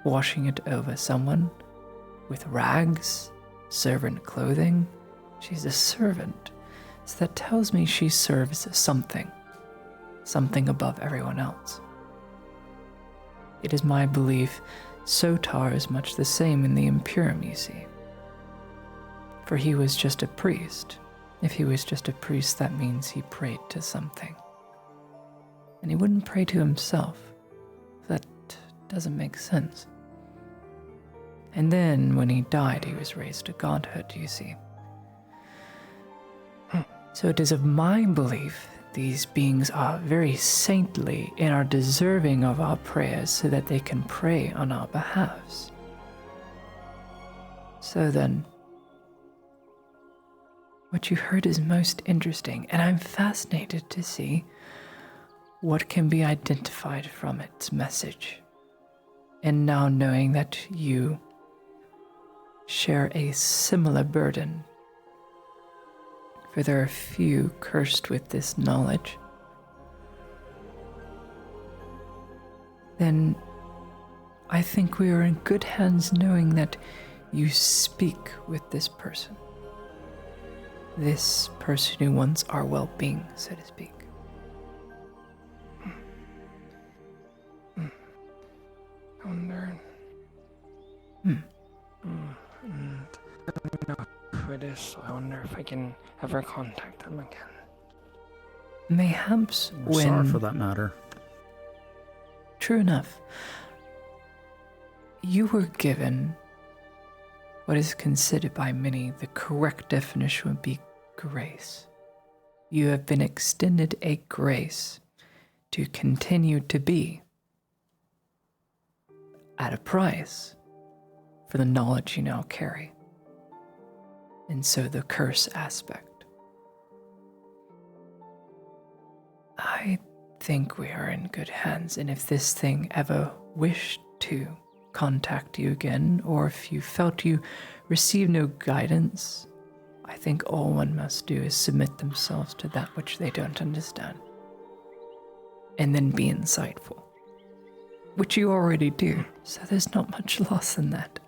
washing it over someone, with rags, servant clothing. She's a servant. So that tells me she serves something above everyone else. It is my belief Sotar is much the same in the Imperium, you see. For he was just a priest. If he was just a priest, that means he prayed to something. And he wouldn't pray to himself. That doesn't make sense. And then, when he died, he was raised to godhood, you see. So it is of my belief these beings are very saintly and are deserving of our prayers so that they can pray on our behalves. So then, what you heard is most interesting, and I'm fascinated to see what can be identified from its message. And now knowing that you share a similar burden, for there are few cursed with this knowledge, then I think we are in good hands knowing that you speak with this person who wants our well-being, so to speak. I wonder. And I don't even know who it is, so I wonder if I can ever contact them again. Mayhaps Or when... Sar, for that matter. True enough. You were given what is considered by many the correct definition would be grace. You have been extended a grace to continue to be at a price for the knowledge you now carry. And so the curse aspect. I think we are in good hands, and if this thing ever wished to contact you again, or if you felt you received no guidance, I think all one must do is submit themselves to that which they don't understand. And then be insightful. Which you already do, so there's not much loss in that.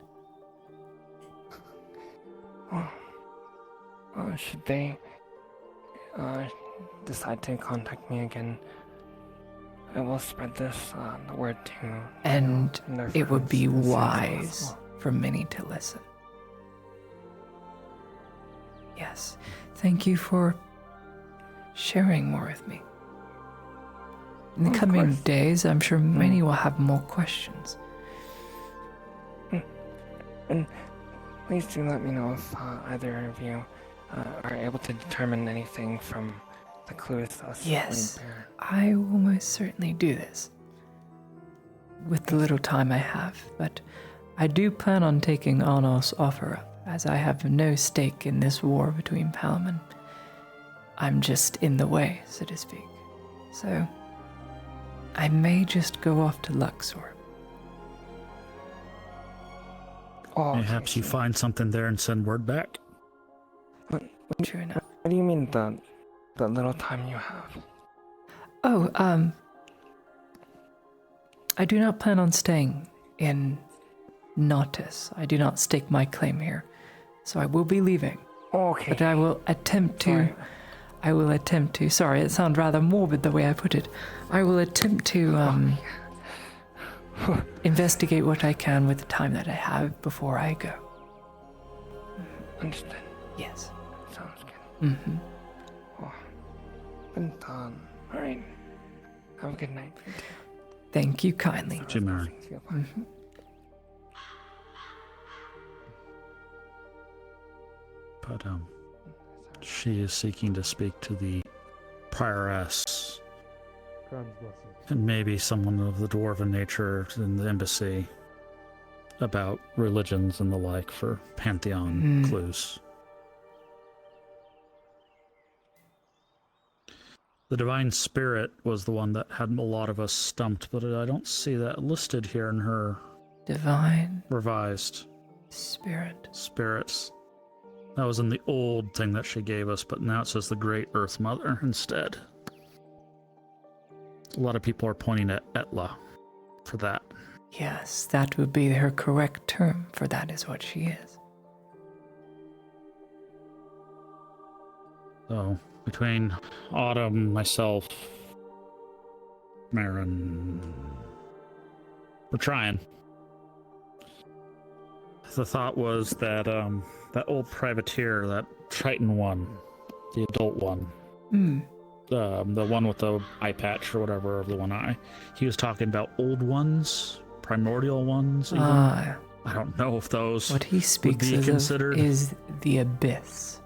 Should they decide to contact me again, I will spread this the word to... And it would be wise for many to listen. Yes, thank you for sharing more with me. In the coming days, I'm sure many will have more questions. And please do let me know if either of you are able to determine anything from the clues thus Yes, laid bare. I will most certainly do this. With the little time I have, but I do plan on taking Arnos' offer up, as I have no stake in this war between Palamon. I'm just in the way, so to speak. So, I may just go off to Luxor. Perhaps you find something there and send word back. True enough. What do you mean the little time you have? Oh, I do not plan on staying in Nautis. I do not stake my claim here. So I will be leaving. Okay. But I will attempt to... Sorry, it sounds rather morbid the way I put it. I will attempt to, investigate what I can with the time that I have before I go. Understood. Yes. Sounds good. Mm-hmm. Well done. Alright. Have a good night. Thank you kindly. Jimmer. Mm-hmm. But, she is seeking to speak to the prioress and maybe someone of the dwarven nature in the embassy about religions and the like for Pantheon clues. The Divine Spirit was the one that had a lot of us stumped, but I don't see that listed here in her Divine revised spirits. That was in the old thing that she gave us, but now it says the Great Earth Mother instead. A lot of people are pointing at Etla for that. Yes, that would be her correct term, for that is what she is. So, between Autumn, myself, Marin, we're trying. The thought was that, that old privateer, that Triton one, the adult one, the one with the eye patch or whatever of the one eye, he was talking about old ones, primordial ones even. I don't know if those what he speaks would be considered. Is the abyss.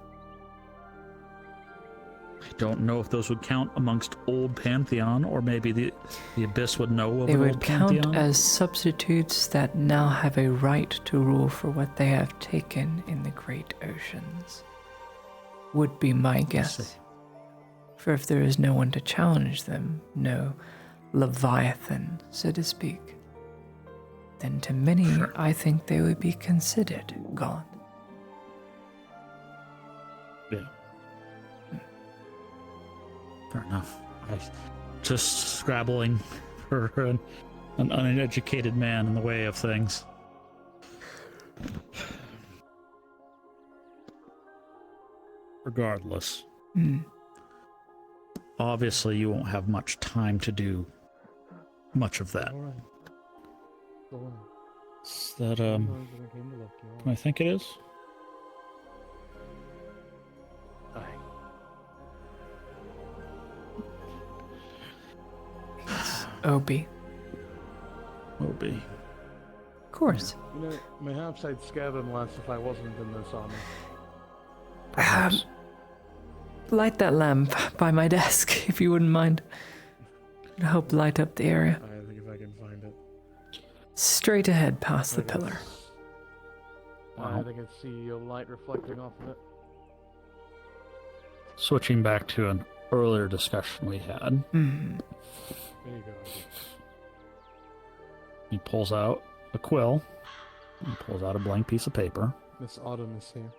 I don't know if those would count amongst old Pantheon, or maybe the abyss would know of They an would old count Pantheon. as substitutes that now have a right to rule for what they have taken in the great oceans. Would be my guess. For if there is no one to challenge them, no Leviathan, so to speak, then to many, I think they would be considered gone. Yeah. Fair enough. Just scrabbling for an uneducated man in the way of things. Regardless. Obviously, you won't have much time to do much of that. Is that, can I think it is? Obi. Obi. Of course. You know, perhaps I'd scare them less if I wasn't in this armor. Light that lamp by my desk, if you wouldn't mind. It'll help light up the area. I think if I can find it. Straight ahead past the pillar. I think I see your light reflecting off of it. Switching back to an earlier discussion we had. Mm-hmm. There you go. He pulls out a quill. He pulls out a blank piece of paper. Miss Autumn is here.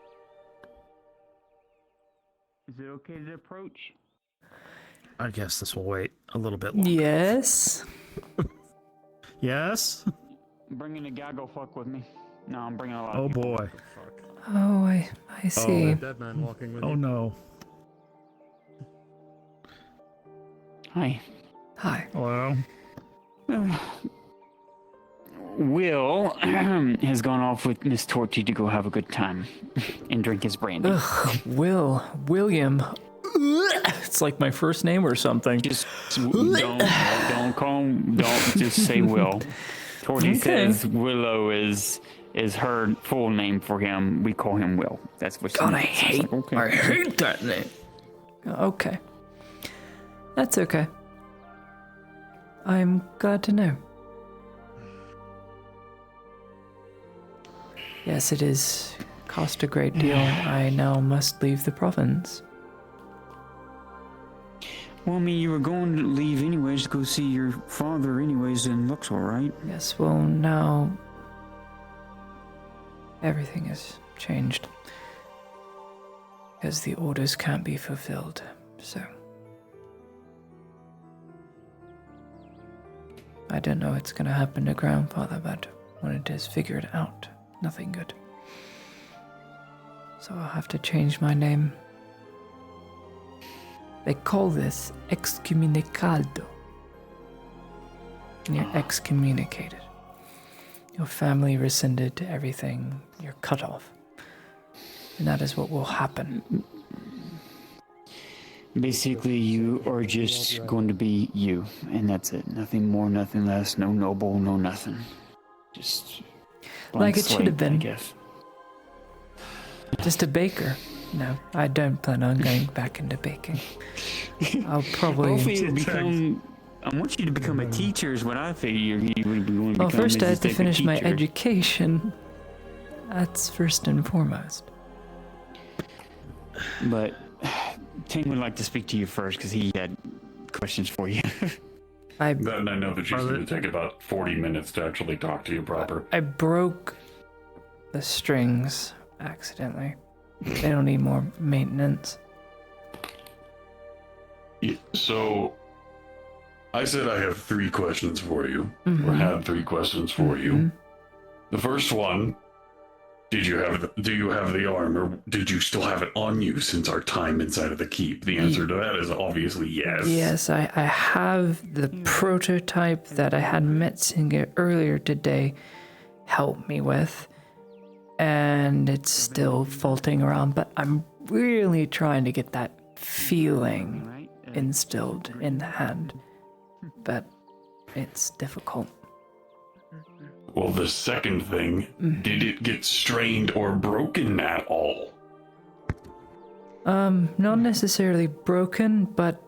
Is it okay to approach? I guess this will wait a little bit longer. Yes. Yes? I'm bringing a gaggle fuck with me. No, I'm bringing a lot. Oh boy. Oh, I see. Dead man walking with Oh you. no. Hi. Hi. Hello. Will has gone off with Miss Torchy to go have a good time and drink his brandy. Ugh, William. It's like my first name or something. Just don't call him. Don't just say Will. Torchy says Willow is her full name for him. We call him Will. That's what she God, I means. hate. Like, okay. I hate that name. Okay. That's okay. I'm glad to know. Yes, it is. Cost a great deal. I now must leave the province. Well, I mean, you were going to leave anyways to go see your father anyways in Luxor, right? Yes, well, now everything has changed. Because the orders can't be fulfilled, so. I don't know what's going to happen to Grandfather, but when it is figured out, nothing good. So I'll have to change my name. They call this excommunicado. And you're excommunicated. Your family rescinded, everything, you're cut off. And that is what will happen. Basically, you are just going to be you, and that's it. Nothing more, nothing less, no noble, no nothing. Just like it should have been. I guess. Just a baker. No, I don't plan on going back into baking. I'll probably... Hopefully you'll become... I want you to become a teacher is what I figure you would be going to become. Well, first I have to just finish a my teacher. education. That's first and foremost. But Ting would like to speak to you first because he had questions for you. I know that she's going to take about 40 minutes to actually talk to you proper. I broke the strings accidentally. They don't need more maintenance. Yeah, so, I said I have 3 questions for you, Mm-hmm. or had 3 questions for you. The first one, do you have the armor? Did you still have it on you since our time inside of the keep? The answer to that is obviously yes. Yes, I have the prototype that I had Metzinger earlier today help me with. And it's still faulting around, but I'm really trying to get that feeling instilled in the hand. But it's difficult. Well, the second thing, did it get strained or broken at all? Not necessarily broken, but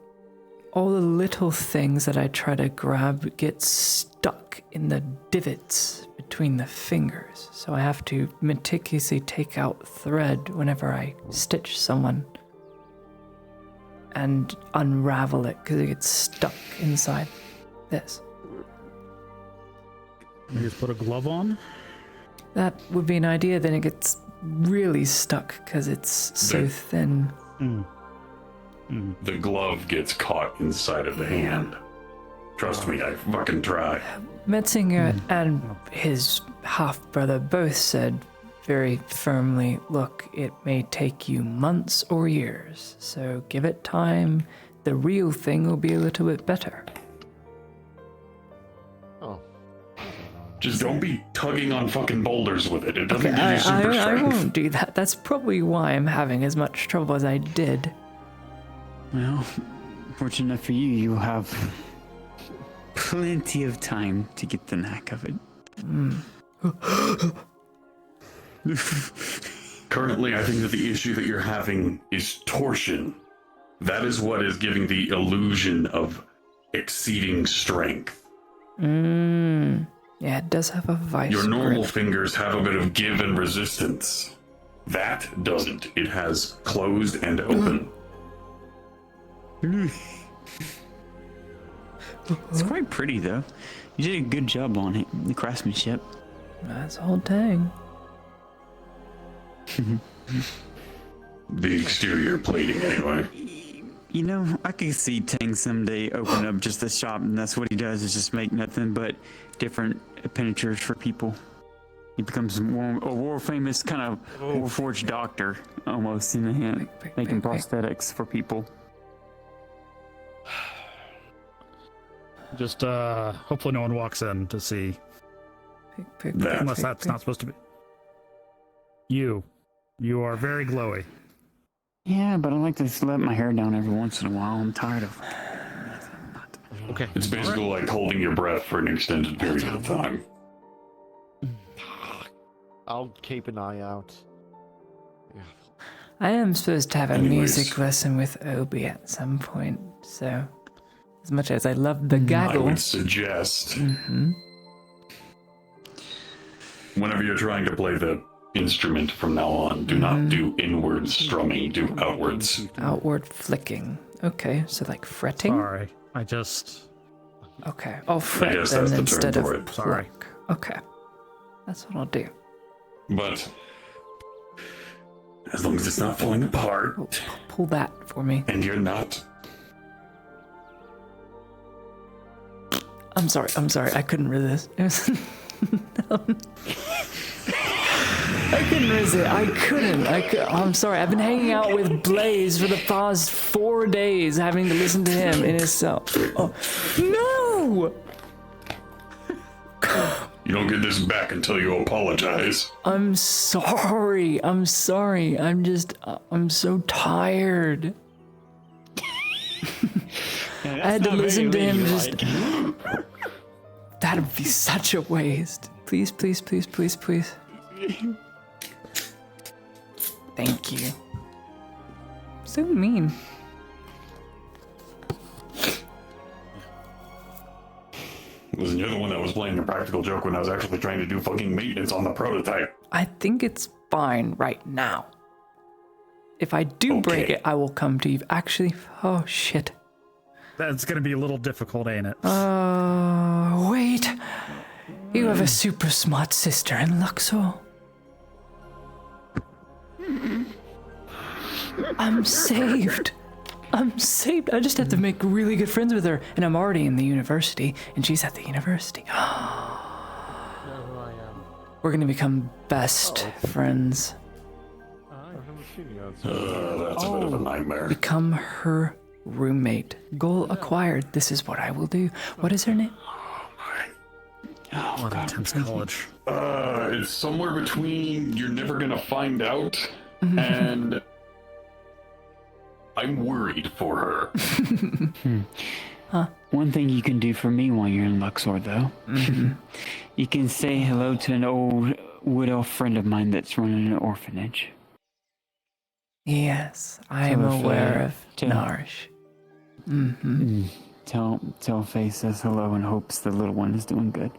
all the little things that I try to grab get stuck in the divots between the fingers. So I have to meticulously take out thread whenever I stitch someone and unravel it because it gets stuck inside this. You just put a glove on? That would be an idea, then it gets really stuck because it's so thin. The glove gets caught inside of the hand. Trust me, I fucking tried. Metzinger and his half-brother both said very firmly, look, it may take you months or years, so give it time. The real thing will be a little bit better. Just don't be tugging on fucking boulders with it. It doesn't give you super I strength. won't do that. That's probably why I'm having as much trouble as I did. Well, fortunate enough for you, you have plenty of time to get the knack of it. Currently, I think that the issue that you're having is torsion. That is what is giving the illusion of exceeding strength. Yeah, it does have a vice Your normal grip. fingers have a bit of give and resistance. That doesn't. It has closed and open. It's quite pretty, though. You did a good job on it, the craftsmanship. That's all dang. The exterior plating, anyway. You know, I could see Tang someday open up just a shop, and that's what he does, is just make nothing but different appenditures for people. He becomes a world-famous kind of Warforged doctor, almost, in the hand, making prosthetics for people. Just hopefully no one walks in to see. Unless that's not supposed to be. You are very glowy. Yeah, but I like to let my hair down every once in a while. I'm tired of it. Okay. It's basically like holding your breath for an extended period of time. I'll keep an eye out. I am supposed to have a Anyways. music lesson with Obi at some point, so as much as I love the gaggle. I would suggest whenever you're trying to play the instrument from now on, do not do inward strumming, do outwards. Outward flicking. Okay, so like fretting? Sorry, I just... Okay, I'll fret guess then that's the term instead of for it. Sorry. pluck. Okay, that's what I'll do. But as long as it's not falling apart, Pull that for me. and you're not... I'm sorry, I couldn't resist. It was... I couldn't resist. I'm sorry. I've been hanging out with Blaze for the past 4 days, having to listen to him in his cell. Oh, no! You don't get this back until you apologize. I'm sorry. I'm sorry. I'm so tired. I had to listen to him just... That'd be such a waste. Please, please, please, please, please. Thank you. So mean. Listen, you're the one that was playing a practical joke when I was actually trying to do fucking maintenance on the prototype. I think it's fine right now. If I do break it, I will come to you. Actually, oh shit. That's gonna be a little difficult, ain't it? Wait. You have a super smart sister in Luxor. I'm saved. I'm saved. I just have to make really good friends with her, and I'm already in the university, and she's at the university. We're gonna become best friends. That's a bit of a nightmare. Become her roommate. Goal acquired. This is what I will do. What is her name? What intense college. It's somewhere between you're never gonna find out and I'm worried for her. One thing you can do for me while you're in Luxor, though, you can say hello to an old wood elf friend of mine that's running an orphanage. Yes, I am aware of Narish. Tell Faye says hello and hopes the little one is doing good.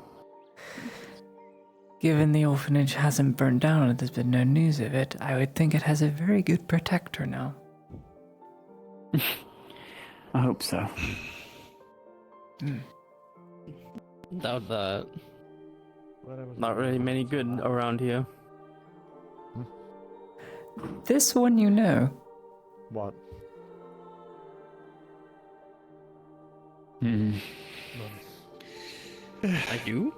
Given the orphanage hasn't burned down and there's been no news of it, I would think it has a very good protector now. I hope so. Doubt that. Not really many good around here. This one you know. What? I do?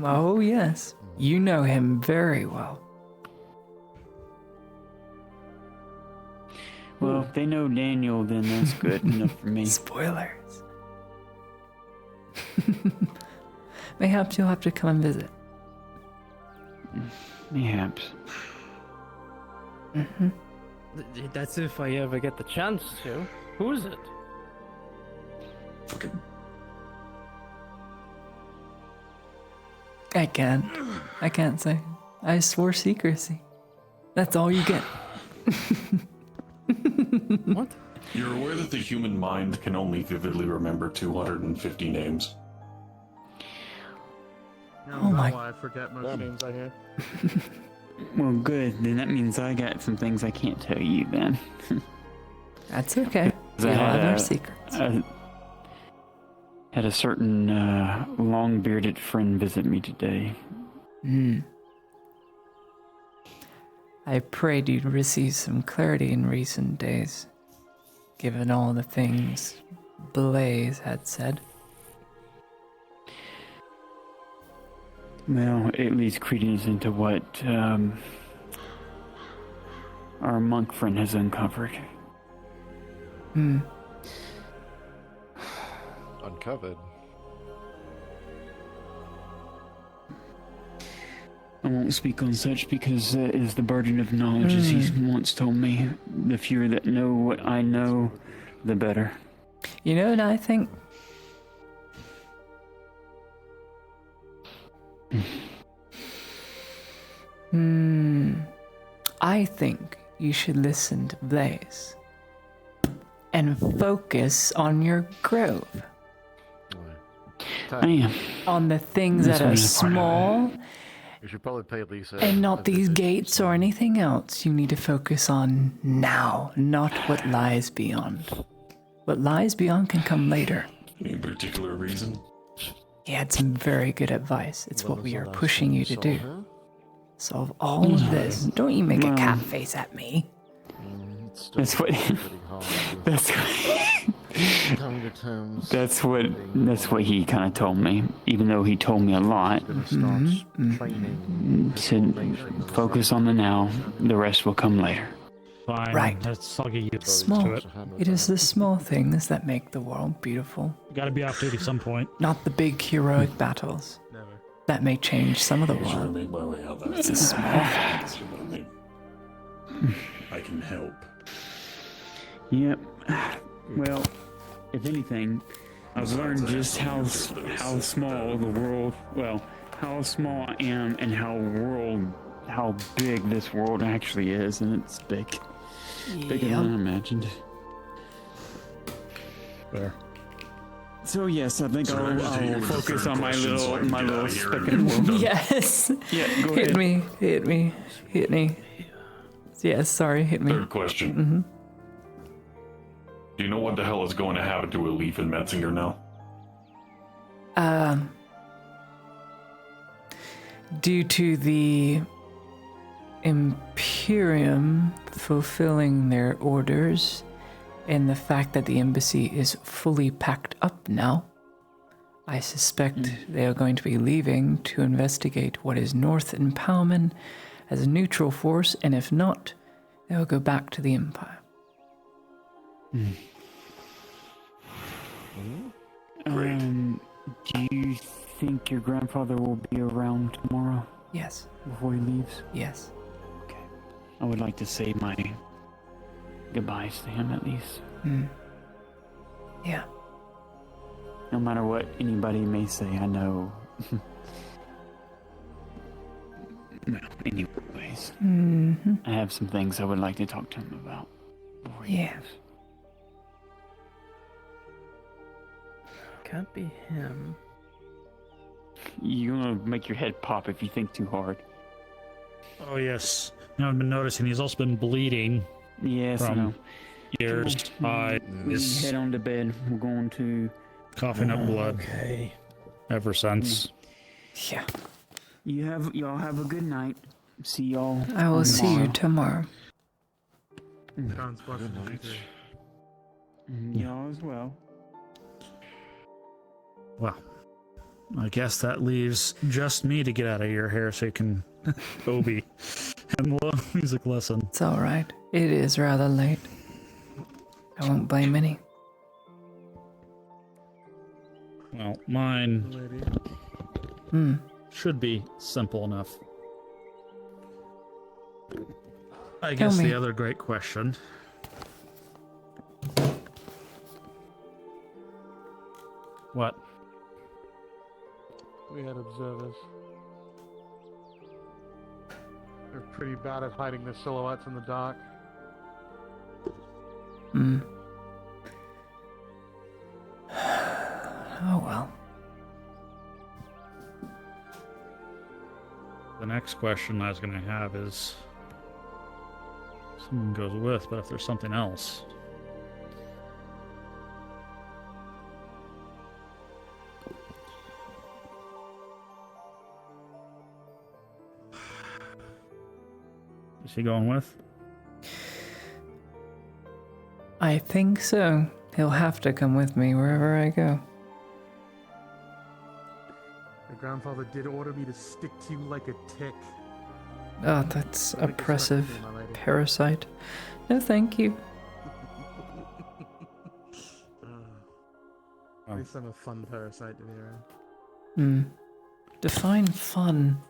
Oh, yes. You know him very well. Well, if they know Daniel, then that's good enough for me. Spoilers. Mayhaps you'll have to come and visit. Mayhaps. That's if I ever get the chance to. Who is it? I can't say. I swore secrecy. That's all you get. What? You're aware that the human mind can only vividly remember 250 names? Oh my. Why I forget most names I hear. Well, good. Then that means I got some things I can't tell you then. That's okay. We I all had have our a- secrets. Had a certain long-bearded friend visit me today. I prayed you'd receive some clarity in recent days, given all the things Blaze had said. Well, it leads credence into what our monk friend has uncovered. Uncovered. I won't speak on such because that is the burden of knowledge, as he once told me. The fewer that know what I know, the better. You know what I think? I think you should listen to Blaze and focus on your grove. I am. On the things This that are one is part of it. small You should probably pay Lisa. and not these gates or anything else. You need to focus on now, not what lies beyond. What lies beyond can come later. Any particular reason? He had some very good advice. It's what we are pushing you to do. Solve all of this. Don't you make a cat face at me. That's what. That's what he kind of told me. Even though he told me a lot. Said, focus on the now. The rest will come later. Fine. Right. I'll get used Small. to it. It is the small things that make the world beautiful. You gotta be off duty at some point. Not the big heroic battles. That may change some of the world. Make my way out. It's the small things. I can help. Yep. Well, if anything, I've learned just how small the world. Well, how small I am, and how big this world actually is, and it's big. Bigger than I imagined. Fair. So yes, I think I'll focus on my little speck in the world. Yes. Yeah, go ahead. Hit me. Yes, sorry, hit me. Third question. Do you know what the hell is going to happen to a leaf in Metzinger now? Due to the Imperium fulfilling their orders and the fact that the embassy is fully packed up now, I suspect they are going to be leaving to investigate what is north in Palman as a neutral force, and if not, they will go back to the Empire. Do you think your grandfather will be around tomorrow? Yes. Before he leaves? Yes. Okay. I would like to say my goodbyes to him at least. Yeah. No matter what anybody may say, I know. Well, anyways. I have some things I would like to talk to him about. Yeah. Can't be him. You're gonna make your head pop if you think too hard. Oh yes. Now I've been noticing he's also been bleeding. Yes, I know. From ears, eyes, We head on to bed. We're going to coughing up blood. Okay. Ever since. Yeah. Y'all have a good night. See y'all. I will see you tomorrow. Sounds fucking easy. Y'all as well. Well, I guess that leaves just me to get out of your hair so you can Obi and music lesson. It's alright. It is rather late. I won't blame any. Well, mine should be simple enough. I guess the other great question. What? We had observers. They're pretty bad at hiding their silhouettes in the dark. Hmm. Oh well. The next question I was going to have is someone goes with, but if there's something else. Is he going with? I think so. He'll have to come with me wherever I go. Your grandfather did order me to stick to you like a tick. Oh, that's oppressive. Parasite. No, thank you. At least I'm a fun parasite to be around. Hmm. Define fun.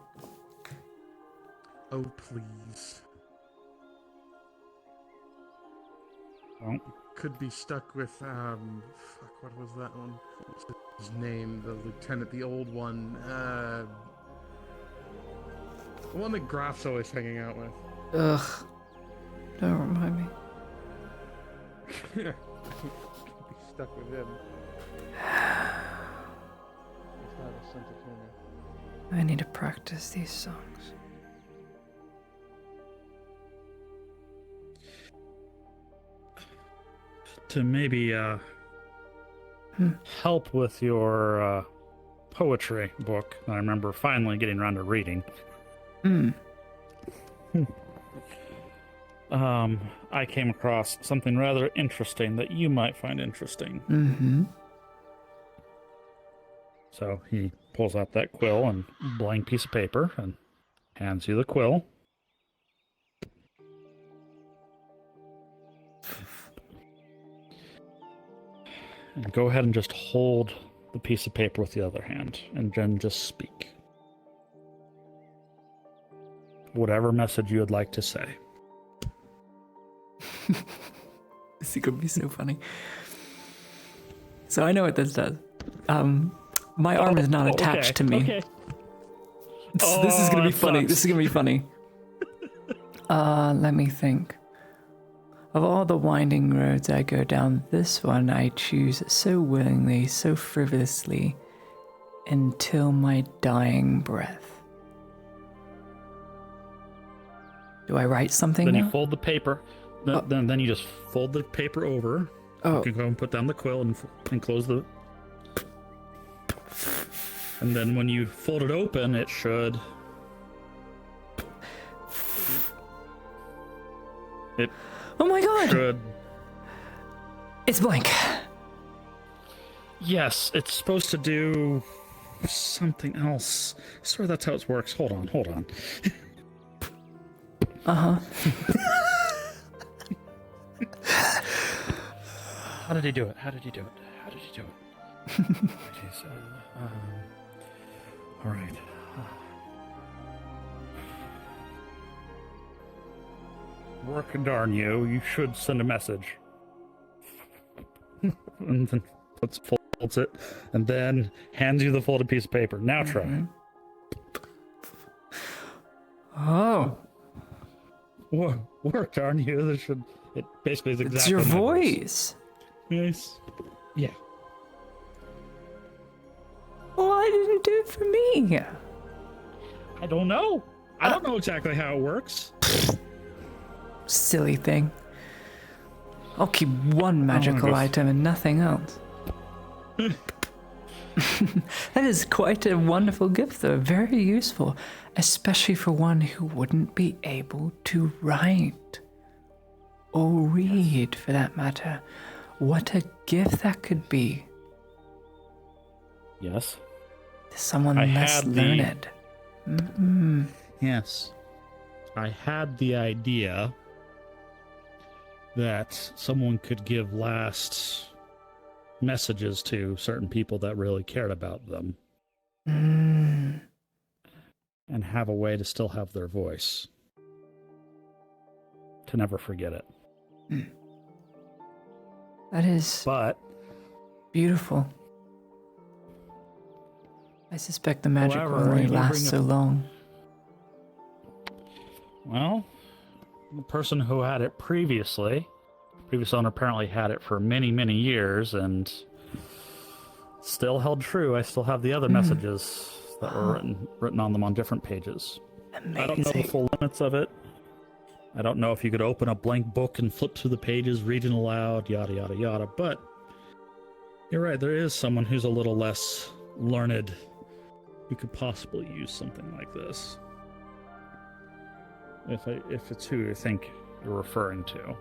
Oh, please. Oh. Could be stuck with, fuck, what was that one? What's his name? The lieutenant, the old one. The one that Graf's always hanging out with. Ugh. Don't remind me. Could be stuck with him. Just have a sense of humor. I need to practice these songs. To maybe help with your poetry book that I remember finally getting around to reading. I came across something rather interesting that you might find interesting. Mm-hmm. So he pulls out that quill and blank piece of paper and hands you the quill. And go ahead and just hold the piece of paper with the other hand and then just speak. Whatever message you would like to say. This is gonna be so funny. So I know what this does. My arm is not attached to me. Okay. This is gonna be funny. This is gonna be funny. Let me think. Of all the winding roads I go down, this one I choose so willingly, so frivolously, until my dying breath. Do I write something Then now? you fold the paper. Then you just fold the paper over. Oh. You can go and put down the quill and close the... And then when you fold it open, it should... Oh my god! Should... It's blank. Yes, it's supposed to do something else. I swear that's how it works. Hold on. Uh-huh. How did he do it? All right. Work, darn you. You should send a message. And then folds it, and then hands you the folded piece of paper. Now try. Oh. Work, darn you. It basically is exactly It's your my voice. Yes. Yeah. Why didn't it do it for me? I don't know. I don't know exactly how it works. Silly thing. I'll keep one magical item and nothing else. That is quite a wonderful gift, though. Very useful, especially for one who wouldn't be able to write or read, for that matter. What a gift that could be. Yes. To someone less learned. Yes. I had the idea that someone could give last messages to certain people that really cared about them. And have a way to still have their voice. To never forget it. That is beautiful. I suspect the magic will only last so long. Well, the person who had it previously, previous owner apparently had it for many, many years and still held true. I still have the other messages that were written on them on different pages. Amazing. I don't know the full limits of it. I don't know if you could open a blank book and flip through the pages, read it aloud, yada, yada, yada. But you're right, there is someone who's a little less learned who could possibly use something like this. If it's who you think you're referring to.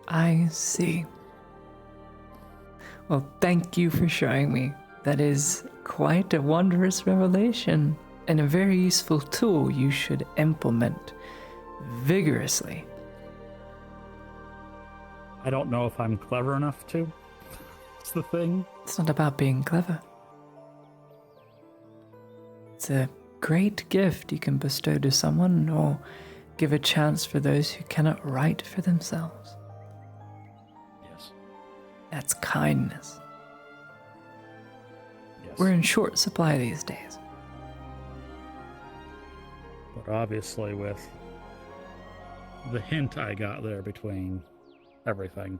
I see. Well, thank you for showing me. That is quite a wondrous revelation and a very useful tool you should implement vigorously. I don't know if I'm clever enough to. That's the thing. It's not about being clever. It's a great gift you can bestow to someone or give a chance for those who cannot write for themselves. Yes. That's kindness. Yes. We're in short supply these days. But obviously with the hint I got there between everything,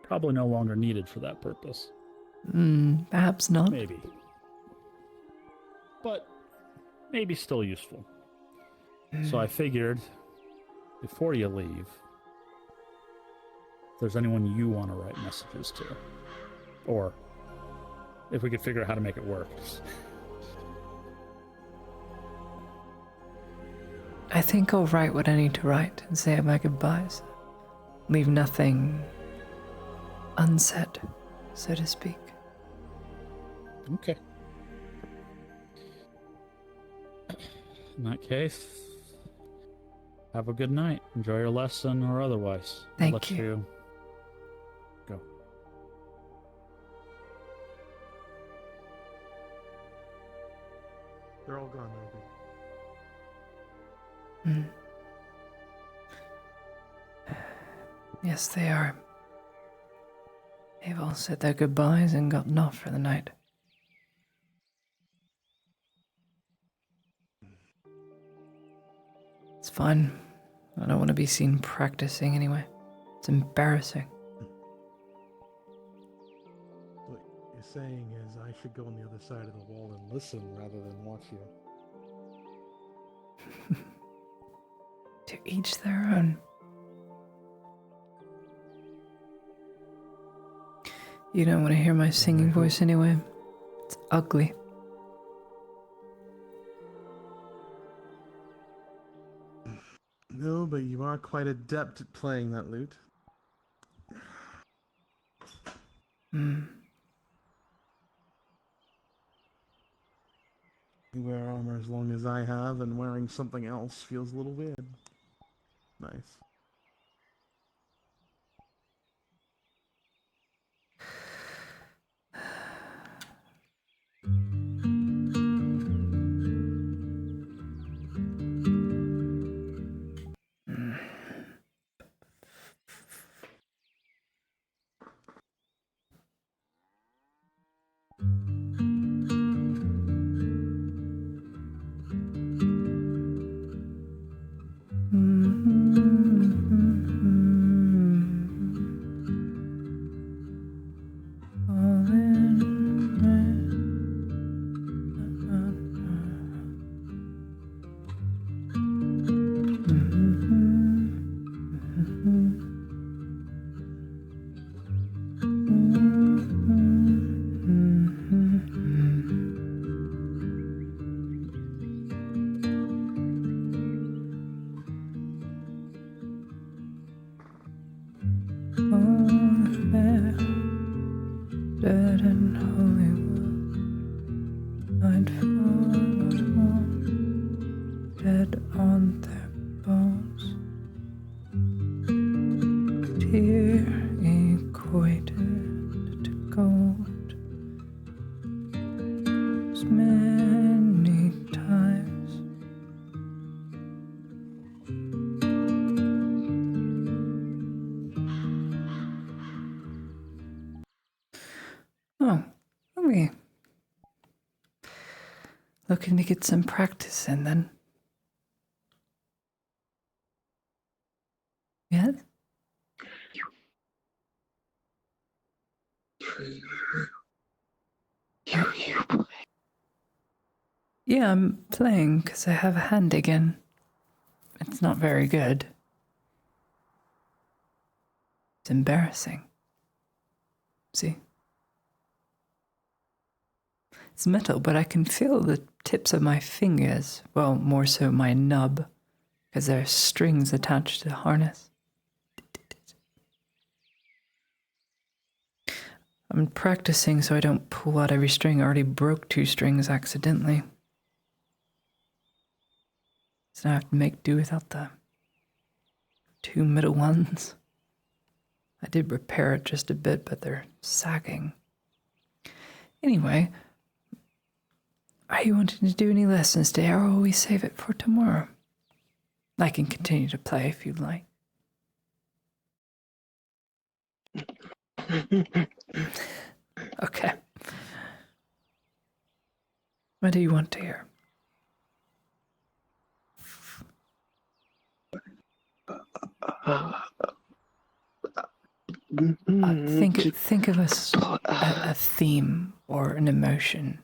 probably no longer needed for that purpose. Perhaps not. Maybe. But maybe still useful. So I figured, before you leave, if there's anyone you want to write messages to, or if we could figure out how to make it work. I think I'll write what I need to write and say my goodbyes. Leave nothing unsaid, so to speak. Okay. In that case, have a good night. Enjoy your lesson or otherwise. Thank I'll let you go. They're all gone, Obi. Yes, they are. They've all said their goodbyes and gotten off for the night. It's fine. I don't want to be seen practicing anyway. It's embarrassing. What you're saying is I should go on the other side of the wall and listen rather than watch you. To each their own. You don't want to hear my singing voice anyway. It's ugly. No, but you are quite adept at playing that lute. You wear armor as long as I have, and wearing something else feels a little weird. Nice. Dead in Hollywood, I'd fall dead on their bones. Tear equated to gold as many times. Oh, okay. Looking to get some practice in then. Yeah, I'm playing because I have a hand again. It's not very good. It's embarrassing. See? It's metal, but I can feel the tips of my fingers. Well, more so my nub, because there are strings attached to the harness. I'm practicing so I don't pull out every string. I already broke 2 strings accidentally. So now I have to make do without the 2 middle ones. I did repair it just a bit, but they're sagging. Anyway, are you wanting to do any lessons today, or will we save it for tomorrow? I can continue to play if you'd like. Okay. What do you want to hear? Think of a theme or an emotion.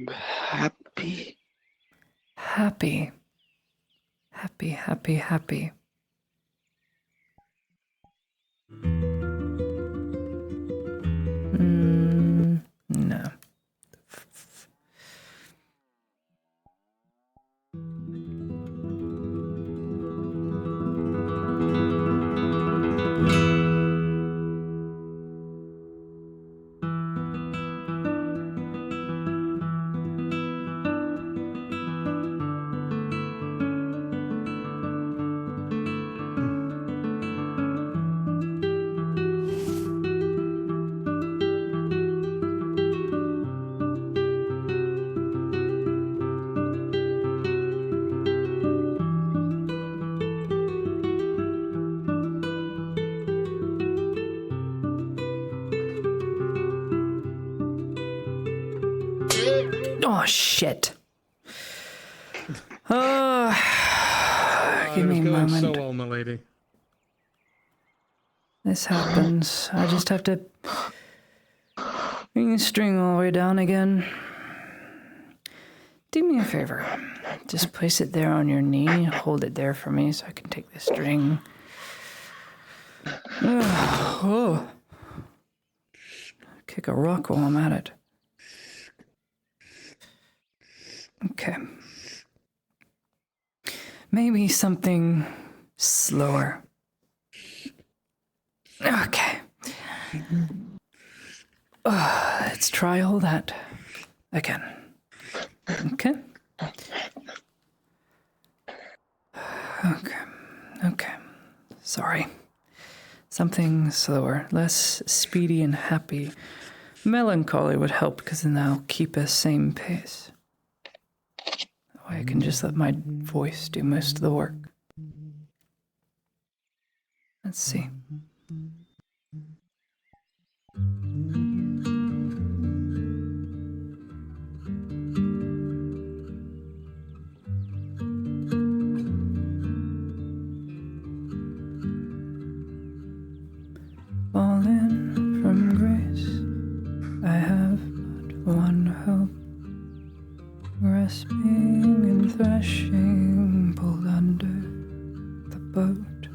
Happy. Happy. Happy, happy, happy. No. Oh, shit. Give me a moment. So well, my lady. This happens. I just have to bring the string all the way down again. Do me a favor. Just place it there on your knee. Hold it there for me so I can take the string. Oh. Kick a rock while I'm at it. Okay. Maybe something slower. Okay. Let's try all that again. Okay. Okay. Sorry. Something slower, less speedy and happy. Melancholy would help because then I'll keep a same pace. That way I can just let my voice do most of the work. Let's see. Fallen from grace, I have but one hope. Grasping and thrashing, pulled under the boat.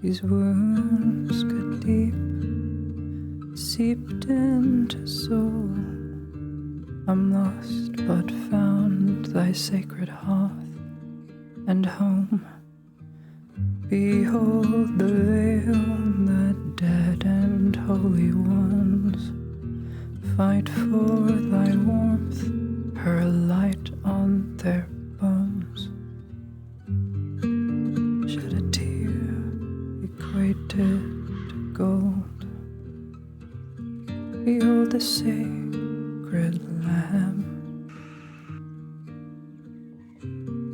These wounds cut deep, seeped into soul. I'm lost but found thy sacred hearth and home. Behold the veil, the dead and holy ones fight for thy warmth, her light on their bones. Shed a tear equated to gold. Behold the sacred lamb.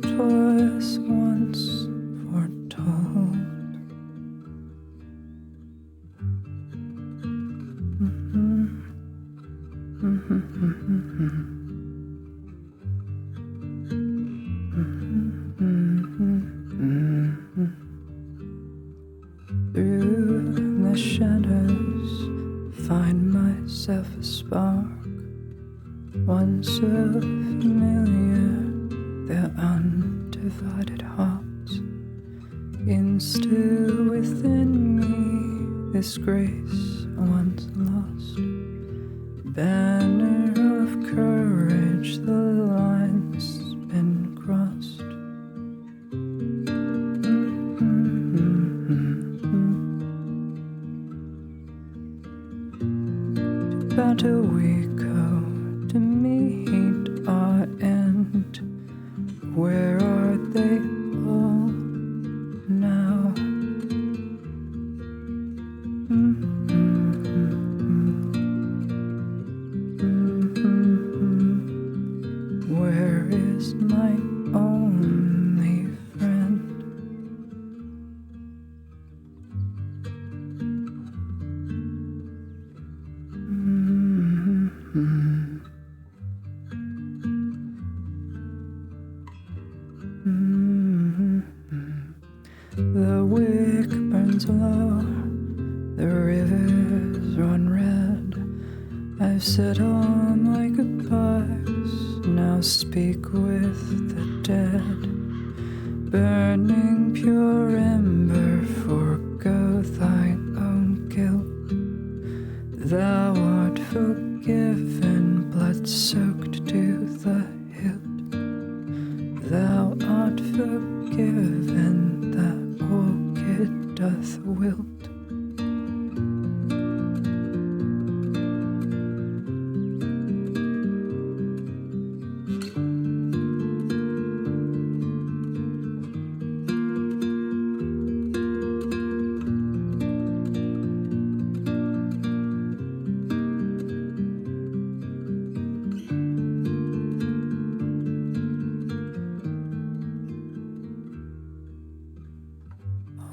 'Twas once foretold. Through shadows, find myself a spark. Once so familiar, their undivided hearts. Instill within me this grace once lost. Banner of courage, the line's been crossed. To battle we go, to meet our end. Where are they all now? Where is my only friend? The wick burns low, the rivers run red. I've said all my goodbyes, now speak with the dead. Burning pure ember, forgo thy own guilt. Thou art forgiven, blood soaked to the hilt. Thou art forgiven, the orchid doth wilt.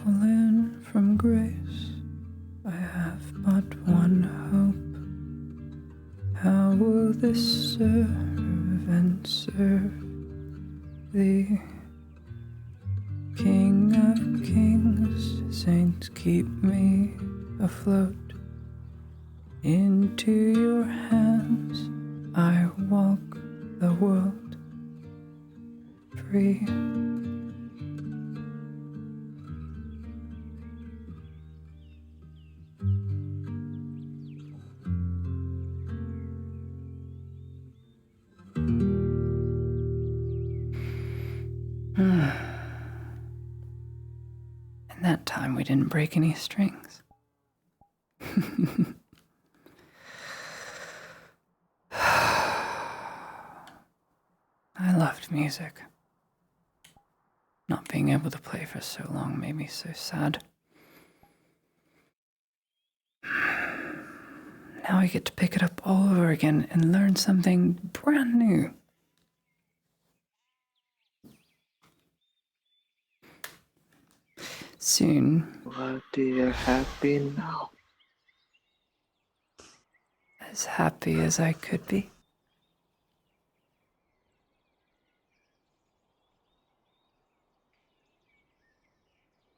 Fallen from grace, I have but one hope. How will this serve and serve thee? King of kings, saints, keep me afloat. Into your hands I walk the world free. And that time we didn't break any strings. I loved music. Not being able to play for so long made me so sad. Now I get to pick it up all over again and learn something brand new. Soon. What do you happy now? As happy as I could be.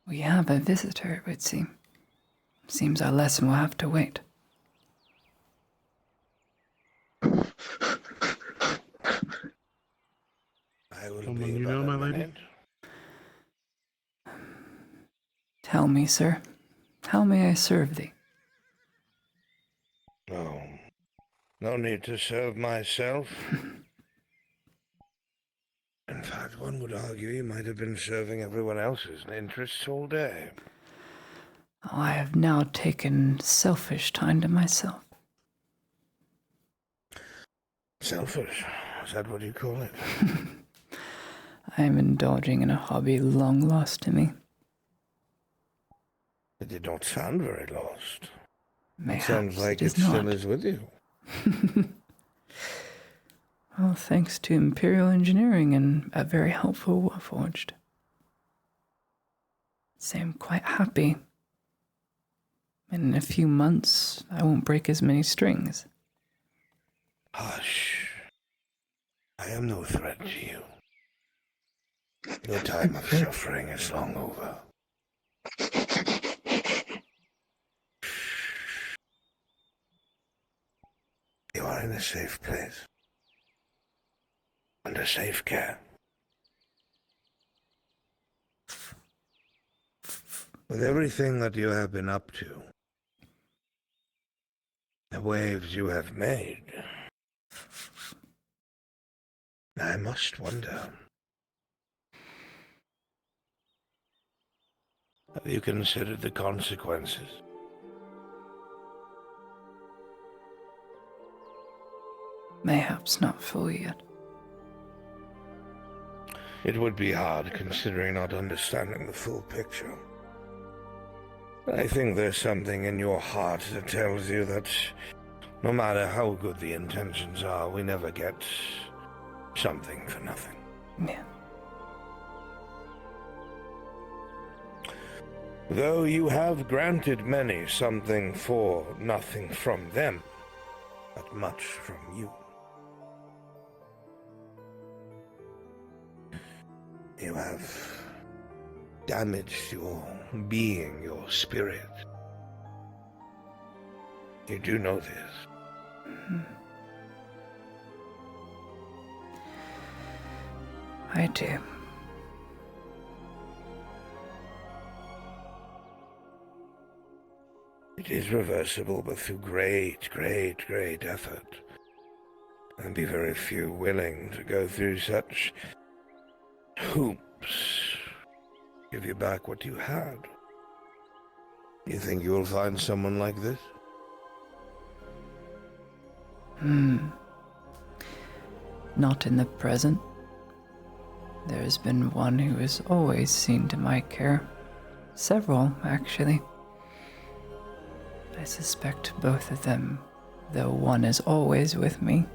We have a visitor, it would seem. Seems our lesson will have to wait. Someone you know, my lady? Tell me, sir, how may I serve thee? No. No need to serve myself. In fact, one would argue you might have been serving everyone else's interests all day. I have now taken selfish time to myself. Selfish? Is that what you call it? I am indulging in a hobby long lost to me. It did not sound very lost. Mayhaps it sounds like it it still not. is with you. Well, thanks to Imperial Engineering and a very helpful Warforged. So I'm quite happy. In a few months, I won't break as many strings. Hush. I am no threat to you. Your time of suffering is long over. are in a safe place. Under safe care. With everything that you have been up to, the waves you have made, I must wonder, have you considered the consequences? Mayhaps not fully yet. It would be hard considering not understanding the full picture. I think there's something in your heart that tells you that no matter how good the intentions are, we never get something for nothing. Yeah. Though you have granted many something for nothing from them, but much from you. You have damaged your being, your spirit. You do know this. I do. It is reversible, but through great effort. And be very few willing to go through such hoops. Give you back what you had. You think you will find someone like this? Not in the present. There has been one who has always seen to my care. Several, actually. I suspect both of them, though one is always with me.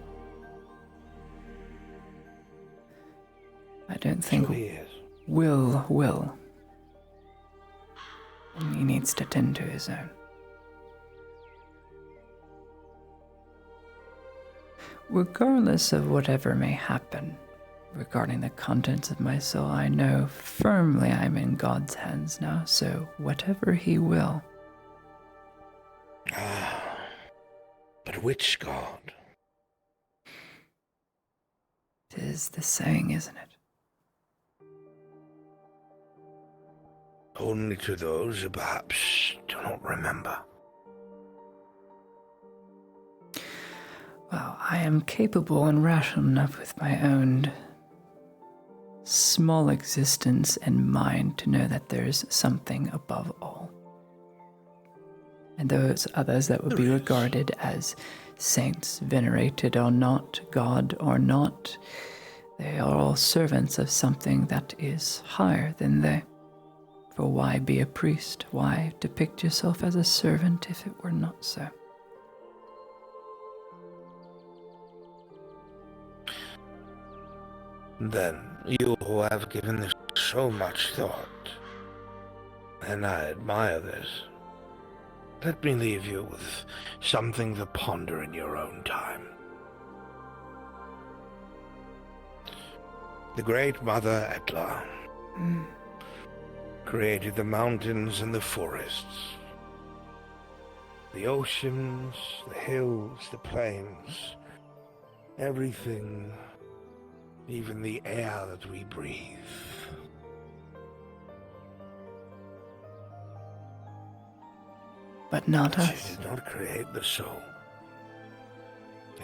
I don't think So he is. Will. He needs to tend to his own. Regardless of whatever may happen regarding the contents of my soul, I know firmly I'm in God's hands now, so whatever he will. But which God? It is the saying, isn't it? Only to those who perhaps do not remember. Well, I am capable and rational enough with my own small existence and mind to know that there is something above all. And those others that would be regarded as saints, venerated or not, God or not, they are all servants of something that is higher than they. For why be a priest? Why depict yourself as a servant if it were not so? Then, you who have given this so much thought, and I admire this, let me leave you with something to ponder in your own time. The great Mother Etla created the mountains and the forests, the oceans, the hills, the plains, everything, even the air that we breathe. But not us. She did not create the soul.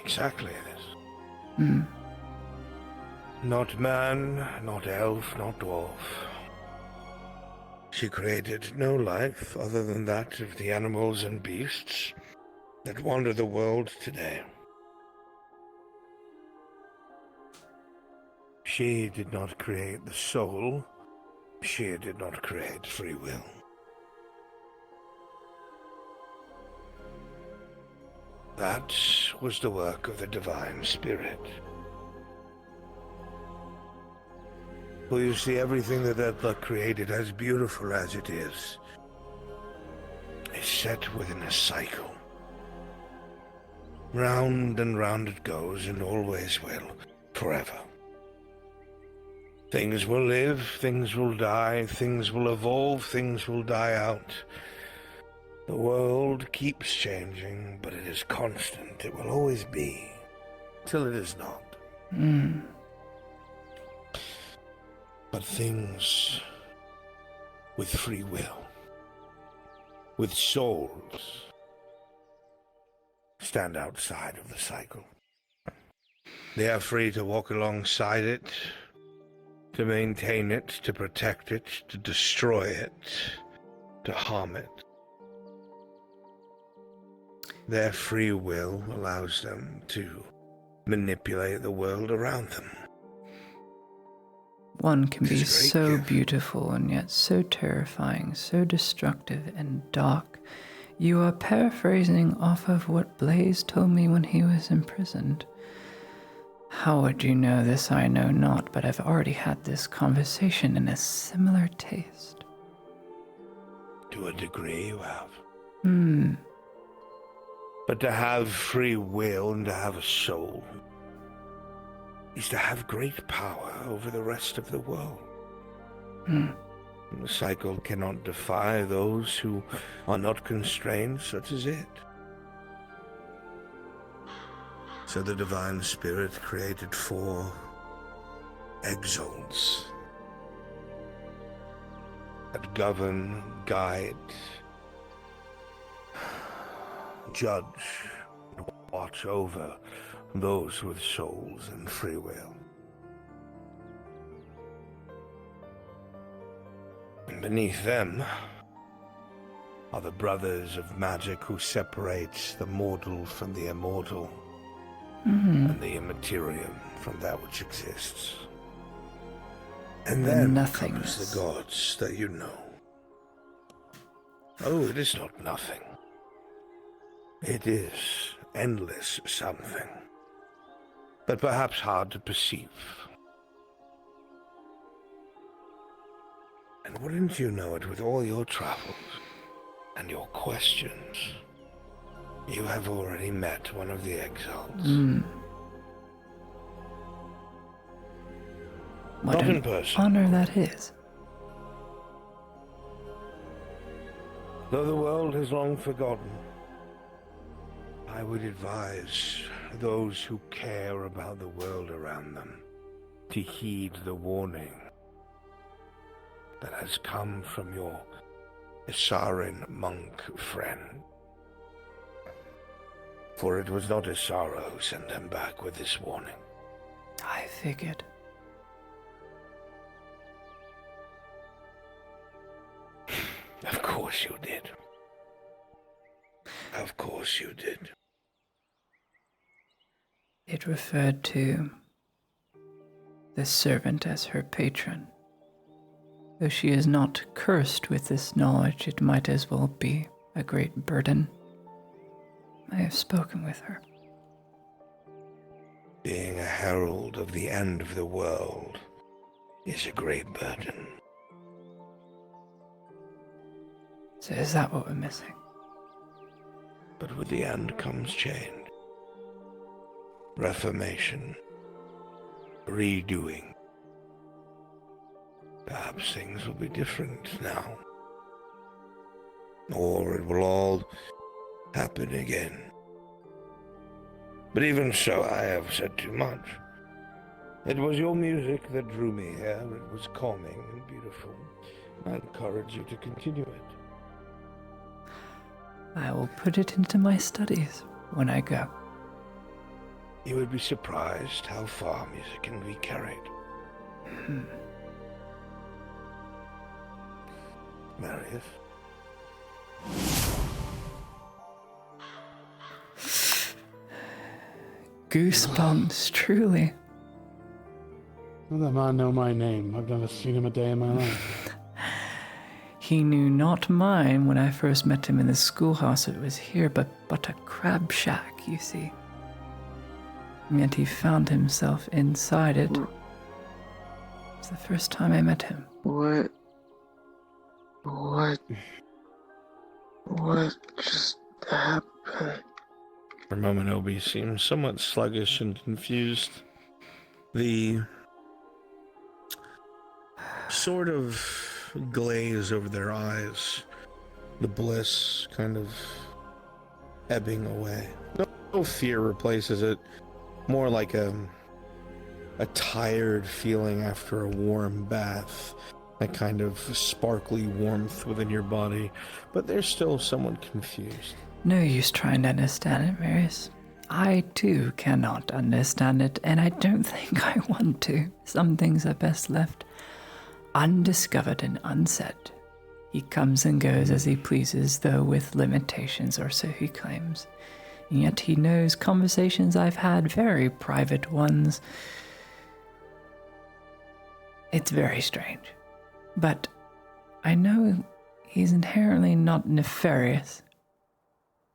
Exactly this. Not man, not elf, not dwarf. She created no life other than that of the animals and beasts that wander the world today. She did not create the soul. She did not create free will. That was the work of the Divine Spirit. Well, you see, everything that Etla created, as beautiful as it is set within a cycle. Round and round it goes, and always will, forever. Things will live, things will die, things will evolve, things will die out. The world keeps changing, but it is constant. It will always be, till it is not. But things with free will, with souls, stand outside of the cycle. They are free to walk alongside it, to maintain it, to protect it, to destroy it, to harm it. Their free will allows them to manipulate the world around them. One can be so beautiful and yet so terrifying, so destructive and dark. You are paraphrasing off of what Blaze told me when he was imprisoned. How would you know this? I know not, but I've already had this conversation in a similar taste. To a degree, you have. But to have free will and to have a soul is to have great power over the rest of the world. The cycle cannot defy those who are not constrained, such as it. So the Divine Spirit created 4 exiles that govern, guide, judge, and watch over those with souls and free will. And beneath them are the brothers of magic who separates the mortal from the immortal, and the immaterium from that which exists. And then comes the gods that you know. Oh, it is not nothing. It is endless something, but perhaps hard to perceive. And wouldn't you know it, with all your travels and your questions, you have already met one of the exiles. What Not in an person. honor that is. Though the world has long forgotten, I would advise those who care about the world around them to heed the warning that has come from your Isarin monk friend. For it was not Isara who sent him back with this warning. I figured. Of course you did. Of course you did. It referred to the servant as her patron. Though she is not cursed with this knowledge, it might as well be a great burden. I have spoken with her. Being a herald of the end of the world is a great burden. So is that what we're missing? But with the end comes change. Reformation. Redoing. Perhaps things will be different now. Or it will all happen again. But even so, I have said too much. It was your music that drew me here. It was calming and beautiful. I encourage you to continue it. I will put it into my studies when I go. You would be surprised how far music can be carried. Marius? Goosebumps, truly. Well, that man know my name. I've never seen him a day in my life. He knew not mine when I first met him in the schoolhouse. It was here, but a crab shack, you see. And yet he found himself inside it. It's the first time I met him. What just happened? For a moment, Obi seems somewhat sluggish and confused. The sort of glaze over their eyes the bliss kind of ebbing away. No fear replaces it. More like a tired feeling after a warm bath. That kind of sparkly warmth within your body. But there's still somewhat confused. No use trying to understand it, Marius. I too cannot understand it, and I don't think I want to. Some things are best left undiscovered and unsaid. He comes and goes as he pleases, though with limitations, or so he claims. And yet he knows conversations I've had, very private ones. It's very strange. But I know he's inherently not nefarious.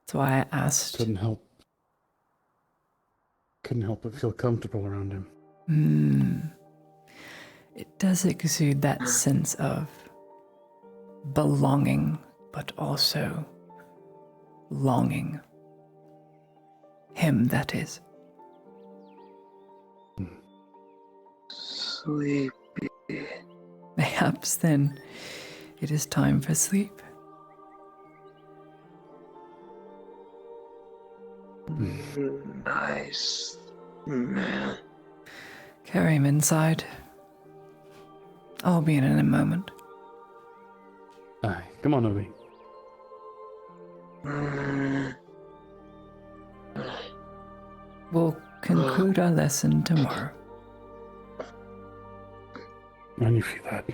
That's why I asked. Couldn't help but feel comfortable around him. It does exude that sense of belonging, but also longing. Him, that is. Sleepy. Perhaps then it is time for sleep. Nice man. Carry him inside. I'll be in a moment. Aye, come on, Obi. We'll conclude our lesson tomorrow. And you feel that.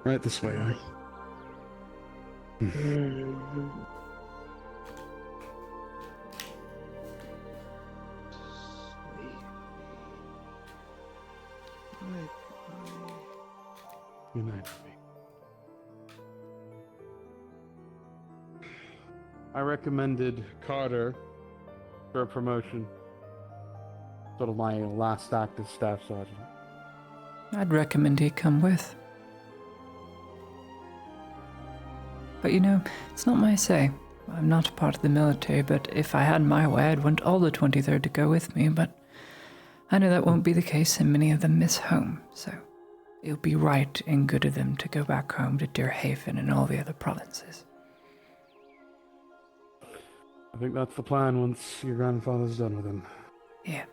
Right this way, aye. Good night, Obi. I recommended Carter for a promotion. Sort of my last act as staff sergeant. I'd recommend he come with. But you know, it's not my say. I'm not a part of the military, but if I had my way, I'd want all the 23rd to go with me, but I know that won't be the case, and many of them miss home, so it would be right and good of them to go back home to Deer Haven and all the other provinces. I think that's the plan once your grandfather's done with him. Yeah.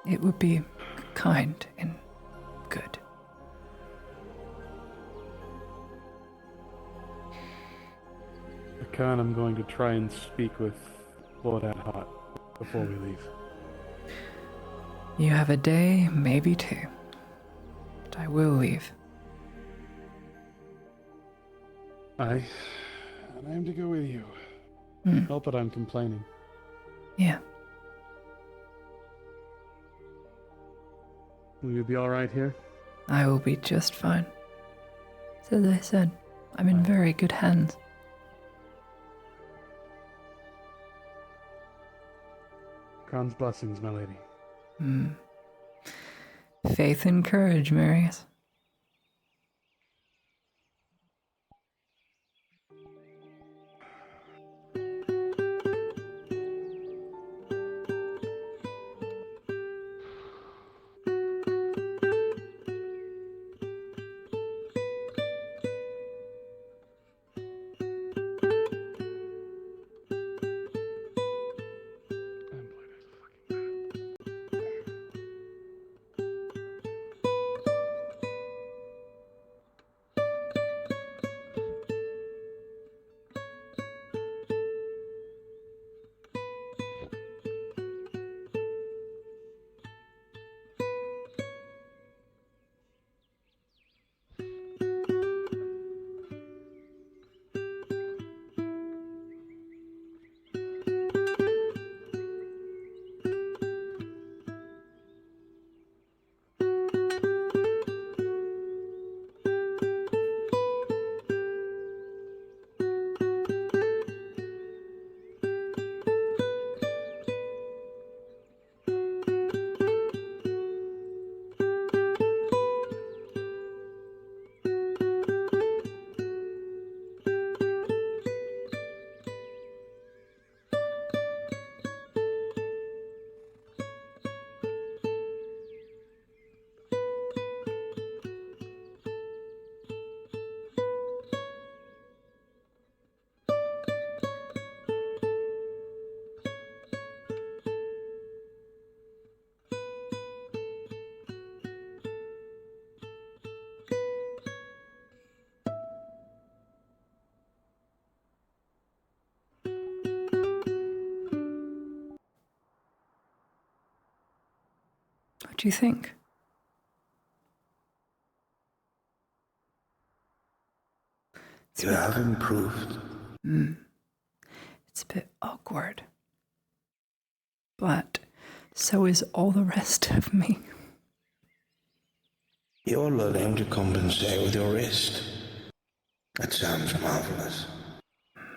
It would be kind and good. Khan, I'm going to try and speak with Lord Adhot before we leave. You have a day, maybe two. But I will leave. Aye. And I am to go with you. Not that I'm complaining. Yeah. Will you be alright here? I will be just fine. So as I said, I'm in very good hands. Khan's blessings, my lady. Faith and courage, Marius. do you think? You have improved. It's a bit awkward. But so is all the rest of me. You're learning to compensate with your wrist. That sounds marvelous.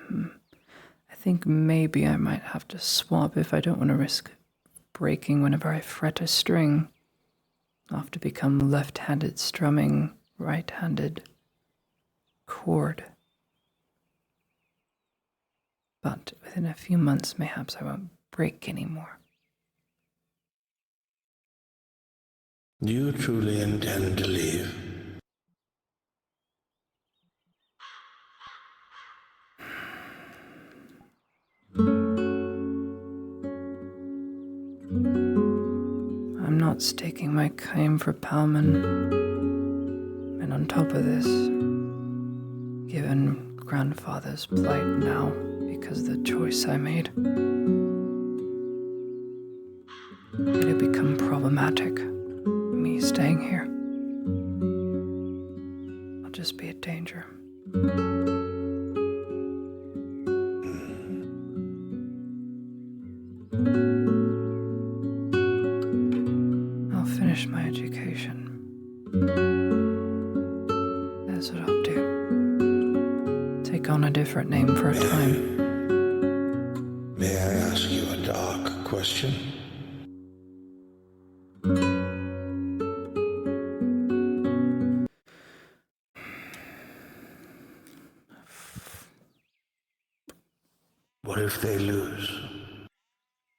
I think maybe I might have to swap if I don't want to risk breaking whenever I fret a string. I'll have to become left-handed strumming right-handed chord. But within a few months, mayhaps I won't break anymore. Do you truly intend to leave? I'm not staking my claim for Palman. And on top of this, given grandfather's plight now because of the choice I made, it'll become problematic, me staying here. I'll just be a danger. I'll finish my education. That's what I'll do. Take on a different name for a time. May I ask you a dark question? What if they lose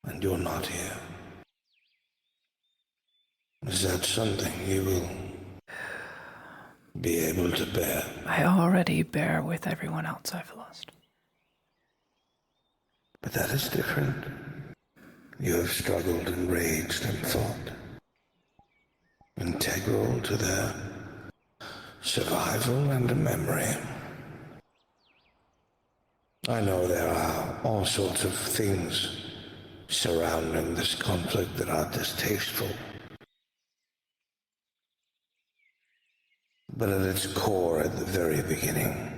and you're not here? Is that something you will be able to bear? I already bear with everyone else I've lost. But that is different. You have struggled and raged and fought. Integral to their survival and memory. I know there are all sorts of things surrounding this conflict that are distasteful. But at its core, at the very beginning,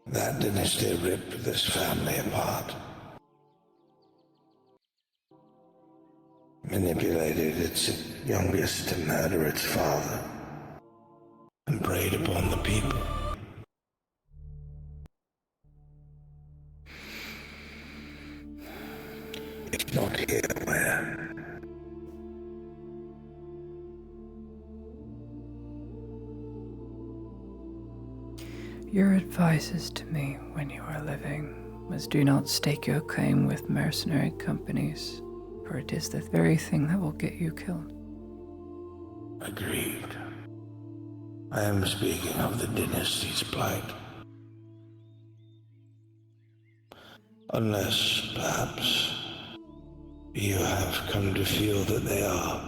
that dynasty ripped this family apart. Manipulated its youngest to murder its father, and preyed upon the people. If not here, where? Your advices to me when you were living was do not stake your claim with mercenary companies, for it is the very thing that will get you killed. Agreed. I am speaking of the dynasty's plight. Unless, perhaps, you have come to feel that they are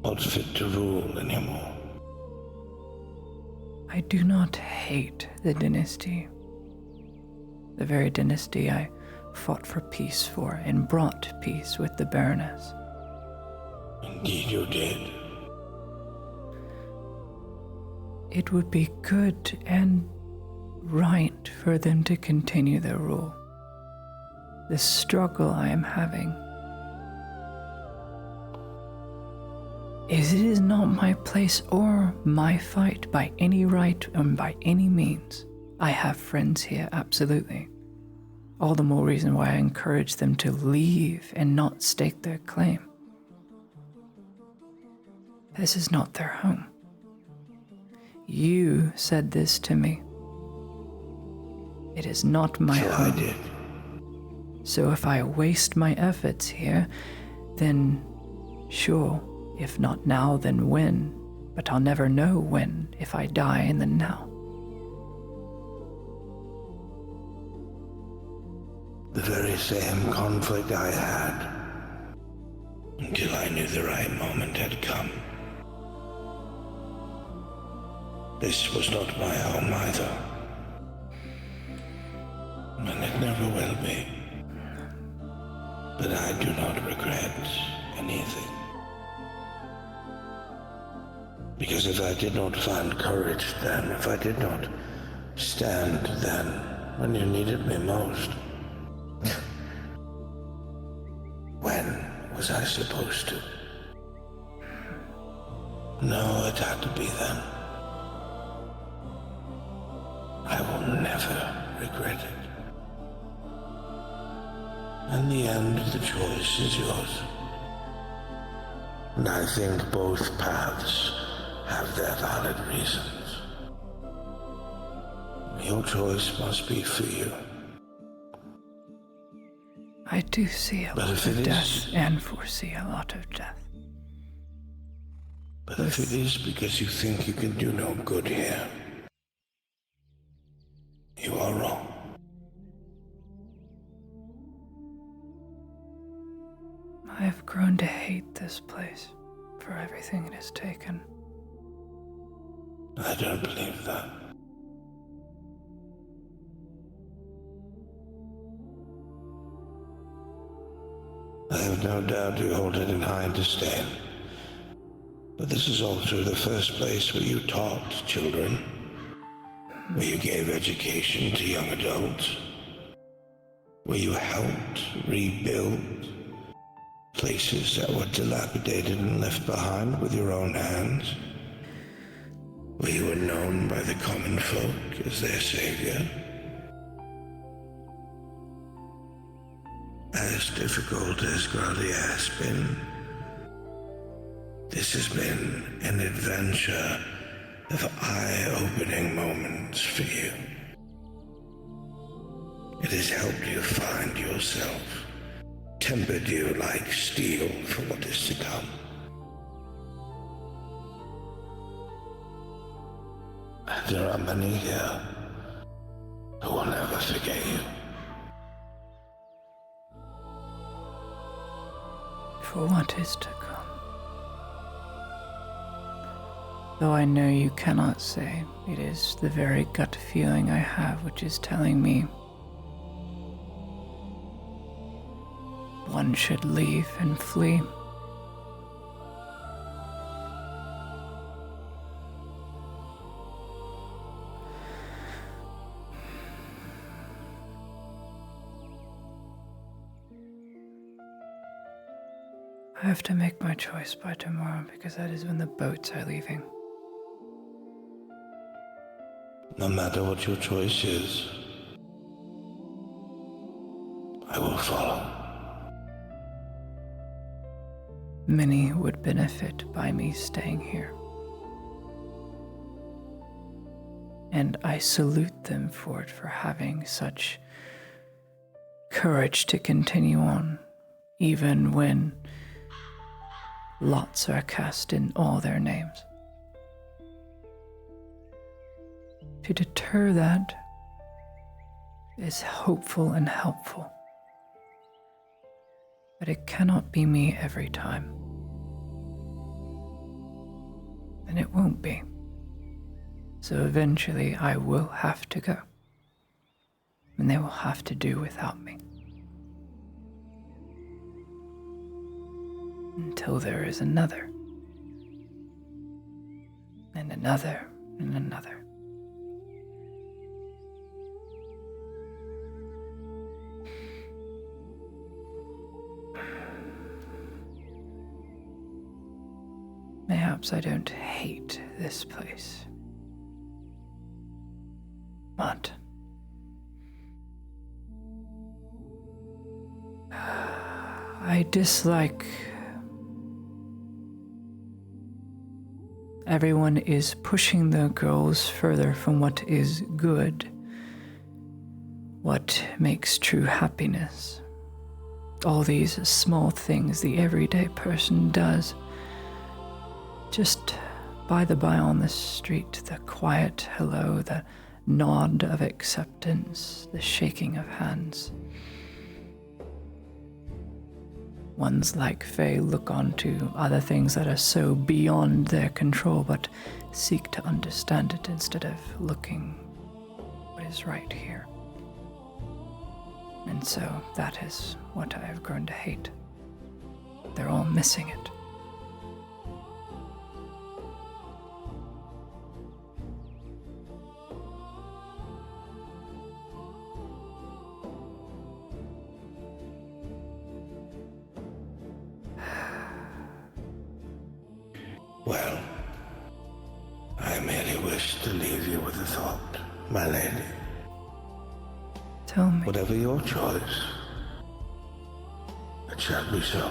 not fit to rule anymore. I do not hate the dynasty. The very dynasty I fought for peace for and brought peace with the Baroness. Indeed you did. It would be good and right for them to continue their rule. The struggle I am having is it is not my place or my fight by any right and by any means. I have friends here, absolutely. All the more reason why I encourage them to leave and not stake their claim. This is not their home. You said this to me. It is not my home. I did. So if I waste my efforts here, then sure, if not now, then when? But I'll never know when if I die in the now. The very same conflict I had, until I knew the right moment had come. This was not my home either, and it never will be. But I do not regret anything. Because if I did not find courage then, if I did not stand then, when you needed me most, when was I supposed to? No, it had to be then. I will never regret it. In the end, the choice is yours. And I think both paths have their valid reasons. Your choice must be for you. I do see a lot of death and foresee a lot of death. But if it is because you think you can do no good here, you are wrong. I have grown to hate this place for everything it has taken. I don't believe that. I have no doubt you hold it in high disdain. But this is also the first place where you taught children, where you gave education to young adults, where you helped rebuild places that were dilapidated and left behind with your own hands, where you were known by the common folk as their savior. As difficult as Gradia has been, this has been an adventure of eye-opening moments for you. It has helped you find yourself, tempered you like steel for what is to come. And there are many here who will never forget you. For what is to come. Though I know you cannot say, it is the very gut feeling I have which is telling me one should leave and flee. I have to make my choice by tomorrow because that is when the boats are leaving. No matter what your choice is, I will follow. Many would benefit by me staying here. And I salute them for it, for having such courage to continue on, even when lots are cast in all their names. To deter that is hopeful and helpful, but it cannot be me every time. And it won't be. So eventually I will have to go, and they will have to do without me. Until there is another, and another, and another. Perhaps I don't hate this place, but I dislike everyone is pushing the girls further from what is good, what makes true happiness. All these small things the everyday person does. Just by the by on the street, the quiet hello, the nod of acceptance, the shaking of hands. Ones like Faye look on to other things that are so beyond their control, but seek to understand it instead of looking what is right here. And so that is what I have grown to hate. They're all missing it. Well, I merely wish to leave you with a thought, my lady. Tell me. Whatever your choice, it shall be so.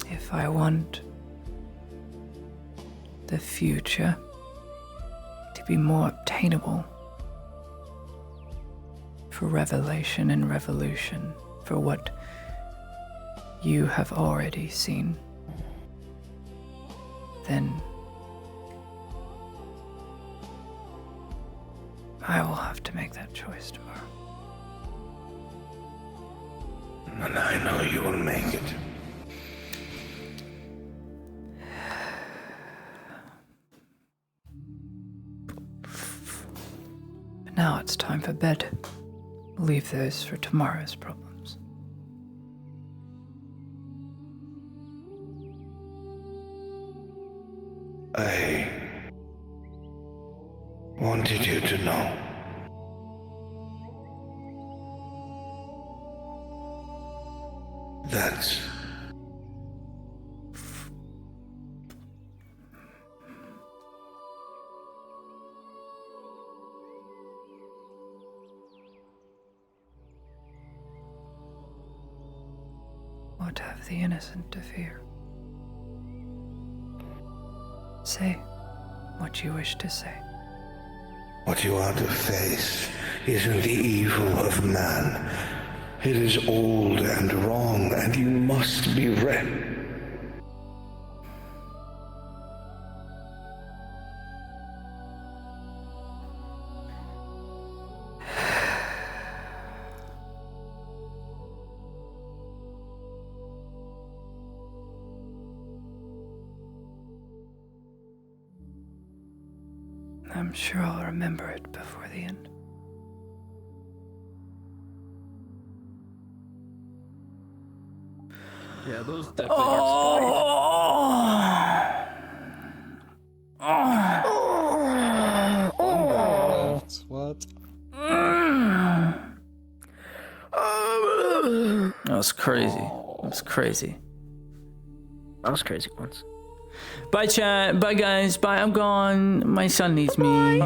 If I want the future to be more obtainable for revelation and revolution, for what you have already seen, then I will have to make that choice tomorrow. And I know you will make it. But now it's time for bed. Leave those for tomorrow's problems. I wanted you to know that What have the innocent to fear? Say what you wish to say. what you are to face isn't the evil of man. It is old and wrong, and you must be ready. I'm sure I'll remember it before the end. Yeah, those definitely are What? That was crazy. That was crazy. That was crazy once. Bye, chat. Bye, guys. Bye. I'm gone. My son needs me.